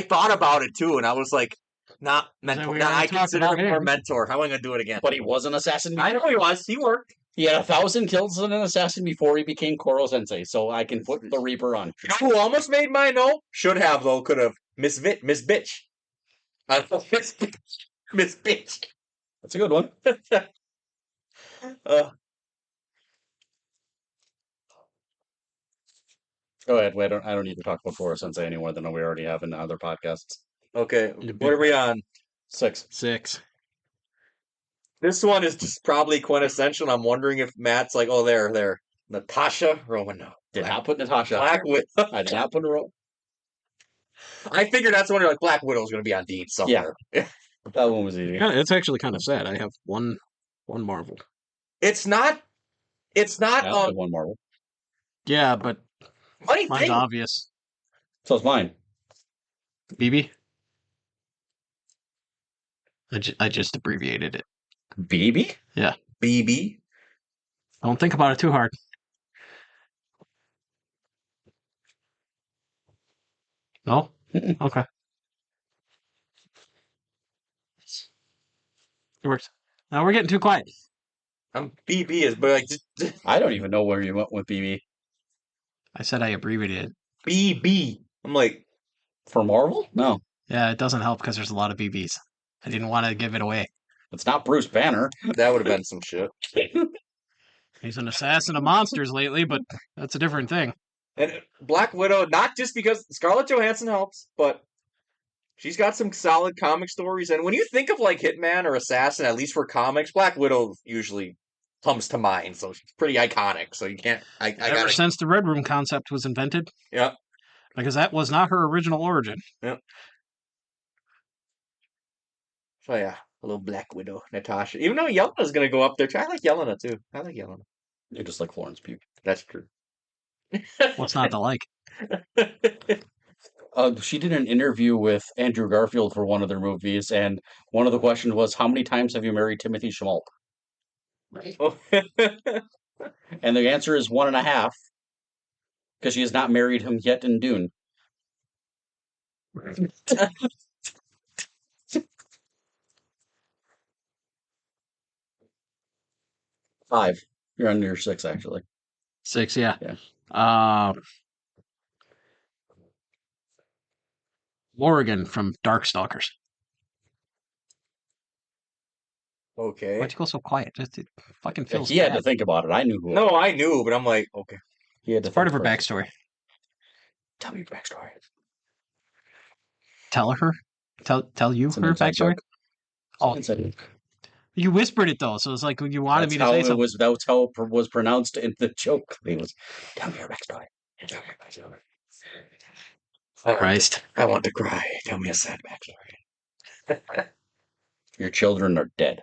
thought about it too, and I was like, not mentor. we I already talked consider about him more him. mentor. How am I gonna do it again? But he was an assassin. I know he was. He worked. He had 1,000 kills as an assassin before he became Koro Sensei, so I can put the Reaper on. You know who almost made mine? No, should have though. Could have. Miss Bitch. Miss Bitch. That's a good one. Go ahead. Wait, I don't need to talk about Koro Sensei any more than we already have in other podcasts. Okay, what are we on? 6. This one is just probably quintessential. I'm wondering if Matt's like, oh, there. Natasha Romanoff. Did not put Natasha. Black Widow. I did not put her. I figured that's when you're like Black Widow's going to be on Dean somewhere. Yeah. That one was easy. It's actually kind of sad. I have one Marvel. It's not. One Marvel. Yeah, but Funny mine's thing. obvious. So it's mine. BB. I just abbreviated it. BB? Yeah. BB. Don't think about it too hard. No? Okay. It works. Now we're getting too quiet. BB is, but like just I don't even know where you went with BB. I said I abbreviated it. BB. I'm like, For Marvel? No. Yeah, it doesn't help because there's a lot of BBs. I didn't want to give it away. It's not Bruce Banner. that would have been some shit. He's an assassin of monsters lately, but that's a different thing. And Black Widow, not just because Scarlett Johansson helps, but she's got some solid comic stories. And when you think of like Hitman or Assassin, at least for comics, Black Widow usually comes to mind. So she's pretty iconic. So you can't. Ever since the Red Room concept was invented. Yeah. Because that was not her original origin. Yeah. So yeah, a little Black Widow, Natasha. Even though Yelena's gonna go up there, I like Yelena too. I like Yelena. You're just like Florence Pugh. That's true. What's not to like? She did an interview with Andrew Garfield for one of their movies, and one of the questions was, "How many times have you married Timothy Chalamet?" And the answer is 1.5, because she has not married him yet in Dune. Five. You're on your 6, actually. 6, yeah. Yeah. Morrigan from Darkstalkers. Okay. Why'd you go so quiet? It fucking feels He had bad. to think about it. I knew who. No, I knew, but I'm like, okay. He had to It's part of think her first. backstory. Tell me your backstory. Tell her? Tell you It's an her inside backstory? joke. Oh, Inside joke. you whispered it though, so it's like you wanted That's me to how say it something. was. That's how it was pronounced in the joke. It was, tell me your backstory. Tell me your backstory. Christ. I want to cry. Tell me a sad backstory. Your children are dead.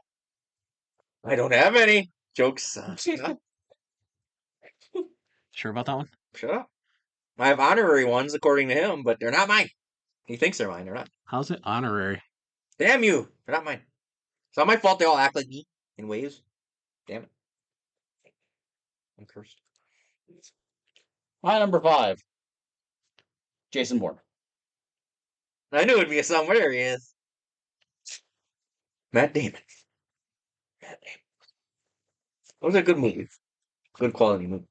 I don't have any jokes. Sure about that one? Shut up. I have honorary ones according to him, but they're not mine. He thinks they're mine. They're not. How's it honorary? Damn you. They're not mine. It's not my fault they all act like me in ways. Damn it. I'm cursed. My number 5. Jason Bourne. I knew it'd be somewhere. There he is. Matt Damon. That was a good movie. Good quality movie.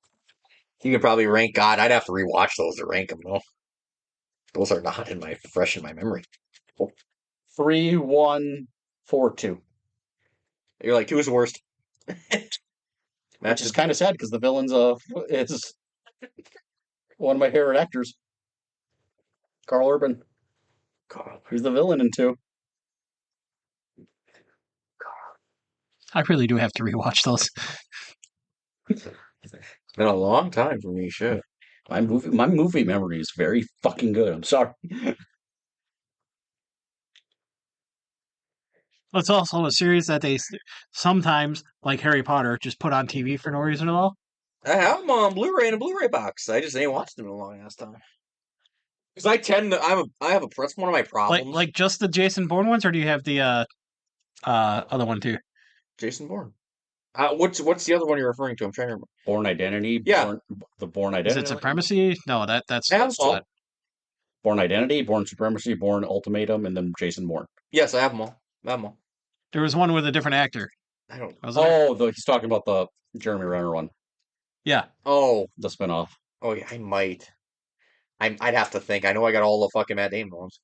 You could probably rank God. I'd have to rewatch those to rank them, though. Those are not fresh in my memory. 3, 1, 4, 2. You're like, 2 is the worst. Which is kind of sad because the villain's is one of my favorite actors. Carl Urban. He's the villain in 2. I really do have to rewatch those. It's been a long time for me, shit. My movie memory is very fucking good. I'm sorry. It's also a series that they sometimes, like Harry Potter, just put on TV for no reason at all. I have them on Blu-ray in a Blu-ray box. I just ain't watched them in a long ass time. Because I tend to, that's one of my problems. Like just the Jason Bourne ones, or do you have the other one too? Jason Bourne. What's the other one you're referring to? I'm trying to remember. Born Identity. Yeah. Born Is Identity. it Supremacy? No, that's I have them all. what. Born Identity, Born Supremacy, Born Ultimatum, and then Jason Bourne. Yes, I have them all. There was one with a different actor. I don't. He's talking about the Jeremy Renner one. Yeah. Oh, the spinoff. Oh yeah, I might. I'd have to think. I know I got all the fucking Matt Damon ones.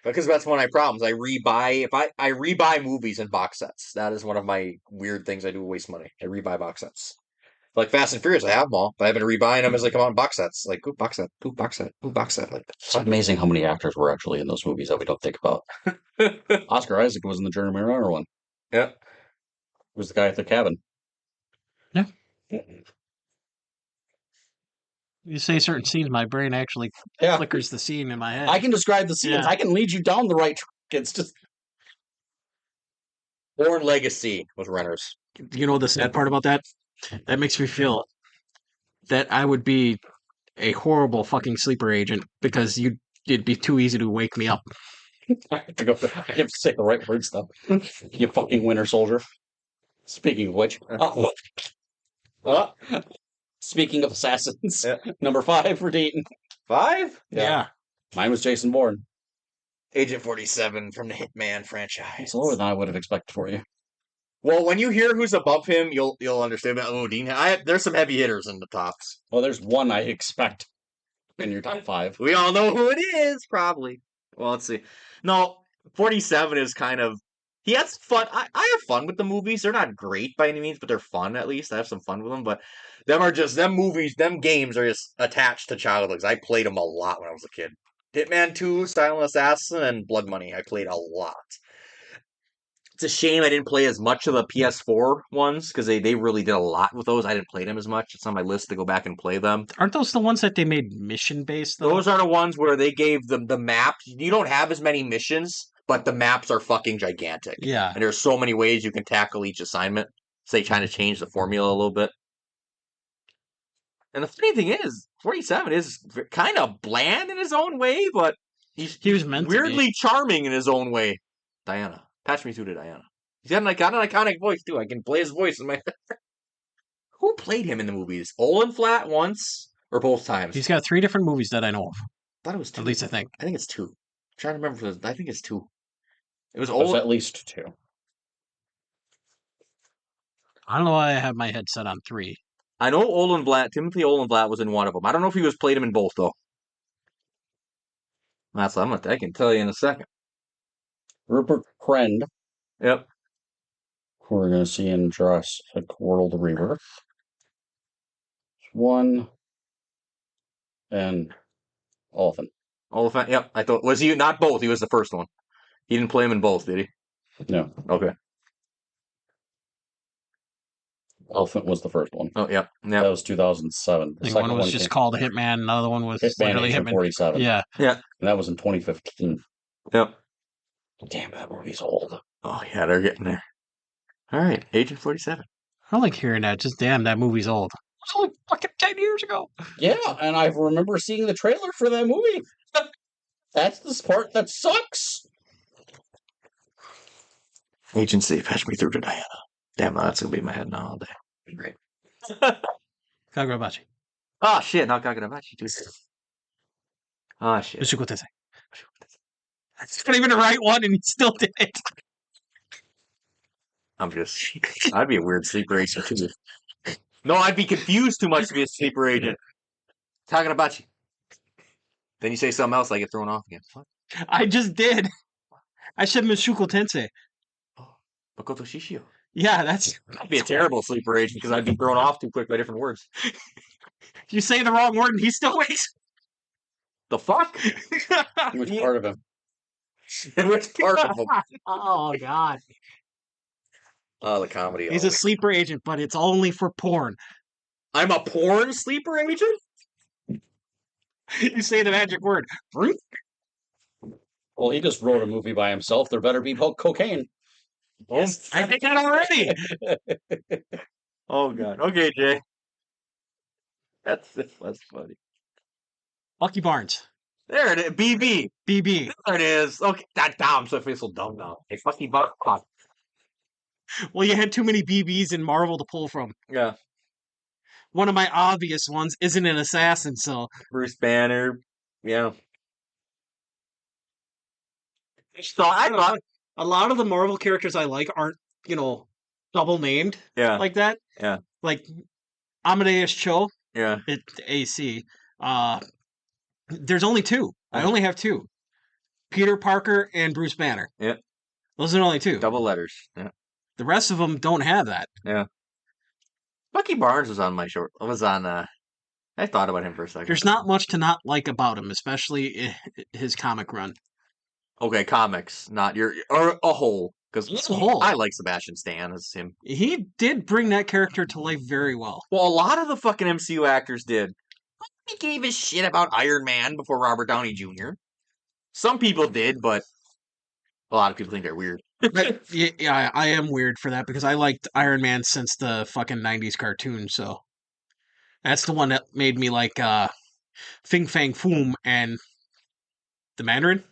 Because that's one of my problems. I rebuy I rebuy movies in box sets. That is one of my weird things I do waste money. I rebuy box sets. Like Fast and Furious, I have them all, but I've been rebuying them as they come out in box sets. Like, ooh, box set, ooh, box set, ooh, box set. Like, it's amazing how many actors were actually in those movies that we don't think about. Oscar Isaac was in the Jeremy Renner one. Yeah. He was the guy at the cabin. Yeah. You say certain scenes, my brain actually flickers the scene in my head. I can describe the scenes. Yeah. I can lead you down the right track. It's just Born Legacy with Renners. You know the sad part about that? That makes me feel that I would be a horrible fucking sleeper agent because it'd be too easy to wake me up. I have to say the right words though. You fucking Winter Soldier. Speaking of which, speaking of assassins, number 5 for Dayton. 5? Yeah. Mine was Jason Bourne. Agent 47 from the Hitman franchise. It's lower than I would have expected for you. Well, when you hear who's above him, you'll understand. Oh, Dean, there's some heavy hitters in the tops. Well, there's one I expect in your top 5. We all know who it is, probably. Well, let's see. No, 47 is kind of... He has fun. I have fun with the movies. They're not great by any means, but they're fun at least. I have some fun with them. But them movies, them games are just attached to childhoods. I played them a lot when I was a kid. Hitman 2, Silent Assassin, and Blood Money. I played a lot. It's a shame I didn't play as much of the PS4 ones because they really did a lot with those. I didn't play them as much. It's on my list to go back and play them. Aren't those the ones that they made mission based though? Those are the ones where they gave them the maps. You don't have as many missions, but the maps are fucking gigantic. Yeah. And there's so many ways you can tackle each assignment. So they trying to change the formula a little bit. And the funny thing is, 47 is kind of bland in his own way, but he was meant weirdly to be. charming in his own way. Diana. Patch me through to Diana. He's got an iconic voice, too. I can play his voice in my head. Who played him in the movies? Olin Flat once, or both times? He's got 3 different movies that I know of. I thought it was 2. At least I think. I think it's 2. I'm trying to remember. I think it's 2. It was Olin. At least 2. I don't know why I have my head set on 3. I know Timothy Olin Blatt was in one of them. I don't know if he played him in both, though. I can tell you in a second. Rupert Friend. Yep. Who we're going to see in Jurassic World Rebirth. 1. And Oliphant. Oliphant, yep. I thought, was he not both? He was the first one. He didn't play him in both, did he? No. Okay. Elephant was the first one. Oh, yep. That was 2007. I think one was just called Hitman, another one was literally Hitman 47. Yeah. And that was in 2015. Yep. Damn, that movie's old. Oh, yeah, they're getting there. All right, Agent 47. I don't like hearing that. Just damn, that movie's old. It was only fucking 10 years ago. Yeah, and I remember seeing the trailer for that movie. That's the part that sucks. Agency, patch me through to Diana. Damn, that's going to be in my head now all day. Great. Kagurabachi. Oh, shit, not Kagurabachi, too. Oh, shit. Ushikotese. That's not even the right one, and he still did it. I'd be a weird sleeper agent, too. No, I'd be confused too much to be a sleeper agent. Kagurabachi. Then you say something else, I get thrown off again. What? I just did. I said Mishuko Tensei. Oh, Makoto Shishio. Yeah, that's... I'd be a terrible sleeper agent because I'd be thrown off too quick by different words. You say the wrong word and he still wakes. The fuck? Which part of him? Which part of him? Oh, God. Oh, the comedy. He's a sleeper agent, but it's only for porn. I'm a porn sleeper agent? You say the magic word. Well, he just wrote a movie by himself. There better be cocaine. Yes, I think that already. Oh, God. Okay, Jay. That's funny. Bucky Barnes. There it is. BB. BB. There it is. Okay. Damn, so I feel so dumb now. Hey, Bucky Barnes. Well, you had too many BBs in Marvel to pull from. Yeah. One of my obvious ones isn't an assassin, so Bruce Banner. Yeah. So I thought. A lot of the Marvel characters I like aren't, double named like that. Yeah. Like Amadeus Cho, Yeah. it's AC. There's only two. I Okay. only have two. Peter Parker and Bruce Banner. Yeah. Those are only two. Double letters. Yeah. The rest of them don't have that. Yeah. Bucky Barnes was on my short. Was on. I thought about him for a second. There's not much to not like about him, especially his comic run. Okay, comics, not your or a whole. Because A whole. I like Sebastian Stan as him. He did bring that character to life very well. Well, a lot of the fucking MCU actors did. He gave a shit about Iron Man before Robert Downey Jr. Some people did, but a lot of people think they're weird. Yeah, I am weird for that because I liked Iron Man since the fucking 90s cartoon, so that's the one that made me like Fing Fang Foom and the Mandarin.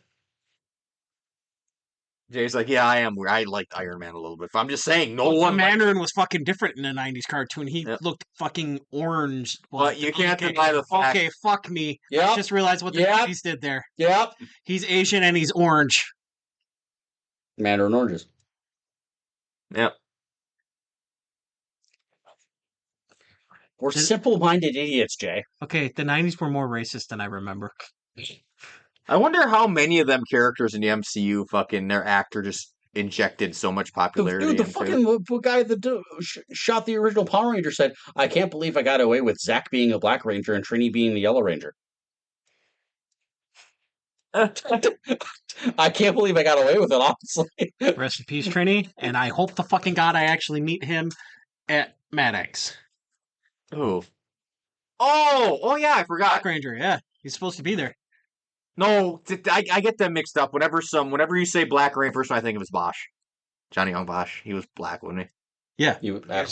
Jay's like, yeah, I am weird. I liked Iron Man a little bit. I'm just saying, no The one. Mandarin was fucking different in the 90s cartoon. He looked fucking orange. But you can't deny the fact. Okay, fuck me. Yep. I just realized what the movies did there. Yep. He's Asian and he's orange. Mandarin oranges. Yep. We're simple-minded idiots, Jay. Okay, the 90s were more racist than I remember. I wonder how many of them characters in the MCU fucking their actor just injected so much popularity. Dude, the fucking guy that shot the original Power Ranger said, I can't believe I got away with Zach being a Black Ranger and Trini being the Yellow Ranger. I can't believe I got away with it, honestly. Rest in peace, Trini. And I hope to fucking God I actually meet him at Maddox. Who? Oh yeah, I forgot. Black Ranger, yeah. He's supposed to be there. No, I get them mixed up. Whenever you say Black Rain, first one I think of is Bosch. Johnny Young Bosch. He was black, wasn't he? Yeah. He was the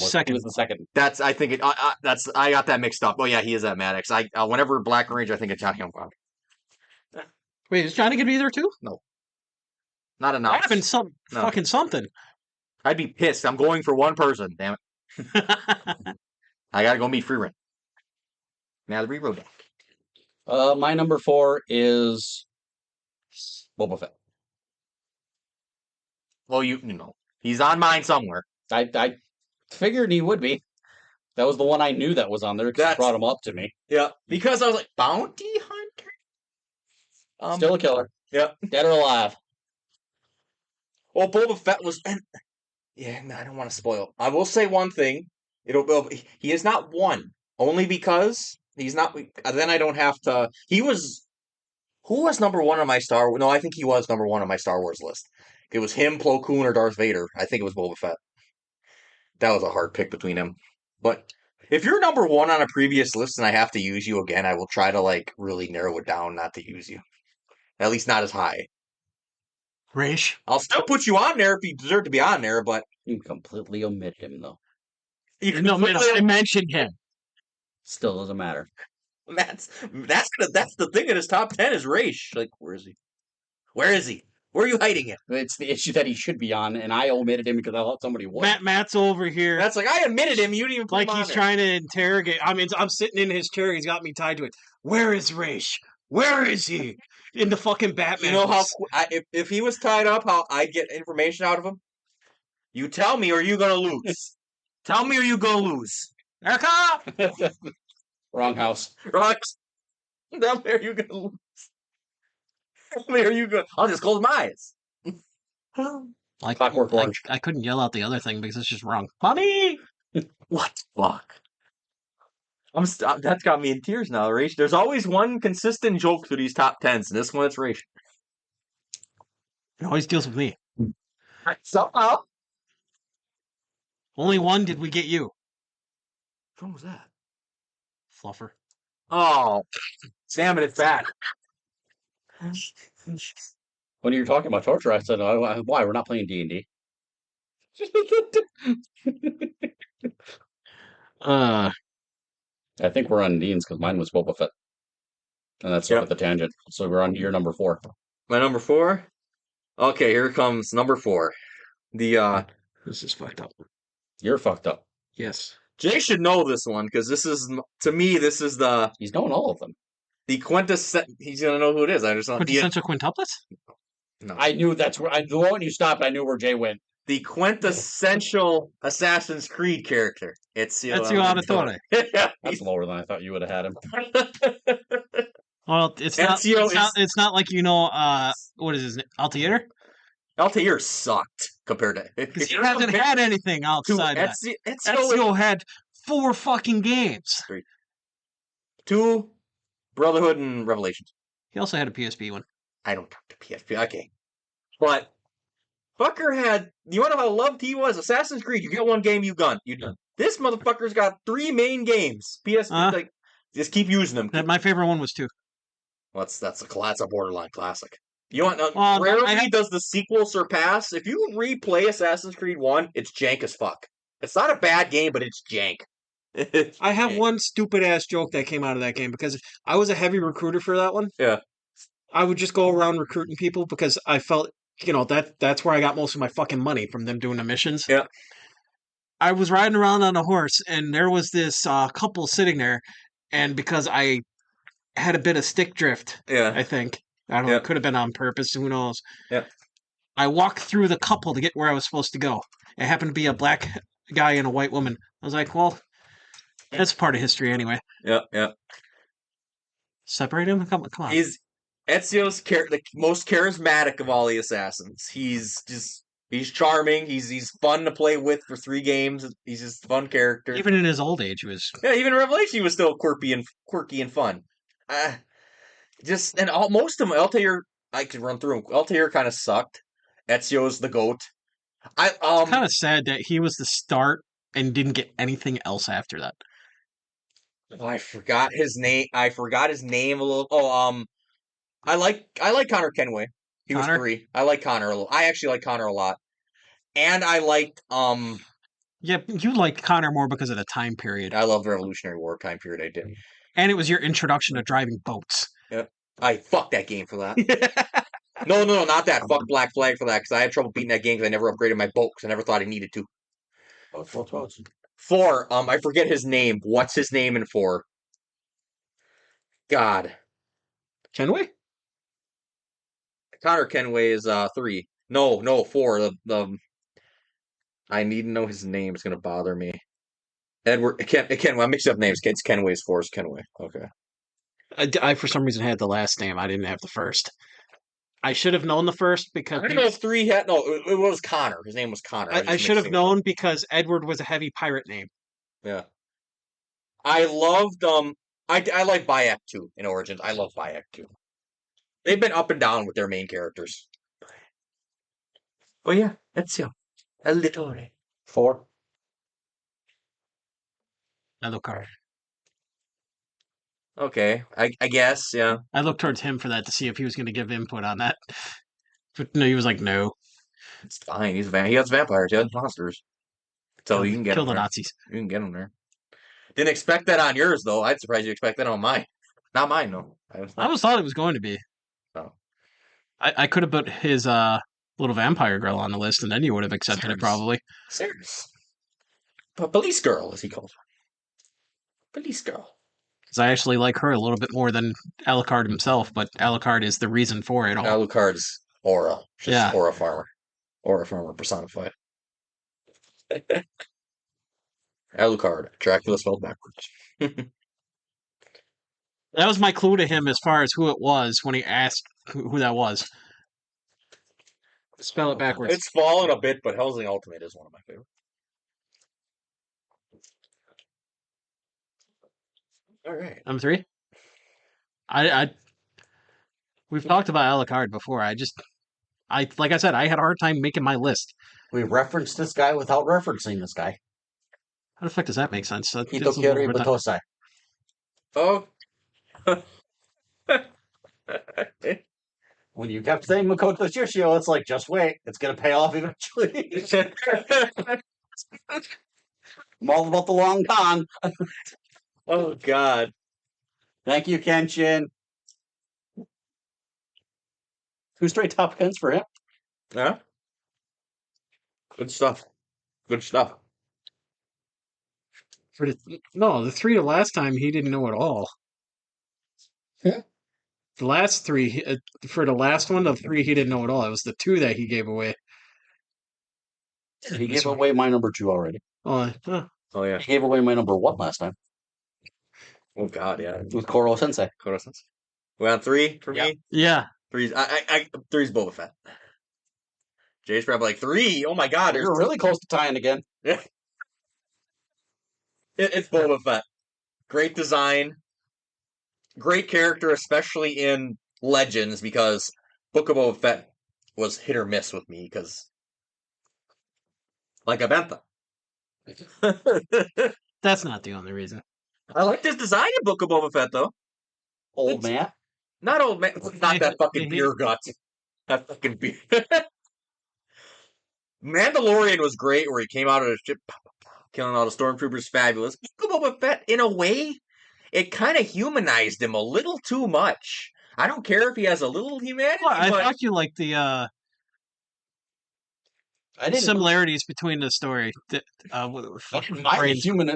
second. That's I think it. I got that mixed up. Oh yeah, he is at Maddox. Whenever Black Ranger, I think of Johnny Young Bosch. Wait, is Johnny gonna be there too? No, not enough. Having fucking something. I'd be pissed. I'm going for one person. Damn it. I gotta go meet Freeman. Now the reroad deck. My number 4 is Boba Fett. Well, you know, he's on mine somewhere. I figured he would be. That was the one I knew that was on there because you brought him up to me. Yeah, because I was like, Bounty Hunter? Still a killer. Yep. Dead or alive. Well, Boba Fett was... Yeah, no, I don't want to spoil. I will say one thing. He is not one. Only because he's not... Then I don't have to... He was... Who was number one on my Star Wars... No, I think he was number one on my Star Wars list. It was him, Plo Koon, or Darth Vader. I think it was Boba Fett. That was a hard pick between him. But if you're number one on a previous list and I have to use you again, I will try to, really narrow it down not to use you. At least not as high. Raish? I'll still put you on there if you deserve to be on there, but... You completely omitted him, though. No, I mentioned him. Still doesn't matter. That's the thing in his top 10 is Raish. Where is he? Where is he? Where are you hiding him? It's the issue that he should be on, and I omitted him because I thought somebody would. Matt's over here. That's I admitted him. You didn't even put him on he's there. trying to interrogate. I mean, I'm sitting in his chair. He's got me tied to it. Where is Raish? Where is he? In the fucking Batman. You know how if he was tied up, how I'd get information out of him? You tell me, or you gonna lose. Tell me, or you gonna lose. Erica! Wrong house. Wrong. Tell me, or you gonna lose. Tell me, or you gonna... I'll just close my eyes. Clockwork Orange. I couldn't yell out the other thing because it's just wrong. Mommy! What the fuck? That's got me in tears now, Raish. There's always one consistent joke through these top 10s, and this one it's Raish. It always deals with me. Somehow. Only one did we get you. Which one was that? Fluffer. Oh, Sam and it's bad. When you were talking about torture, I said, why? We're not playing D&D. I think we're on Dean's because mine was Boba Fett. And that's sort of the tangent. So we're on your number 4. My number 4? Okay, here comes number 4. The This is fucked up. You're fucked up. Yes. Jay should know this one because this is, to me, this is He's knowing all of them. the quintessential. He's gonna know who it is. I just want Quintessential quintuplets? No. I knew that's where. The moment you stopped, I knew where Jay went. The quintessential Assassin's Creed character. Ezio Auditore. That's lower than I thought you would have had him. Well, it's not like what is his name? Altair? Altair sucked compared to Because he hasn't had anything outside that. Ezio had 4 fucking games. 2 Brotherhood and Revelations. He also had a PSP one. I don't talk to PSP. Okay. But fucker had, you want to know how loved he was? Assassin's Creed, you get 1 game, you done. This motherfucker's got 3 main games. PSP, like, just keep using them. My favorite one was 2. Well, that's a borderline classic. You want rarely does the sequel surpass. If you replay Assassin's Creed 1, it's jank as fuck. It's not a bad game, but it's jank. I have one stupid ass joke that came out of that game because I was a heavy recruiter for that one. Yeah. I would just go around recruiting people because I felt, that's where I got most of my fucking money from them doing the missions. Yeah. I was riding around on a horse and there was this couple sitting there, and because I had a bit of stick drift, I think. I don't know, it could have been on purpose, who knows. Yeah. I walked through the couple to get where I was supposed to go. It happened to be a black guy and a white woman. I was like, well, that's part of history anyway. Yeah. Separate him? Come on. Ezio's the most charismatic of all the assassins. He's charming. He's fun to play with for 3 games. He's just a fun character. Even in his old age, he was. Yeah, even in Revelation, he was still quirky and fun. Most of them, Altair, I could run through them. Altair kind of sucked. Ezio's the GOAT. It's kind of sad that he was the start and didn't get anything else after that. I forgot his name. A little. Oh, I like Connor Kenway. He was 3. I like Connor a little. I actually like Connor a lot, and I liked Yeah, you liked Connor more because of the time period. I love the Revolutionary War time period. I did, and it was your introduction to driving boats. Yeah, I fucked that game for that. No, not that. Fuck Black Flag for that because I had trouble beating that game because I never upgraded my boat because I never thought I needed to. 4. I forget his name. What's his name in 4? God. Kenway? Connor Kenway is 3. No, 4. I need to know his name. It's gonna bother me. Edward Kenway. I'm mixing up names. It's Kenway's 4 is Kenway. Okay. I for some reason had the last name. I didn't have the first. I should have known the first because I don't know if 3 had it was Connor. His name was Connor. I should have known because Edward was a heavy pirate name. Yeah. I loved I like Bayek 2 in Origins. I love Bayek 2. They've been up and down with their main characters. Oh yeah, Ezio. Auditore. 4. Alucard. Okay, I guess, yeah. I looked towards him for that to see if he was going to give input on that. But no, he was like, no. It's fine. He has vampires. He has monsters. So you can get kill him the there. Nazis. You can get them there. Didn't expect that on yours, though. I'd surprised you expect that on mine. Not mine, though. I always thought it was going to be. Oh. I could have put his little vampire girl on the list, and then you would have accepted it, probably. Serious. Police girl, as he calls her. Police girl. Because I actually like her a little bit more than Alucard himself, but Alucard is the reason for it all. Alucard's aura. Just aura farmer. Aura farmer personified. Alucard. Dracula spelled backwards. That was my clue to him as far as who it was when he asked who that was. Spell it backwards. It's fallen a bit, but Hellsing Ultimate is one of my favorites. All right. Number 3? We've talked about Alucard before. Like I said, I had a hard time making my list. We referenced this guy without referencing this guy. How the fuck does that make sense? Hitokiri Batosai. Oh. When you kept saying Makoto Shishio, it's like, just wait. It's going to pay off eventually. I'm all about the long con. Oh, God. Thank you, Kenshin. 2 straight top 10s for him. Yeah. Good stuff. Good stuff. The 3 the last time he didn't know at all. Yeah. The last 3 for the last one, the 3 he didn't know at all. It was the 2 that he gave away. He gave away my number 2 already. Oh, Oh yeah. He gave away my number 1 last time. Oh god, yeah. With Koro Sensei. Koro-sensei. We on 3 for me. yeah. Three's three's Boba Fett. Jay's probably like 3. Oh my god, You're really close to tying again. It's Boba Fett. Great design, great character, especially in Legends, because Book of Boba Fett was hit or miss with me because, like a Bentha. That's not the only reason. I like this design in Book of Boba Fett though. Old man. Not old man. Not that fucking beer gut. That fucking beer. Mandalorian was great, where he came out of the ship, killing all the stormtroopers. Fabulous. Book of Boba Fett, in a way, it kind of humanized him a little too much. I don't care if he has a little humanity. Well, I but thought you liked the similarities between the story. My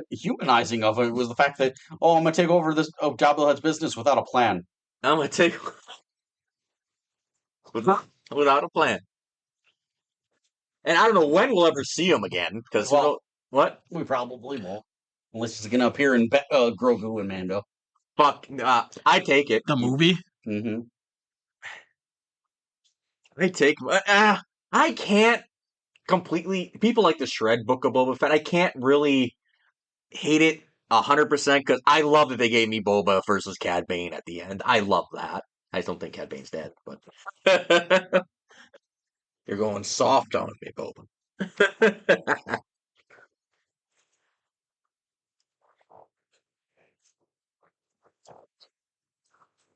humanizing of it was the fact that, I'm going to take over this Jabba the Hutt's business without a plan. I'm gonna take without a plan. And I don't know when we'll ever see him again, because what? We probably won't. Unless he's going to appear in Grogu and Mando. Fuck, I take it. The movie? Mm-hmm. I can't completely... People like to shred Book of Boba Fett. I can't really hate it 100%, because I love that they gave me Boba versus Cad Bane at the end. I love that. I just don't think Cad Bane's dead, but... You're going soft on me, Boba.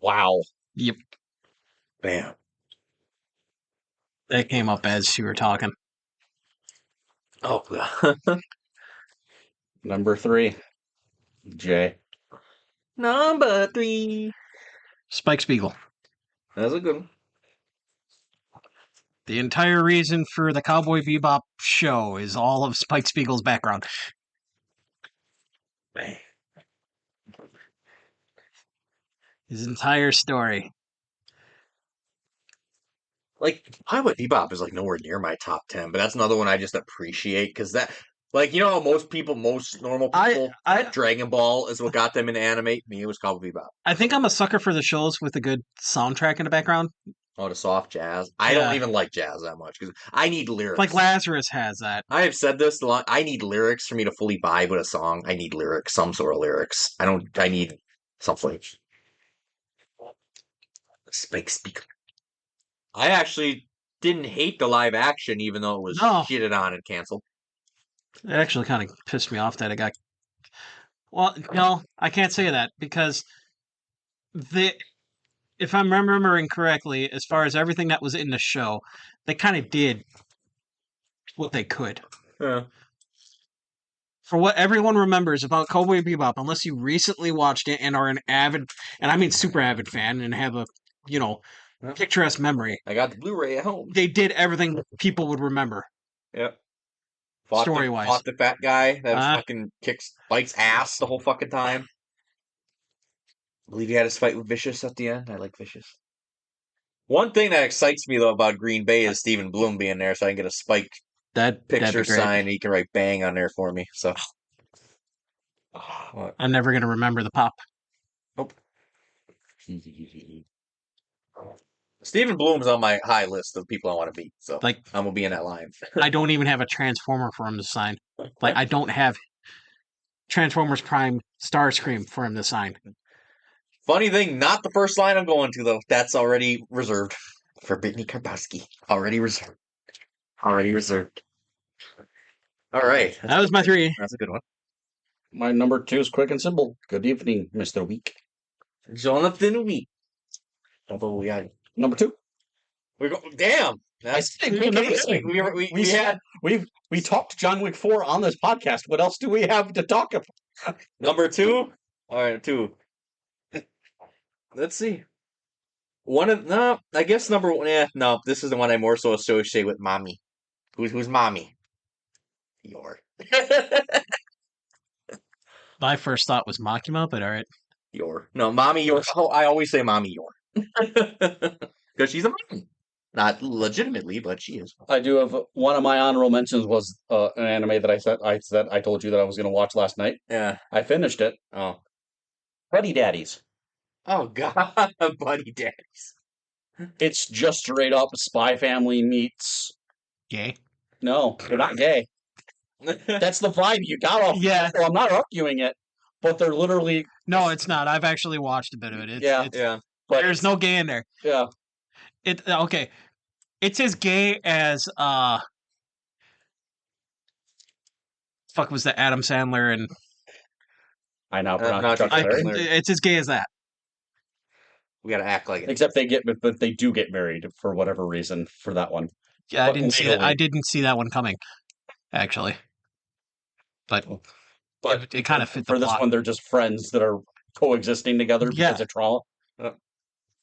Wow. Yep. Bam. That came up as you were talking. Oh, Number 3. Jay. Number 3. Spike Spiegel. That's a good one. The entire reason for the Cowboy Bebop show is all of Spike Spiegel's background. Man. His entire story. Like, Cowboy Bebop is like nowhere near my top 10, but that's another one I just appreciate, because that, like, you know how most normal people, Dragon Ball is what got them into anime? Me, it was Cowboy Bebop. I think I'm a sucker for the shows with a good soundtrack in the background. Oh, the soft jazz. I don't even like jazz that much, because I need lyrics. Like Lazarus has that. I have said this a lot. I need lyrics for me to fully vibe with a song. I need lyrics, some sort of lyrics. I need something. Spike Speaker. I actually didn't hate the live action, even though it was shitted on and canceled. It actually kind of pissed me off that it got... Well, no, I can't say that, because if I'm remembering correctly, as far as everything that was in the show, they kind of did what they could. Yeah. For what everyone remembers about Cowboy Bebop, unless you recently watched it and are an avid, and I mean super avid fan, and have a, picturesque memory. I got the Blu-ray at home. They did everything people would remember. Yep. Story-wise. Fought the fat guy that fucking bites ass the whole fucking time. I believe he had his fight with Vicious at the end. I like Vicious. One thing that excites me, though, about Green Bay is Stephen Bloom being there, so I can get a Spike picture sign, and he can write bang on there for me. So I'm never going to remember the pop. Nope. Stephen Bloom's on my high list of people I want to beat, so I'm going to be in that line. I don't even have a Transformer for him to sign. I don't have Transformers Prime Starscream for him to sign. Funny thing, not the first line I'm going to, though. That's already reserved for Brittany Karbowski. Already reserved. All right. That was my 3. That's a good one. My number 2 is quick and simple. Good evening, Mr. Week. Jonathan Week. Number 2. Damn. We talked John Wick 4 on this podcast. What else do we have to talk about? Number 2? All right, 2. Let's see. I guess number 1. No, this is the one I more so associate with Mommy. Who's Mommy? Yor. My first thought was Makima, but all right. Yor. No, Mommy Yor. Oh, I always say Mommy Yor. Because she's a mom. Not legitimately, but she is. I do have one of my honorable mentions was an anime that I told you that I was going to watch last night. Yeah. I finished it. Oh. Buddy Daddies. Oh, God. Buddy Daddies. It's just straight up Spy Family meets. Gay? No, they're not gay. That's the vibe you got off. Yeah. Well, I'm not arguing it, but they're literally. No, it's not. I've actually watched a bit of it. Yeah. But There's no gay in there. Yeah. Okay. It's as gay as fuck was that Adam Sandler and I know. it's as gay as that. We gotta act like it. Except but they do get married for whatever reason for that one. Yeah, I But didn't see that. legally. I didn't see that one coming, actually. But it kind of fit the For this plot. one, they're just friends that are coexisting together because of trauma.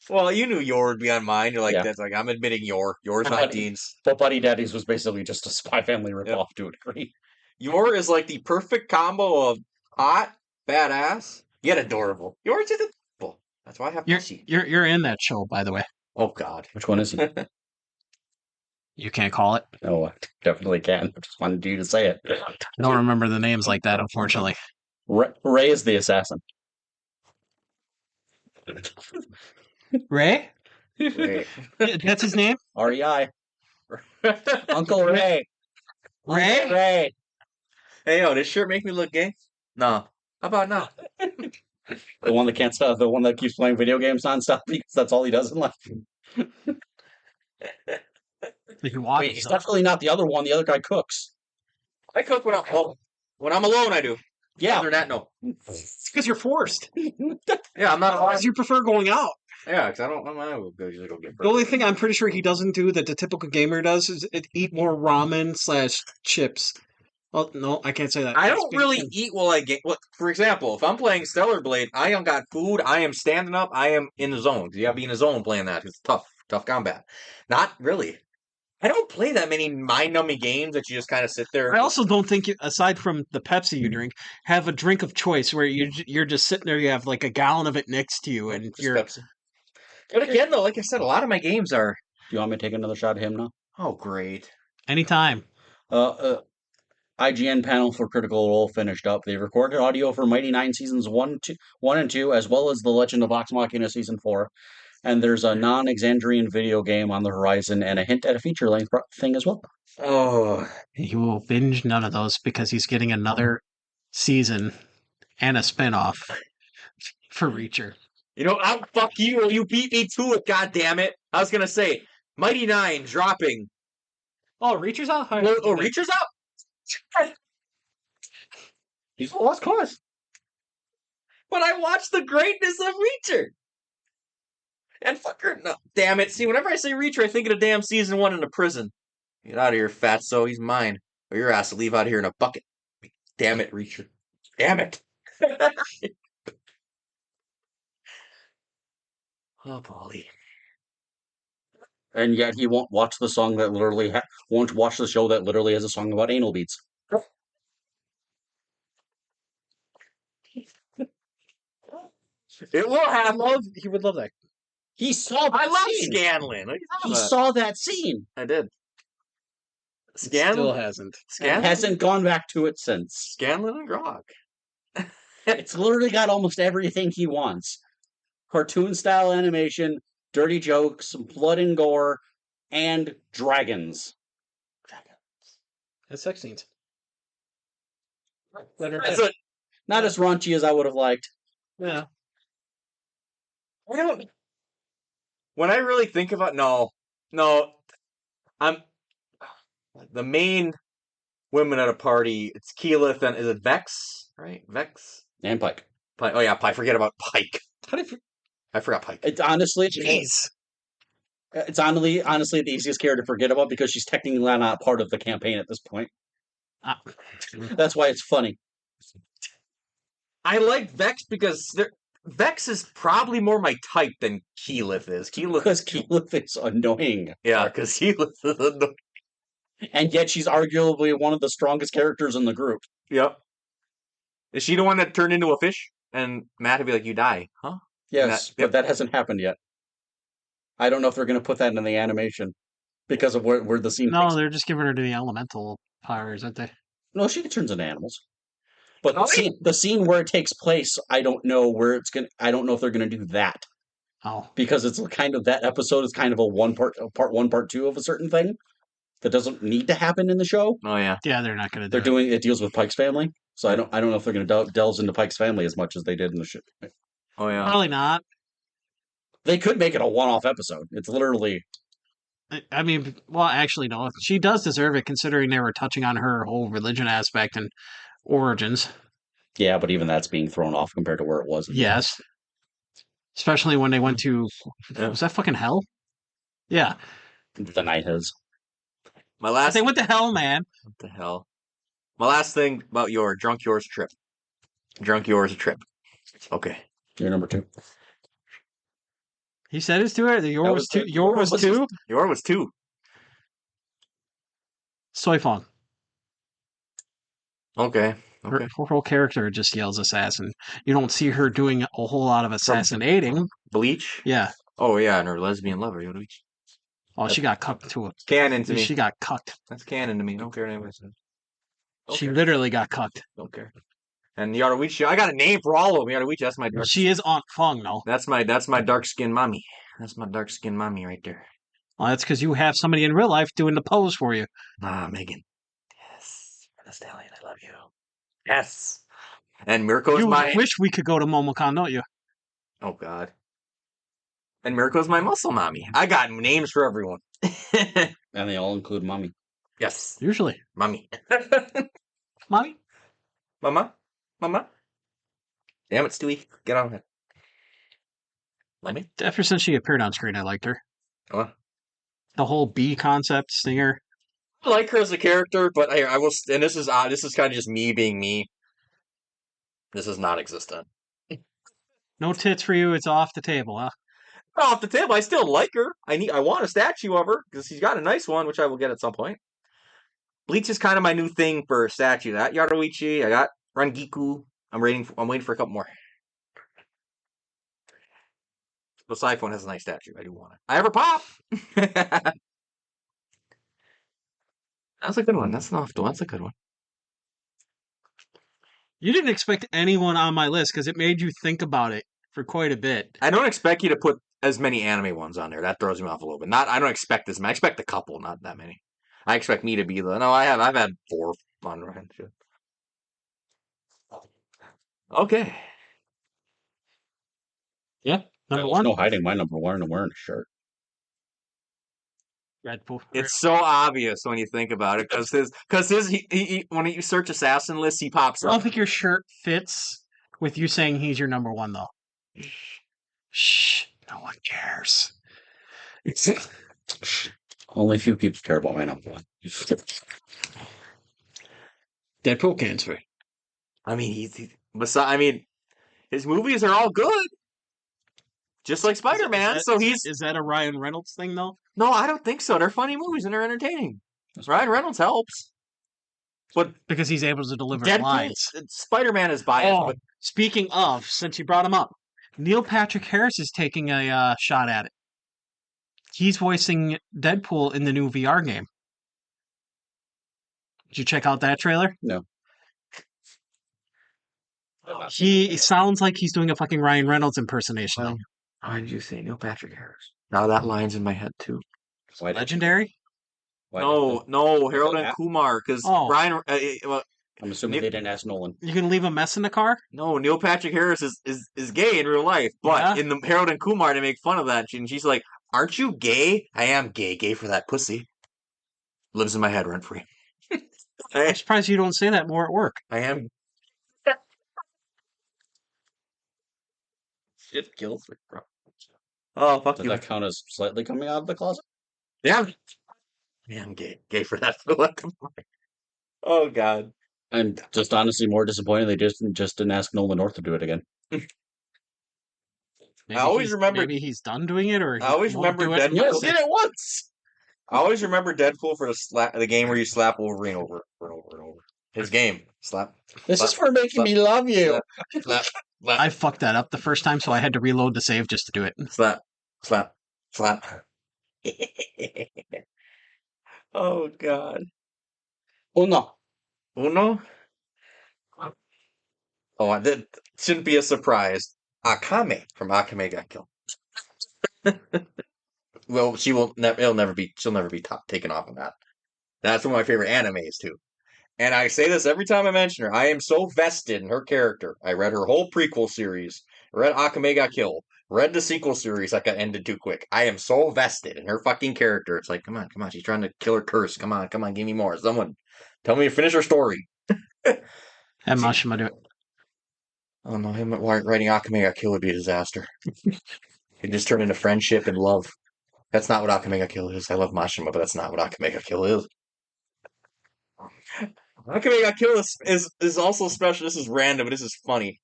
Well, you knew Yor would be on mine. You're like, Yeah. that's like, I'm admitting Yor. Yor's my teens. But Buddy Daddies was basically just a Spy Family ripoff to a degree. Yor is like the perfect combo of hot, badass, yet adorable. Yor's just adorable. That's why I have Pussy. You're in that show, by the way. Oh, God. Which one is he? You can't call it. No, I definitely can. I just wanted you to say it. I don't remember the names like that, unfortunately. Ray is the assassin. Ray? Ray. That's his name? REI. Uncle Ray. Ray? Ray. Hey, yo, this shirt make me look gay? No. How about now? The one that can't stop, the one that keeps playing video games nonstop because that's all he does in life. Wait, he's definitely not the other one. The other guy cooks. I cook when I'm alone, I do. Yeah. Other than that, no. It's because you're forced. Yeah, I'm not allowed. Because you prefer going out. Yeah, because I'm not usually go get The only thing I'm pretty sure he doesn't do that the typical gamer does is eat more ramen / chips. Oh, no, I can't say that. I don't really eat while I get. Look, for example, if I'm playing Stellar Blade, I don't got food. I am standing up. I am in the zone. You gotta be in the zone playing that. It's tough combat. Not really. I don't play that many mind-numbing games that you just kind of sit there. I also don't think, aside from the Pepsi you drink, have a drink of choice where you're just sitting there. You have like a gallon of it next to you, and you're. Pepsi. But again, though, like I said, a lot of my games are. Do you want me to take another shot at him now? Oh, great! Anytime. IGN panel for Critical Role finished up. They recorded audio for Mighty 9 seasons 1 and 2, as well as The Legend of Vox Machina season 4. And there's a non-Exandrian video game on the horizon and a hint at a feature-length thing as well. Oh, He will binge none of those because he's getting another season and a spinoff for Reacher. you know, fuck you. You beat me to it. God damn it! I was gonna say Mighty 9 dropping. Oh, Reacher's out. Oh, Reacher's out. He's a lost cause. But I watched the greatness of Reacher. And fucker, no, damn it. See, whenever I say Reacher, I think of the damn season 1 in the prison. Get out of here, fatso. He's mine. Or your ass will leave out here in a bucket. Damn it, Reacher. Damn it. Oh, Paulie. And yet he won't watch the song that literally won't watch the show that literally has a song about anal beads. It will happen. He would love that. He saw that I love scene. Scanlan. He saw that scene. I did. Still Scanlan hasn't. And hasn't gone back to it since. Scanlan and Grog. It's literally got almost everything he wants. Cartoon-style animation, dirty jokes, blood and gore, and dragons. And sex scenes. Not as raunchy as I would have liked. Yeah. I don't. When I really think about no, I'm the main women at a party. It's Keyleth and is it Vex? Right, Vex And Pike. Oh yeah, Pike. Forget about Pike. I forgot Pike. It's honestly, Jeez. It's honestly the easiest character to forget about because she's technically not part of the campaign at this point. That's why it's funny. I like Vex because Vex is probably more my type than Keyleth is. Because Keyleth is annoying. Yeah, because Keyleth is annoying. And yet she's arguably one of the strongest characters in the group. Yep. Is she the one that turned into a fish? And Matt would be like, "You die, huh?" Yes, but that hasn't happened yet. I don't know if they're going to put that in the animation because of where the scene. No, they're just giving her to the elemental powers, aren't they? No, she turns into animals. But the scene where it takes place, I don't know where it's going. I don't know if they're going to do that. Oh, because it's kind of that episode is kind of a part one, part two of a certain thing that doesn't need to happen in the show. Oh yeah, they're not going to. They're doing it deals with Pike's family, so I don't know if they're going to delve into Pike's family as much as they did in the show. Oh yeah, probably not. They could make it a one-off episode. It's literally. I mean, well, actually, no. She does deserve it, considering they were touching on her whole religion aspect and origins. Yeah, but even that's being thrown off compared to where it was. Yes. Especially when they went to... Was that fucking hell? Yeah. The night has. They went to hell, man. What the hell? My last thing about your Drunk Yours trip. Drunk Yours trip. Okay. You're number 2. He said it's 2. Yours was 2. Yours was 2? Yours was 2. Soy Fong. Okay. Her whole character just yells assassin. You don't see her doing a whole lot of assassinating. Bleach? Yeah. Oh, yeah, and her lesbian lover. Oh, she got cucked to it. Canon to me. She got cucked. That's canon to me. I don't care what anybody says. She literally got cucked. Don't care. And Yaruichi, I got a name for all of them. Yaruichi, that's my dark. She is Aunt Fong, though. That's my dark skinned mommy. That's my dark skinned mommy right there. Well, that's because you have somebody in real life doing the pose for you. Ah, Megan. Yes. The Stallion, I love you. Yes. And Mirko's my... You wish we could go to MomoCon, don't you? Oh, God. And Mirko's my muscle mommy. I got names for everyone. And they all include mommy. Yes. Usually. Mommy. Mommy? Mama? Mama? Damn it, Stewie. Get on it. Mommy? Ever since she appeared on screen, I liked her. What? The whole bee concept, Stinger. I like her as a character, but I will... And this is kind of just me being me. This is not existent. No tits for you, it's off the table, huh? Off the table, I still like her. I want a statue of her, because she's got a nice one, which I will get at some point. Bleach is kind of my new thing for a statue. That Yaruichi, I got Rangiku. I'm waiting for a couple more. The Siphon has a nice statue. I do want it. I have her pop! That's a good one. That's not That's a good one. You didn't expect anyone on my list because it made you think about it for quite a bit. I don't expect you to put as many anime ones on there. That throws me off a little bit. I don't expect this. I expect a couple, not that many. I expect me to be the... No, I've had 4 on run. Okay. Yeah, number There's 1. no hiding my number 1. I'm wearing a shirt. It's so obvious when you think about it, because he when you search assassin list, he pops up. I don't think your shirt fits with you saying he's your number 1, though. Shh, no one cares. Only a few people care about my number 1. Deadpool cancer. I mean, his movies are all good, just like Spider-Man. Is that a Ryan Reynolds thing, though? No, I don't think so. They're funny movies and they're entertaining. Ryan Reynolds helps, but because he's able to deliver lines. Spider-Man is biased. Oh, speaking of, since you brought him up, Neil Patrick Harris is taking a shot at it. He's voicing Deadpool in the new VR game. Did you check out that trailer? No. He sounds like he's doing a fucking Ryan Reynolds impersonation. Why did you say Neil Patrick Harris? Now that line's in my head too. Legendary? No, Harold and Kumar, because Brian. I'm assuming they didn't ask Nolan. You gonna leave a mess in the car? No, Neil Patrick Harris is gay in real life, but in the Harold and Kumar, they make fun of that, and she's like, "Aren't you gay? I am gay for that pussy." Lives in my head rent free. I'm surprised you don't say that more at work. I am. Shit kills me, bro. Oh, fuck you. Does that count as slightly coming out of the closet? Yeah. Yeah, I'm gay. Gay for that. Oh, God. I'm just honestly more disappointed they just didn't ask Nolan North to do it again. I always remember... Maybe he's done doing it, or... I always remember Deadpool did it once. I always remember Deadpool for the game where you slap Wolverine over and over and over. His game. Slap. This slap, is for making slap, me love you. slap, slap, I fucked that up the first time, so I had to reload the save just to do it. slap, slap, slap. Oh God. Oh no. Uno? Oh, that shouldn't be a surprise. Akame from Akame got killed. Well, she will never. It'll never be. She'll never be taken off of that. That's one of my favorite animes too. And I say this every time I mention her. I am so vested in her character. I read her whole prequel series. Read Akame got killed. Read the sequel series that got ended too quick. I am so vested in her fucking character. It's like, come on, come on. She's trying to kill her curse. Come on, come on. Give me more. Someone tell me to finish her story. And Mashima do it. Oh no, him writing Akame got killed would be a disaster. It just turned into friendship and love. That's not what Akame ga Kill is. I love Mashima, but that's not what Akame ga Kill is. Akame ga Kill is also special. This is random, but this is funny.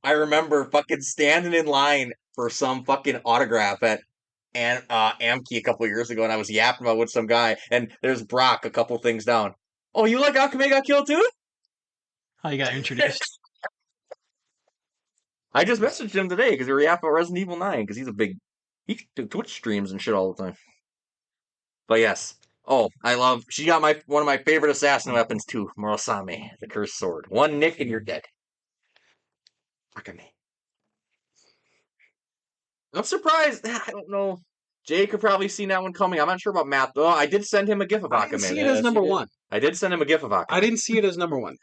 I remember fucking standing in line for some fucking autograph at Amki a couple years ago, and I was yapping about with some guy, and there's Brock a couple things down. Oh, you like Akame ga Kill too? How you got introduced? I just messaged him today because we were yapping about Resident Evil 9 because he Twitch streams and shit all the time. But yes. Oh, she got one of my favorite assassin weapons too, Murasame, the cursed sword. One nick and you're dead. Akame. I'm surprised. I don't know. Jay could probably seen that one coming. I'm not sure about Matt though. I did send him a gif of Akame. I didn't see it as number one. I did send him a gif of Akame. I didn't see it as number one.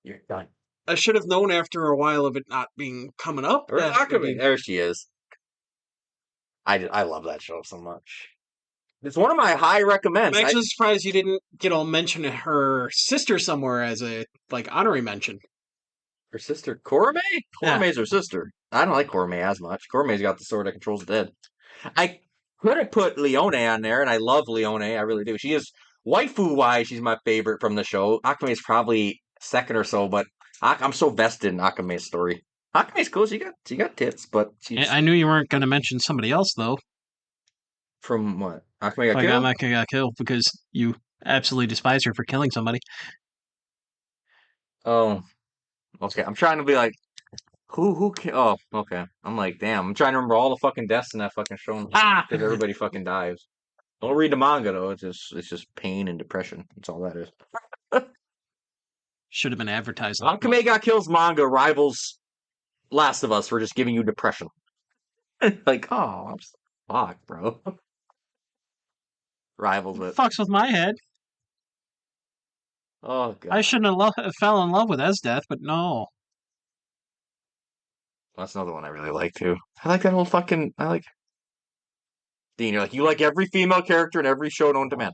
You're done. I should have known after a while of it not being coming up. Where's Akame? There she is. I love that show so much. It's one of my high recommends. I'm actually surprised you didn't mention her sister somewhere as a honorary mention. Her sister, Korome? Yeah. Korome's her sister. I don't like Korome as much. Korome's got the sword that controls the dead. I could have put Leone on there, and I love Leone. I really do. She is, waifu-wise, she's my favorite from the show. Akame's probably second or so, but I'm so vested in Akame's story. Akame's cool. She got tits, but she's... I knew you weren't going to mention somebody else, though. From what? Akame got killed? Akame got killed because you absolutely despise her for killing somebody. Oh, okay. I'm trying to be like, who oh, okay. I'm like, damn. I'm trying to remember all the fucking deaths in that fucking show because everybody fucking dies. Don't read the manga though. It's just pain and depression. That's all that is. Should have been advertised. Akame got Kill's manga rivals Last of Us for just giving you depression. Like, oh, I'm fuck, bro. Rivals it. Fucks with my head. Oh god. I shouldn't have fell in love with Esdeath, but no. That's another one I really like too. I like that whole fucking. Dean, you're like, you like every female character in every show known to man.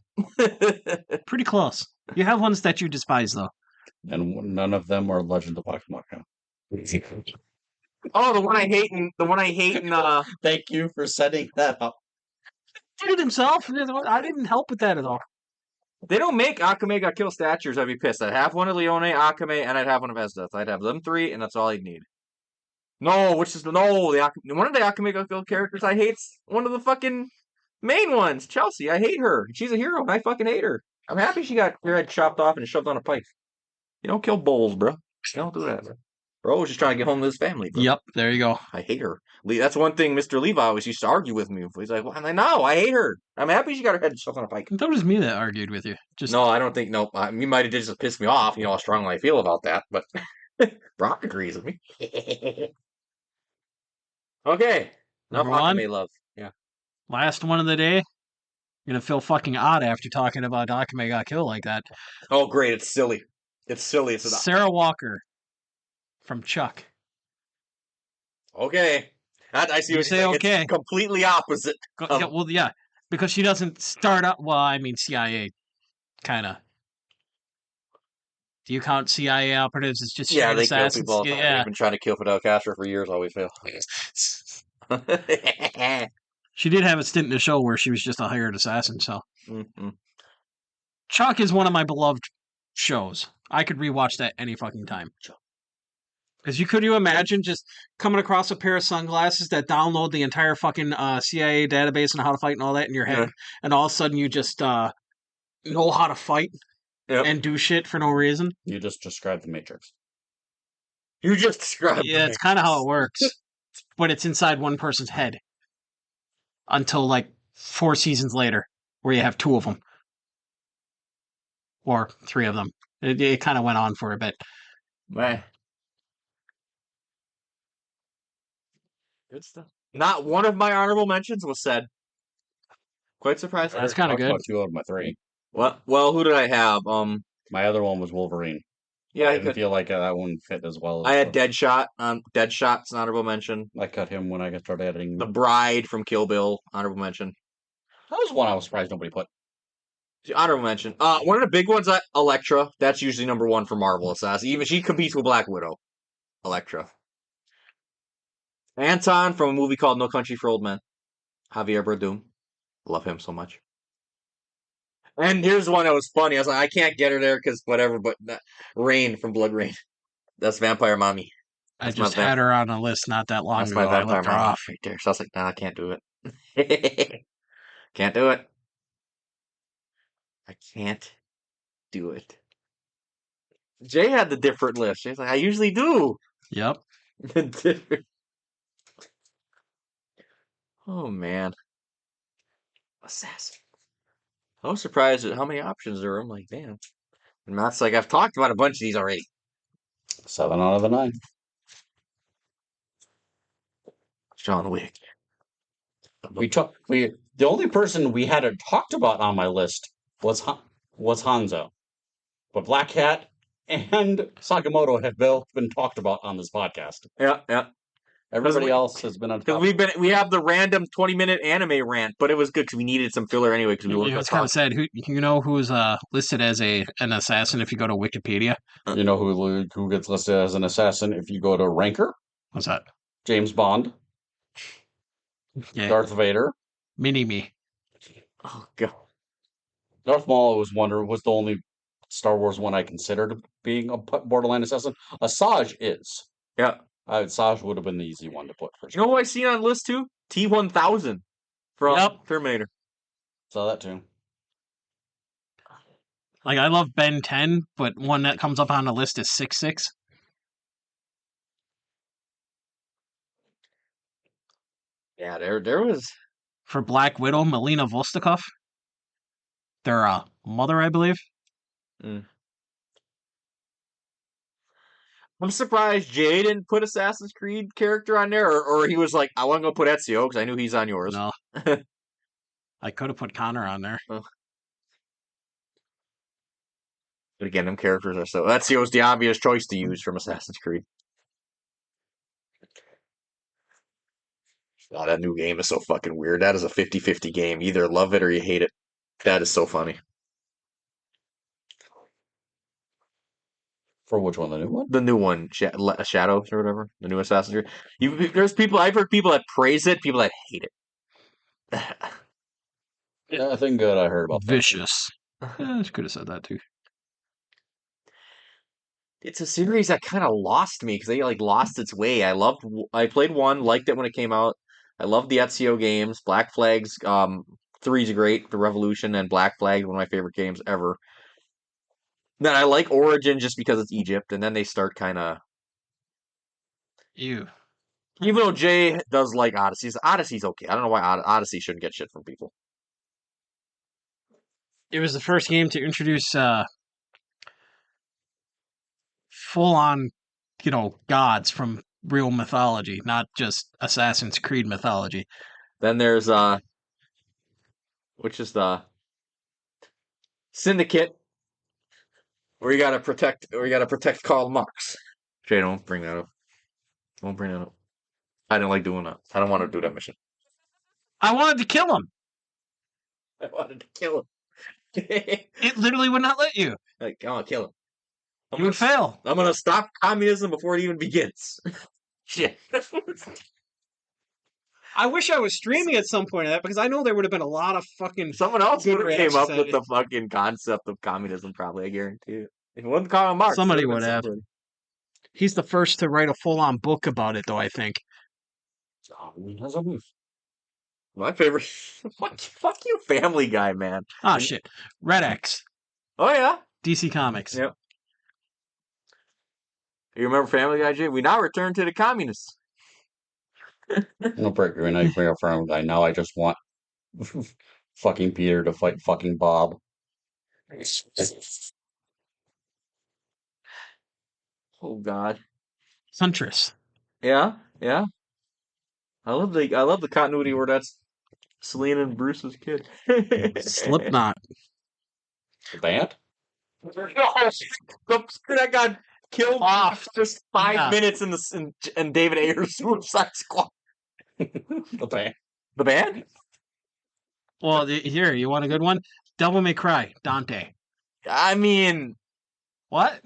Pretty close. You have ones that you despise, though. And none of them are Legend of Pokemon. Oh, the one I hate in Thank you for setting that up. He did it himself. I didn't help with that at all. They don't make Akame ga Kill statues. I'd be pissed. I'd have one of Leone, Akame, and I'd have one of Esdeath. I'd have them three, and that's all I'd need. No, one of the Akame ga Kill characters I hate's one of the fucking main ones, Chelsea. I hate her. She's a hero, and I fucking hate her. I'm happy she got her head chopped off and shoved on a pike. You don't kill bulls, bro. You don't do that, bro. Bro was just trying to get home to his family, bro. Yep, there you go. I hate her. That's one thing Mr. Levi always used to argue with me. He's like, well, I'm like, no, I hate her. I'm happy she got her head shoved on a pike. That was me that argued with you. No, I don't think, no. You might have just pissed me off, how strongly I feel about that, but Brock agrees with me. Okay. Enough Akame love. Yeah. Last one of the day. You're going to feel fucking odd after talking about Akame got killed like that. Oh, great. It's silly. It's silly. It's Sarah Walker from Chuck. Okay. I see what you say. Okay. It's completely opposite. Well, yeah. Because she doesn't start up... Well, I mean, CIA. Kind of. Do you count CIA operatives as just they assassins? Kill people all the time. Yeah. They've been trying to kill Fidel Castro for years, always fail. She did have a stint in the show where she was just a hired assassin, so. Mm-hmm. Chuck is one of my beloved shows. I could rewatch that any fucking time. Because could you imagine just coming across a pair of sunglasses that download the entire fucking CIA database and how to fight and all that in your head, and all of a sudden you just know how to fight and do shit for no reason? You just described the Matrix. You just described. Yeah, it's kind of how it works, but it's inside one person's head until like 4 seasons later, where you have 2 of them or 3 of them. It kind of went on for a bit. Man. Good stuff. Not one of my honorable mentions was said. Quite surprising. That's kind of good. 2 out of my 3. Well, who did I have? My other one was Wolverine. Yeah, I didn't feel like that one fit as well. I had Deadshot. Deadshot's an honorable mention. I cut him when I started editing. The Bride from Kill Bill, honorable mention. That was one I was surprised nobody put. Honorable mention. One of the big ones, Elektra. That's usually number 1 for Marvel Assassin. Even she competes with Black Widow. Elektra. Anton from a movie called No Country for Old Men. Javier Bardem. Love him so much. And here's one that was funny. I was like, I can't get her there because whatever, but Rain from Blood Rain. That's Vampire Mommy. I just had her on a list not that long ago. That's my Vampire I left her Mommy off. right there. So I was like, nah, I can't do it. Can't do it. I can't do it. Jay had the different list. She's like, I usually do. Yep. Oh, man. Assassin. I was surprised at how many options there were. I'm like, damn. And Matt's like, I've talked about a bunch of these already. 7 out of the 9. John Wick. The only person we hadn't talked about on my list was Hanzo. But Black Cat and Sakamoto have both been talked about on this podcast. Yeah. Everybody else has been on top. Because we have the random 20-minute anime rant, but it was good because we needed some filler anyway. Because we It's kind of sad. Who's listed as an assassin if you go to Wikipedia? You know who gets listed as an assassin if you go to Ranker? What's that? James Bond. Yeah. Darth Vader. Mini-Me. Oh god. Darth Maul was the only Star Wars one I considered being a borderline assassin. Asajj is. Yeah. Asajj would have been the easy one to put first. You know who I seen on the list too? T-1000 from Terminator. Saw that too. Like, I love Ben 10, but one that comes up on the list is 6'6". Yeah, there was... For Black Widow, Melina Vostokov. Their mother, I believe. I'm surprised Jay didn't put Assassin's Creed character on there, or he was like, I wasn't going to put Ezio because I knew he's on yours. No. I could have put Connor on there. Oh. But again, them characters are so... Ezio's the obvious choice to use from Assassin's Creed. Oh, that new game is so fucking weird. That is a 50-50 game. Either love it or you hate it. That is so funny. For which one? The new one? The new one, Shadows or whatever. The new Assassin's Creed. I've heard people that praise it, people that hate it. Yeah, I think I heard about Vicious. Yeah, I could have said that too. It's a series that kind of lost me because they like lost its way. I played 1, liked it when it came out. I loved the Ezio games. Black Flag's 3's great. The Revolution and Black Flag, one of my favorite games ever. Then I like Origin just because it's Egypt, and then they start kind of... Ew. Even though Jay does like Odyssey's okay. I don't know why Odyssey shouldn't get shit from people. It was the first game to introduce full-on, gods from real mythology, not just Assassin's Creed mythology. Then there's which is the Syndicate, where you gotta protect Karl Marx. Jay, don't bring that up. Don't bring that up. I didn't like doing that. I don't want to do that mission. I wanted to kill him. I wanted to kill him. It literally would not let you. Like, I want to kill him. You would fail. I'm gonna stop communism before it even begins. Shit. I wish I was streaming at some point of that because I know there would have been a lot of fucking... Someone else would have came up with it. the fucking concept of communism, probably, I guarantee it. If it wasn't Karl Marx, somebody would have. He's the first to write a full-on book about it, though, I think. Has a move. My favorite. Fuck you, Family Guy, man. Ah, shit. Red X, Oh yeah. DC Comics. Yep. You remember Family Guy, Jay? We now return to the communists. No break. Now you bring up Family Guy. Now I just want fucking Peter to fight fucking Bob. Oh God. Huntress. Yeah, yeah. I love the continuity where that's Selena and Bruce's kid. Slipknot. The band? That got killed off just 5 minutes in David Ayer's Suicide Squad. The band. The band? Well, here, you want a good one? Devil May Cry, Dante. I mean, What?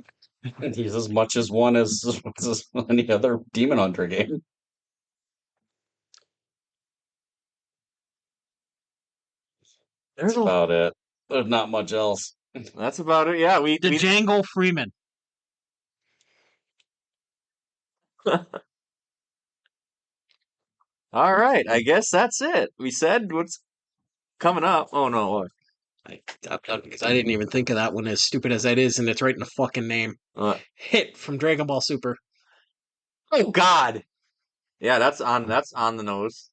He's as much as one as any other Demon Hunter game. That's about it. There's not much else. That's about it. Yeah, we Django Freeman. All right, I guess that's it. We said what's coming up. Oh no, what? Because I didn't even think of that one, as stupid as that is, and it's right in the fucking name. Hit from Dragon Ball Super. Oh God. Yeah, that's on the nose.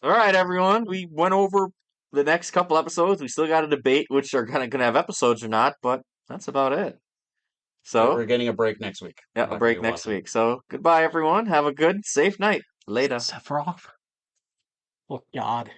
All right, everyone. We went over the next couple episodes. We still got to debate which are gonna have episodes or not, but that's about it. So we're getting a break next week. Yeah, a break next week. So goodbye, everyone. Have a good, safe night. Later. Sephiroth. Oh God.